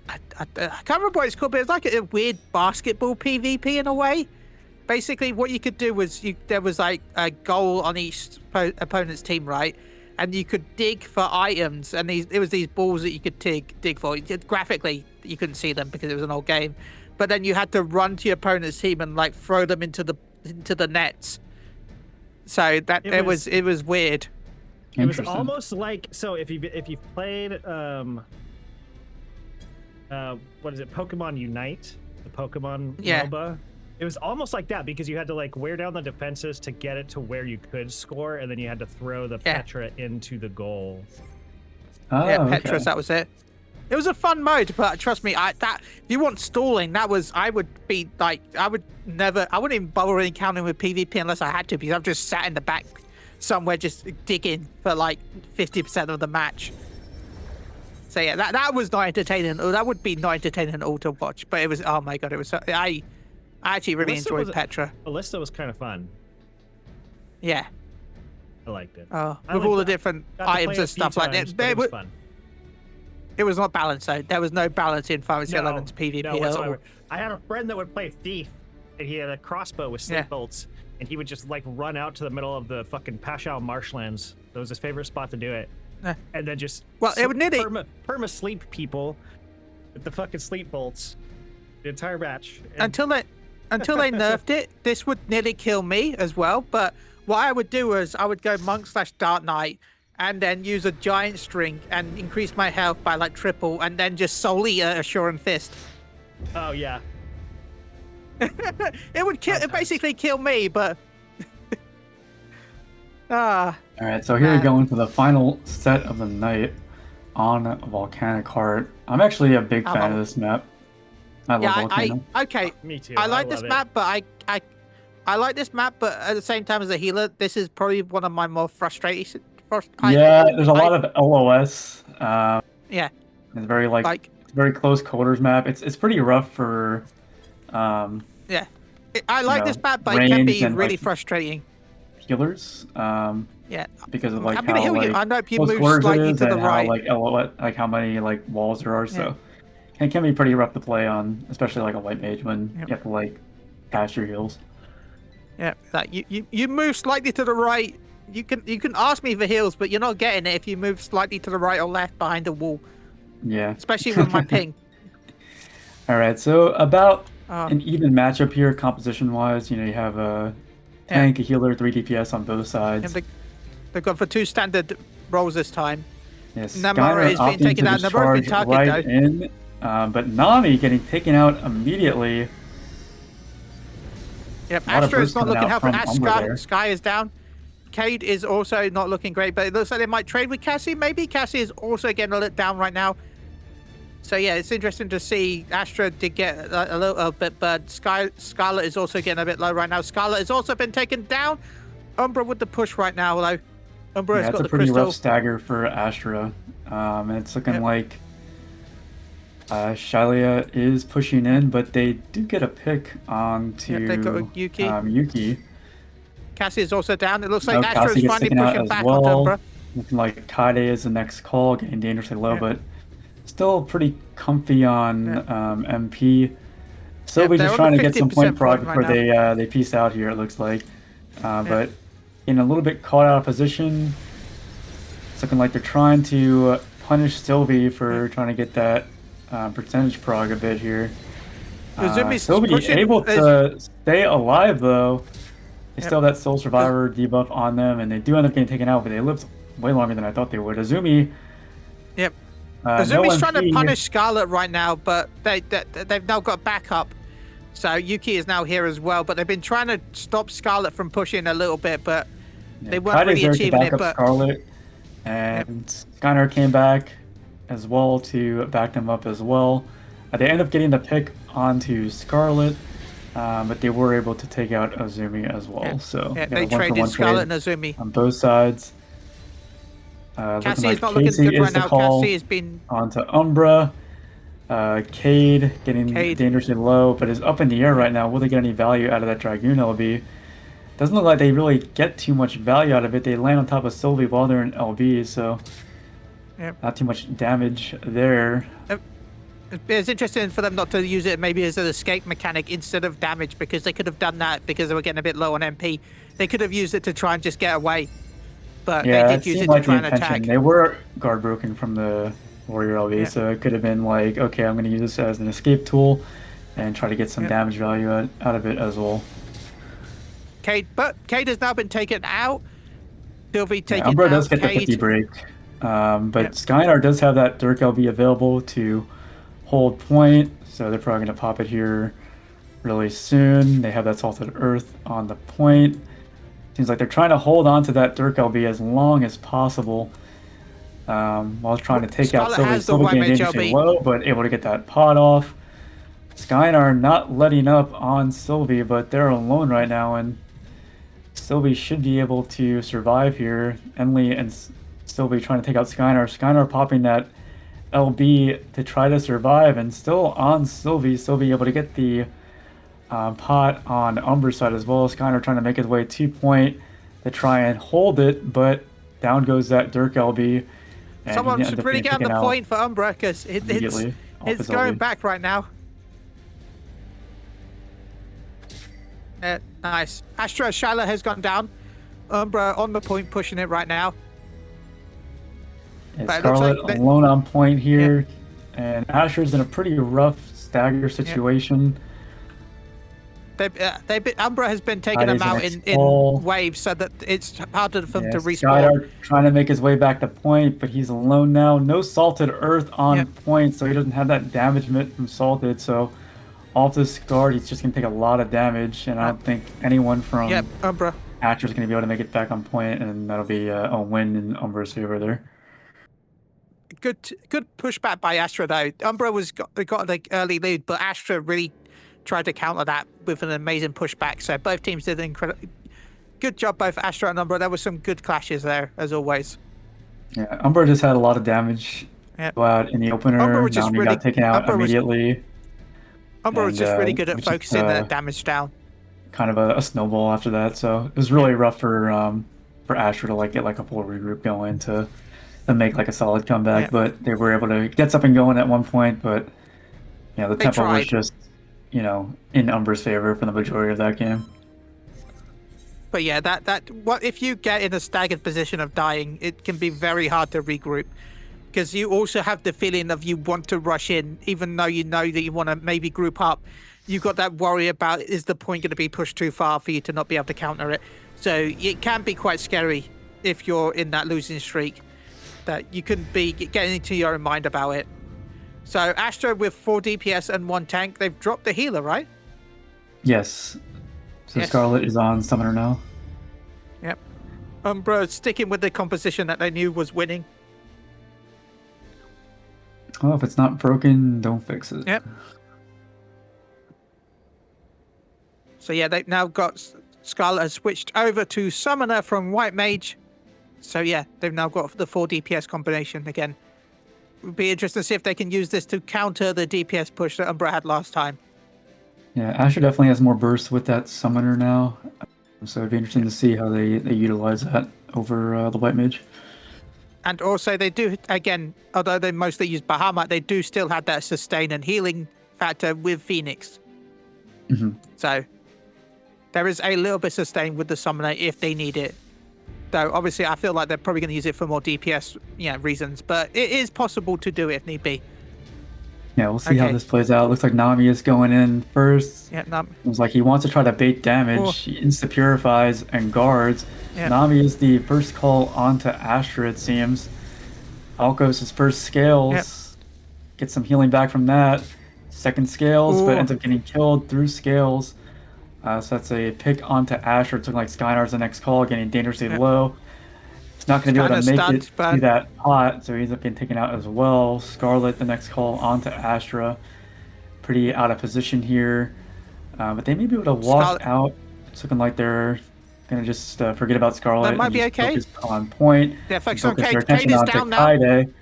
I can't remember what it's called, but it was like a weird basketball PvP in a way. Basically, what you could do was there was like a goal on each opponent's team, right? And you could dig for items, and it was these balls that you could dig for. Graphically, you couldn't see them because it was an old game, but then you had to run to your opponent's team and like throw them into the nets. So that it was weird. It was almost like, so if you've played what is it, Pokemon Unite, the Pokemon MOBA. It was almost like that because you had to like wear down the defenses to get it to where you could score, and then you had to throw the Petra into the goal. Oh, yeah, okay. Petras, that was it. It was a fun mode, but trust me, if you want stalling, I wouldn't even bother encountering with PvP unless I had to, because I've just sat in the back somewhere just digging for like 50% of the match. So yeah, that was not entertaining. That would be not entertaining at all to watch, but it was, oh my god, it was so, I actually really enjoyed Petra. Ballista was kind of fun. Yeah. I liked it. With all the different items and stuff like that. It was fun. It was not balanced though. There was no balance in Final Fantasy 11's PvP at all. I had a friend that would play Thief, and he had a crossbow with sleep bolts, and he would just like run out to the middle of the fucking Pashao marshlands. That was his favorite spot to do it. And then just it would nearly perma sleep people with the fucking sleep bolts the entire match. Until they nerfed it, this would nearly kill me as well. But what I would do is I would go monk/dark knight and then use a giant string and increase my health by like triple, and then just solely a Assuring Fist. Oh yeah. It would basically kill me, but All right, so here we go into the final set of the night on Volcanic Heart. I'm actually a big fan of this map. I love Volcano. Me too. I like this map, but I like this map, but at the same time as a healer, this is probably one of my more frustrating. There's a lot of LOS. Yeah. It's very it's very close quarters map. It's pretty rough for. Yeah, I like this map, but it can be really frustrating. Healers. Because of like I'm gonna how heal you. I know you move slightly slightly to the right. How how many like walls there are. So it can be pretty rough to play on, especially like a white mage when you have to like cast your heals. Yeah, like you move slightly to the right. You can ask me for heals, but you're not getting it if you move slightly to the right or left behind the wall. Yeah. Especially with my ping. All right, so about an even matchup here, composition-wise. You have a tank, a healer, 3 DPS on both sides. They've gone for 2 standard rolls this time. Yes, Namara is being taken out. Namara's been targeted though. But Nami getting taken out immediately. Yep, Astra is not looking healthy. Sky is down. Cade is also not looking great, but it looks like they might trade with Cassie, maybe. Cassie is also getting a little down right now. So yeah, it's interesting to see. Astra did get a little bit, but Scarlet is also getting a bit low right now. Scarlet has also been taken down. Umbra with the push right now, though. Umbra has got the crystal. It's a pretty rough stagger for Astra. And it's looking like Chille is pushing in, but they do get a pick onto they got Yuki. Yuki. Cassie is also down. It looks like Astra is finally pushing back on Umbra. Looking like Kade is the next call, getting dangerously low, but still pretty comfy on MP. Sylvie they're just on trying the to get some 50% point prog point before right they peace out here, it looks like. But in a little bit caught out of position. It's looking like they're trying to punish Sylvie for trying to get that percentage prog a bit here. Sylvie able to stay alive though. They still have that Soul Survivor debuff on them, and they do end up getting taken out, but they lived way longer than I thought they would. Azumi. Yep. No Azumi's trying to MP. punish Scarlet right now, but they've now got backup. So Yuki is now here as well, but they've been trying to stop Scarlet from pushing a little bit, but they weren't Kade's really there to achieving back it. up But Scarlet, and Skynar came back as well to back them up as well. They end up getting the pick onto Scarlet, but they were able to take out Azumi as well. So they traded Scarlet and Azumi on both sides. Cassie is not Casey looking good is right the now. call Cassie has been onto Umbra. Cade getting dangerously low, but is up in the air right now. Will they get any value out of that Dragoon LB? Doesn't look like they really get too much value out of it. They land on top of Sylvie while they're in LB, so not too much damage there. It's interesting for them not to use it maybe as an escape mechanic instead of damage, because they could have done that because they were getting a bit low on MP. They could have used it to try and just get away, but they did use it to try and attack. They were guard broken from the Warrior LB, so it could have been like, okay, I'm going to use this as an escape tool and try to get some damage value out of it as well. Cade has now been taken out. Sylvie taken Umbra out. does get the 50 break, but Skynar does have that Dirk LB available to hold point, so they're probably going to pop it here really soon. They have that Salted Earth on the point. Seems like they're trying to hold on to that Dirk LB as long as possible, while trying to take out Sylvie. Sylvie getting dangerously low, but able to get that pot off. Skynar not letting up on Sylvie, but they're alone right now, and Sylvie should be able to survive here. Emily and Sylvie trying to take out Skynar. Skynar popping that LB to try to survive, and still on Sylvie. Sylvie able to get the pot on Umbra's side as well. Skynar trying to make his way 2 point to try and hold it, but down goes that Dirk LB. Someone should really get on the point for Umbra, because it's going back right now. Nice. Astra Shyla has gone down. Umbra on the point, pushing it right now. And Scarlet alone on point here, and Astra's in a pretty rough stagger situation. Umbra has been taking them out in waves, so that it's harder for them to respawn. Skylar trying to make his way back to point, but he's alone now. No Salted Earth on point, so he doesn't have that damage from Salted. So off this guard, he's just going to take a lot of damage, and I don't think anyone from Umbra Astra's going to be able to make it back on point, and that'll be a win in Umbra's favor there. Good pushback by Astra though. Umbra got the early lead, but Astra really tried to counter that with an amazing pushback. So both teams did an incredible good job, both Astra and Umbra. There were some good clashes there, as always. Yeah, Umbra just had a lot of damage go out in the opener. Naomi got taken out immediately. Umbra was just really good at focusing that damage down. Kind of a snowball after that, so it was really rough for Astra to get a full regroup going to make a solid comeback. But they were able to get something going at one point. But the tempo was just in Umbra's favor for the majority of that game. But yeah, what if you get in a staggered position of dying, it can be very hard to regroup, because you also have the feeling of you want to rush in, even though you know that you want to maybe group up. You've got that worry about, is the point going to be pushed too far for you to not be able to counter it? So it can be quite scary if you're in that losing streak, that you can be getting into your own mind about it. So Astra with 4 DPS and 1 tank, they've dropped the healer, right? Yes. So Scarlet is on Summoner now. Yep. Umbra sticking with the composition that they knew was winning. Oh, if it's not broken, don't fix it. Yep. So yeah, they've now got Scarlet has switched over to Summoner from White Mage. So yeah, they've now got the 4 DPS combination again. It would be interesting to see if they can use this to counter the DPS push that Umbra had last time. Yeah, Asher definitely has more burst with that Summoner now. So it'd be interesting to see how they utilize that over the White Mage. And also they do, again, although they mostly use Bahamut, they do still have that sustain and healing factor with Phoenix. So there is a little bit of sustain with the Summoner if they need it. Though obviously I feel like they're probably going to use it for more DPS reasons, but it is possible to do it if need be. Yeah, we'll see how this plays out. Looks like Nami is going in first. Yeah, Looks like he wants to try to bait damage. He insta-purifies and guards. Nami is the first call onto Astra, it seems. Alkos his first scales. Gets some healing back from that. Second scales, but ends up getting killed through scales. So that's a pick onto Astra. It's looking like Skynar's the next call, getting dangerously low. He's not going to be able to make it through that pot, so he ends up getting taken out as well. Scarlet, the next call onto Astra. Pretty out of position here. But they may be able to walk out. It's looking like they're going to just forget about Scarlet. That might be okay. Focus on point. Yeah, focus on Kate. Kate is down now. Kaide.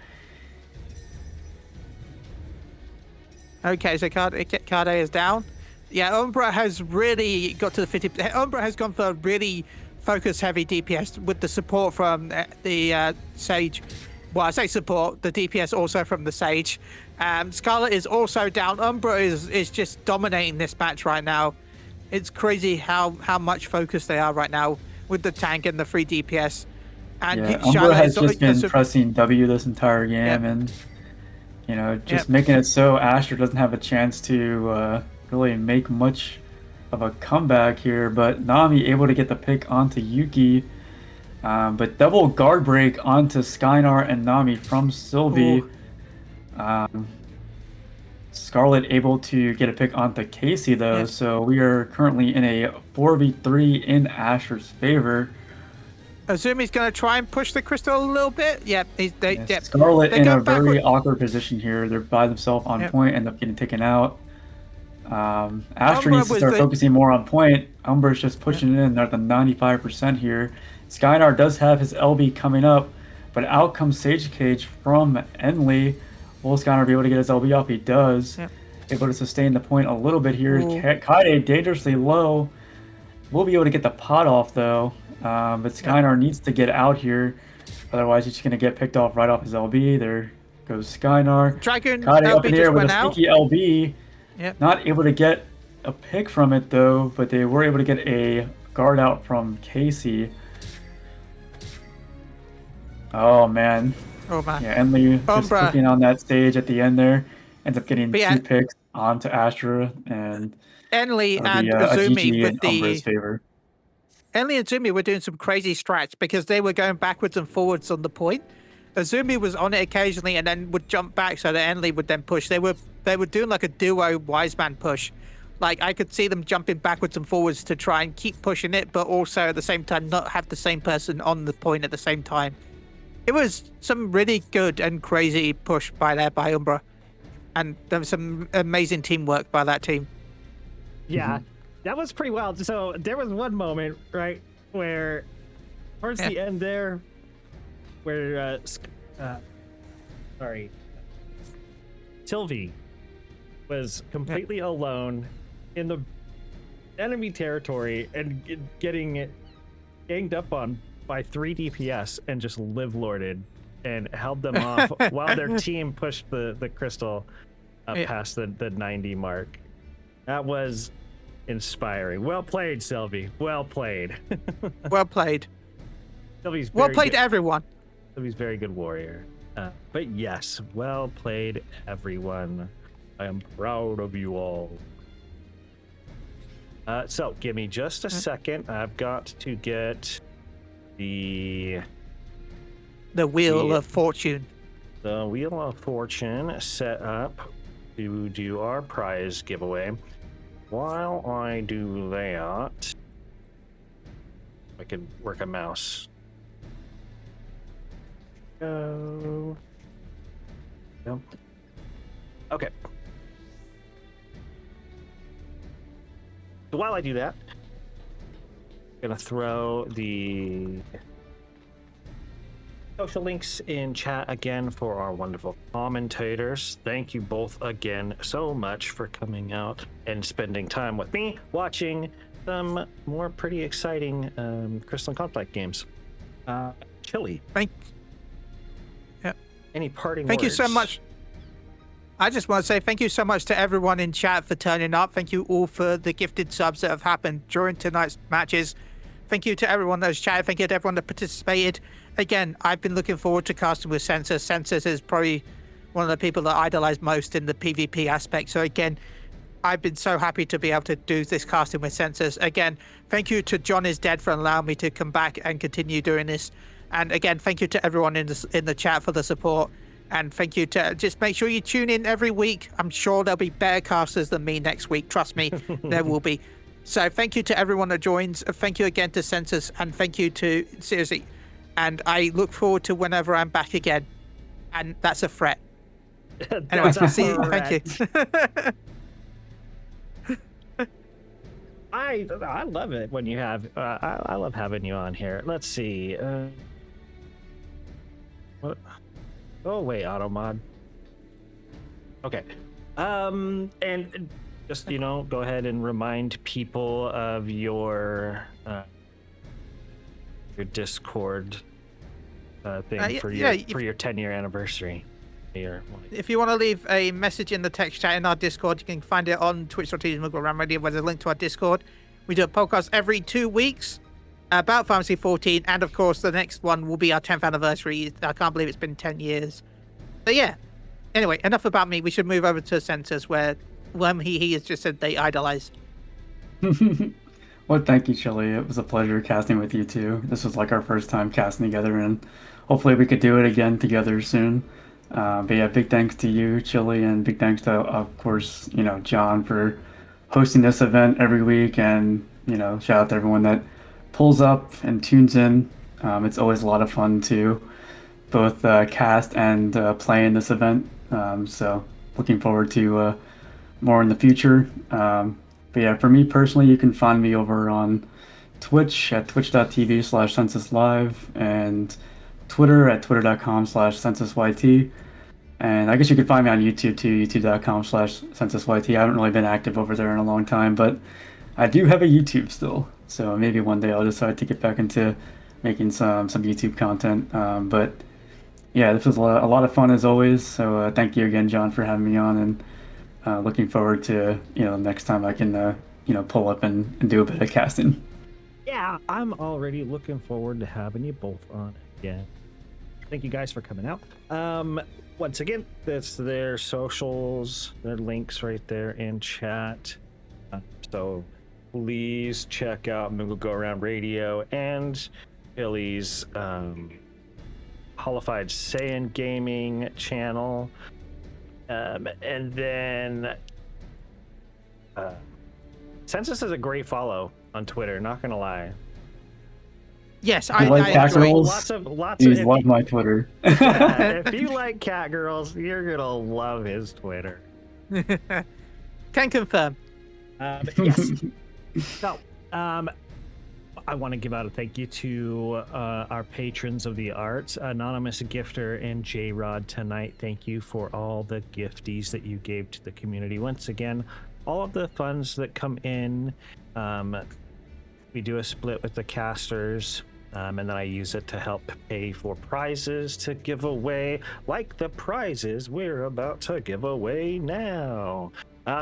Okay, so Kaide is down. Yeah, Umbra has really got to the 50. Umbra has gone for really focus-heavy DPS with the support from the Sage. Well, I say support, the DPS also from the Sage. Scarlet is also down. Umbra is just dominating this match right now. It's crazy how much focus they are right now with the tank and the free DPS. And Umbra has just been pressing W this entire game and, you know, just making it so Astra doesn't have a chance to really make much of a comeback here. But Nami able to get the pick onto Yuki. But double guard break onto Skynar and Nami from Sylvie. Scarlet able to get a pick onto Casey though, so we are currently in a 4v3 in Astra's favor. Azumi's going to try and push the crystal a little bit. Scarlet in a very awkward position here. They're by themselves on point, end up getting taken out. Astra needs to start focusing more on point. Umbra's just pushing it in. They're at the 95% here. Skynar does have his LB coming up, but out comes Sage Cage from Enli. Will Skynar be able to get his LB off? He does. Able to sustain the point a little bit here. Kaide dangerously low. Will be able to get the pot off though. But Skynar needs to get out here. Otherwise, he's just going to get picked off right off his LB. There goes Skynar. Dragon Kaide LB up in here with a out. sneaky LB. Not able to get a pick from it though, but they were able to get a guard out from Casey. Oh man. Yeah, Enli just clicking on that stage at the end there. Ends up getting two picks onto Astra and Enli and Azumi with the favor. Enli and Azumi were doing some crazy strats because they were going backwards and forwards on the point. Azumi was on it occasionally and then would jump back so that Enli would then push. They were doing like a duo wise man push. Like I could see them jumping backwards and forwards to try and keep pushing it, but also at the same time not have the same person on the point at the same time. It was some really good and crazy push by Umbra. And there was some amazing teamwork by that team. Yeah, that was pretty wild. So there was one moment, right, where towards the end there, where, Sylvie was completely alone in the enemy territory and getting ganged up on by 3 DPS and just live-lorded and held them off while their team pushed the crystal up past the 90 mark. That was inspiring. Well played, Sylvie. Well played. Well played. Sylvie's well played, everyone. Sylvie's very good warrior. But yes, well played, everyone. I am proud of you all. So give me just a second. I've got to get the Wheel of Fortune. The Wheel of Fortune set up to do our prize giveaway. While I do that, I can work a mouse. Go. Yep. Okay. So while I do that, I'm gonna throw the social links in chat again for our wonderful commentators. Thank you both again so much for coming out and spending time with me watching some more pretty exciting Crystal Conflict games. Chille. Any parting Thank you words? so much. I just want to say thank you so much to everyone in chat for turning up. Thank you all for the gifted subs that have happened during tonight's matches. Thank you to everyone that has chatted. Thank you to everyone that participated. Again, I've been looking forward to casting with Census. Census is probably one of the people that I idolize most in the PvP aspect. So again, I've been so happy to be able to do this casting with Census. Again, thank you to John is Dead for allowing me to come back and continue doing this. And again, thank you to everyone in the chat for the support. And thank you to just make sure you tune in every week. I'm sure there'll be better casters than me next week. Trust me, there will be. So thank you to everyone that joins. Thank you again to Census, and thank you to seriously. And I look forward to whenever I'm back again. And that's a threat. Anyway, see you. Thank you. I love it when you have. I love having you on here. Let's see. What? Oh wait, auto mod. Okay. And just go ahead and remind people of your Discord thing for your 10-year anniversary. If you want to leave a message in the text chat in our Discord, you can find it on twitch.tv/MuggleRam where there's a link to our Discord. We do a podcast every 2 weeks about Final Fantasy 14, and of course the next one will be our 10th anniversary. I can't believe it's been 10 years. But yeah, anyway, enough about me. We should move over to Census, where he has just said they idolize. Well, thank you, Chille. It was a pleasure casting with you too. This was like our first time casting together, and hopefully we could do it again together soon. But yeah, big thanks to you, Chille, and big thanks to, of course, John for hosting this event every week, and shout out to everyone that pulls up and tunes in. It's always a lot of fun to both cast and play in this event. So looking forward to more in the future. But yeah, for me personally, you can find me over on Twitch at twitch.tv/censuslive and Twitter at twitter.com/censusyt. And I guess you can find me on YouTube too, youtube.com/censusyt. I haven't really been active over there in a long time, but I do have a YouTube still. So maybe one day I'll decide to get back into making some YouTube content. But yeah, this was a lot of fun as always. So thank you again, John, for having me on, and looking forward to next time I can pull up and do a bit of casting. Yeah, I'm already looking forward to having you both on again. Thank you guys for coming out. Once again, that's their socials, their links right there in chat. So please check out Moogle Go Around Radio and Chille's Holified Saiyan Gaming channel. And then Census is a great follow on Twitter, not gonna lie. Yes, I like cat girls. Lots Please of love my Twitter. if you like cat girls, you're gonna love his Twitter. Can confirm. Yes. So, I want to give out a thank you to our patrons of the arts, Anonymous Gifter and J-Rod tonight. Thank you for all the gifties that you gave to the community. Once again, all of the funds that come in, we do a split with the casters, and then I use it to help pay for prizes to give away, like the prizes we're about to give away now.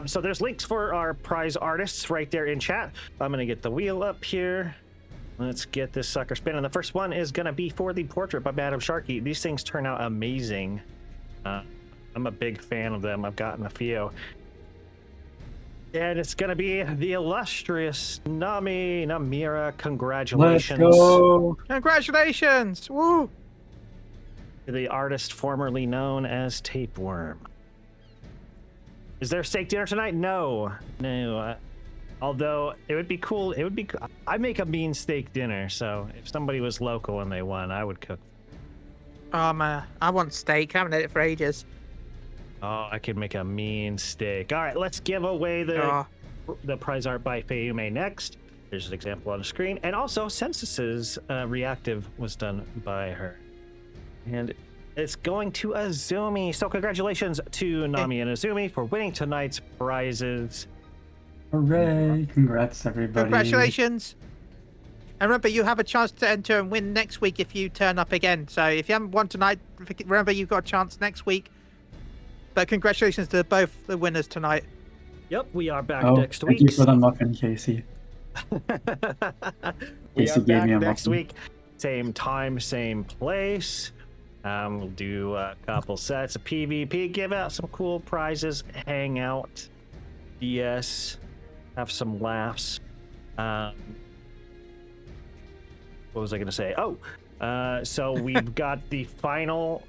So there's links for our prize artists right there in chat. I'm gonna get the wheel up here. Let's get this sucker spinning. The first one is gonna be for the portrait by Madam Sharky. These things turn out amazing. I'm a big fan of them. I've gotten a few. And it's gonna be the illustrious Namira. Congratulations. Let's go. Congratulations! Woo! To the artist formerly known as Tapeworm. Is there a steak dinner tonight? No. Although it would be cool. I make a mean steak dinner, so if somebody was local and they won, I would cook. Oh man, I want steak. I haven't had it for ages. Oh, I could make a mean steak. All right, let's give away the prize art by Fayume next. There's an example on the screen. And also, Census's reactive was done by her. And it's going to Azumi. So congratulations to Nami and Azumi for winning tonight's prizes. Hooray! Congrats, everybody. Congratulations. And remember, you have a chance to enter and win next week if you turn up again. So if you haven't won tonight, remember you've got a chance next week. But congratulations to both the winners tonight. Yep, we are back Oh, next thank week. you for the muffin, Casey. We Casey are gave back me a next muffin. week. Same time, same place. We'll do a couple sets of PvP, give out some cool prizes, hang out, BS, have some laughs. What was I gonna say? Oh, so we've got the final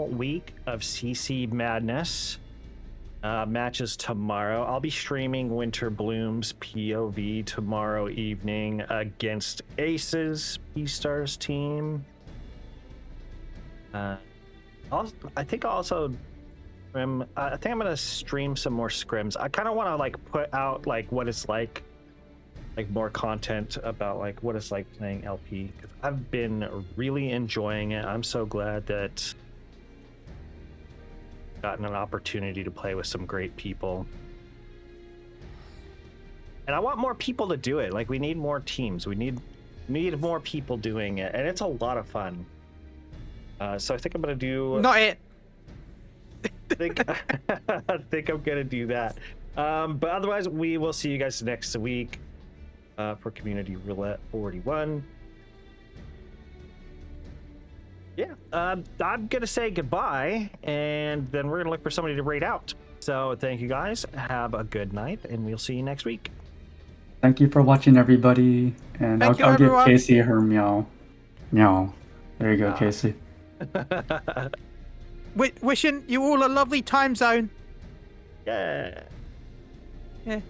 week of CC Madness matches tomorrow. I'll be streaming Winter Bloom's POV tomorrow evening against Aces P-Stars team. I think also I think I'm gonna stream some more scrims. I kind of want to like put out like what it's like more content about like what it's like playing LP, because I've been really enjoying it. I'm so glad that I've gotten an opportunity to play with some great people, and I want more people to do it. Like, we need more teams. We need more people doing it, and it's a lot of fun. So I think I'm gonna do. Not it. I think I'm gonna do that. But otherwise, we will see you guys next week for Community Roulette 41. Yeah, I'm gonna say goodbye, and then we're gonna look for somebody to raid out. So thank you guys. Have a good night, and we'll see you next week. Thank you for watching, everybody. And Thank you, I'll give everyone. Casey her meow. Meow. There you go, Casey. Wishing you all a lovely time zone. Yeah. Yeah.